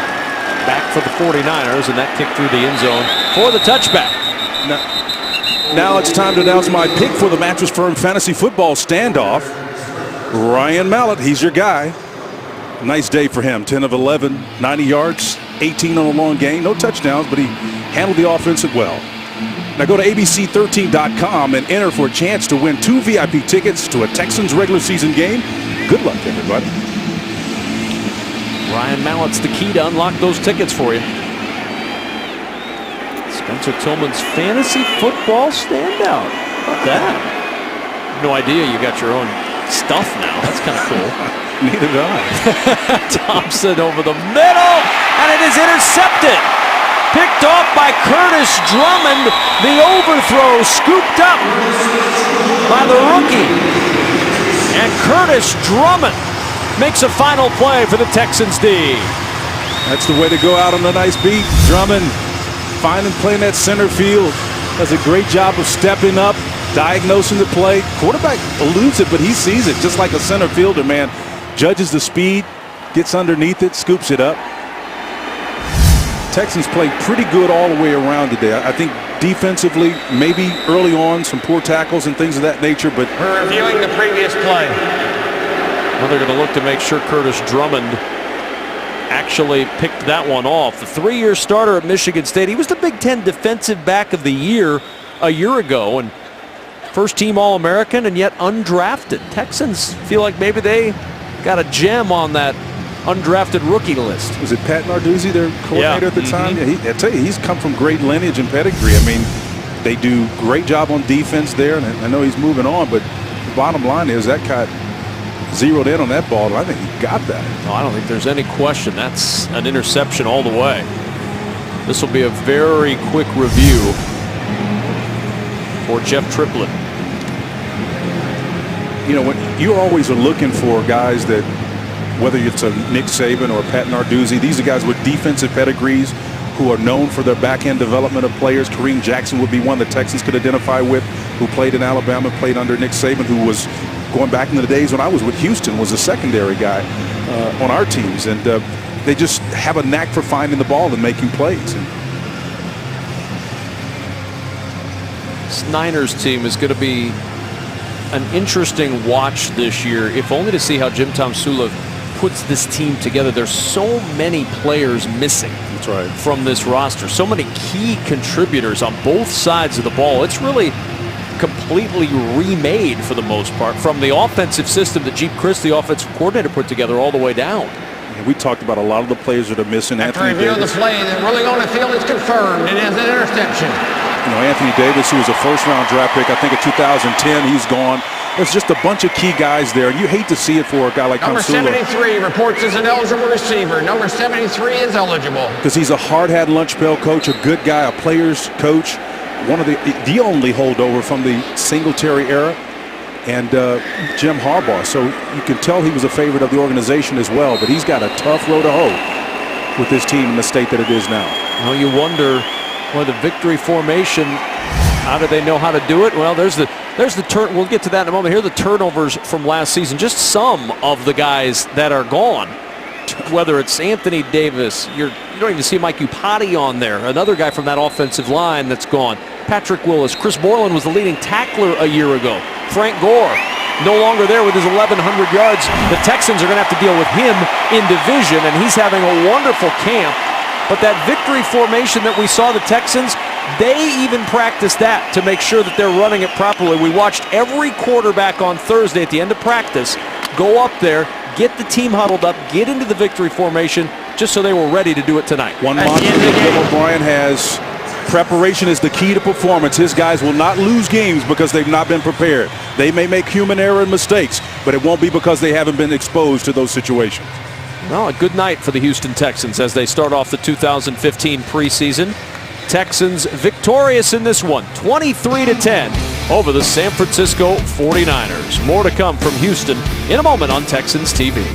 back for the 49ers, and that kick through the end zone for the touchback. Now it's time to announce my pick for the Mattress Firm Fantasy Football Standoff. Ryan Mallett, he's your guy. Nice day for him. 10 of 11, 90 yards, 18 on a long gain. No touchdowns, but he handled the offense well. Now go to abc13.com and enter for a chance to win 2 VIP tickets to a Texans regular season game. Good luck, everybody. Ryan Mallett's the key to unlock those tickets for you. Spencer Tillman's fantasy football standout. How about that? No idea you got your own stuff now. That's kind of cool. Neither did I. Thompson over the middle, and it is intercepted. Picked off by Curtis Drummond. The overthrow scooped up by the rookie. And Curtis Drummond makes a final play for the Texans D. That's the way to go out on a nice beat. Drummond finding playing that center field. Does a great job of stepping up, diagnosing the play. Quarterback eludes it, but he sees it just like a center fielder, man. Judges the speed, gets underneath it, scoops it up. Texans played pretty good all the way around today. I think defensively, maybe early on, some poor tackles and things of that nature, but We're reviewing the previous play. Well, they're going to look to make sure Curtis Drummond actually picked that one off. The 3-year starter at Michigan State. He was the Big Ten Defensive Back of the Year a year ago, and first-team All-American, and yet undrafted. Texans feel like maybe they got a gem on that undrafted rookie list. Was it Pat Narduzzi, their coordinator at the time? Yeah, I tell you, he's come from great lineage and pedigree. I mean, they do great job on defense there, and I know he's moving on, but the bottom line is that guy zeroed in on that ball, and I think he got that. No, I don't think there's any question. That's an interception all the way. This will be a very quick review for Jeff Triplett. You know, when you always are looking for guys that, whether it's a Nick Saban or a Pat Narduzzi, these are guys with defensive pedigrees who are known for their back-end development of players. Kareem Jackson would be one the Texans could identify with, who played in Alabama, played under Nick Saban, who was, going back in the days when I was with Houston, was a secondary guy on our teams. And they just have a knack for finding the ball and making plays. And this Niners team is going to be an interesting watch this year, if only to see how Jim Tomsula puts this team together. There's so many players missing. That's right. From this roster. So many key contributors on both sides of the ball. It's really completely remade for the most part, from the offensive system that Jeep Chris, the offensive coordinator, put together all the way down. We talked about a lot of the players that are missing. After Anthony reviewing the Davis. play, the ruling on the field is confirmed. It is an interception. You know, Anthony Davis, who was a first-round draft pick, I think in 2010, he's gone. There's just a bunch of key guys there, and you hate to see it for a guy like Number Tomsula. 73 reports as an eligible receiver. Number 73 is eligible. Because he's a hard-hat lunch pail coach, a good guy, a player's coach, one of the only holdover from the Singletary era, and Jim Harbaugh. So you can tell he was a favorite of the organization as well, but he's got a tough road to hoe with this team in the state that it is now. Well, you wonder, well, the victory formation, how do they know how to do it? Well, there's the turn. We'll get to that in a moment. Here are the turnovers from last season. Just some of the guys that are gone. Whether it's Anthony Davis, you don't even see Mike Upati on there. Another guy from that offensive line that's gone. Patrick Willis. Chris Borland was the leading tackler a year ago. Frank Gore, no longer there with his 1,100 yards. The Texans are going to have to deal with him in division, and he's having a wonderful camp. But that victory formation that we saw the Texans, they even practiced that to make sure that they're running it properly. We watched every quarterback on Thursday at the end of practice go up there, get the team huddled up, get into the victory formation, just so they were ready to do it tonight. One mantra that Bill O'Brien has: preparation is the key to performance. His guys will not lose games because they've not been prepared. They may make human error and mistakes, but it won't be because they haven't been exposed to those situations. Well, a good night for the Houston Texans as they start off the 2015 preseason. Texans victorious in this one, 23-10 over the San Francisco 49ers. More to come from Houston in a moment on Texans TV.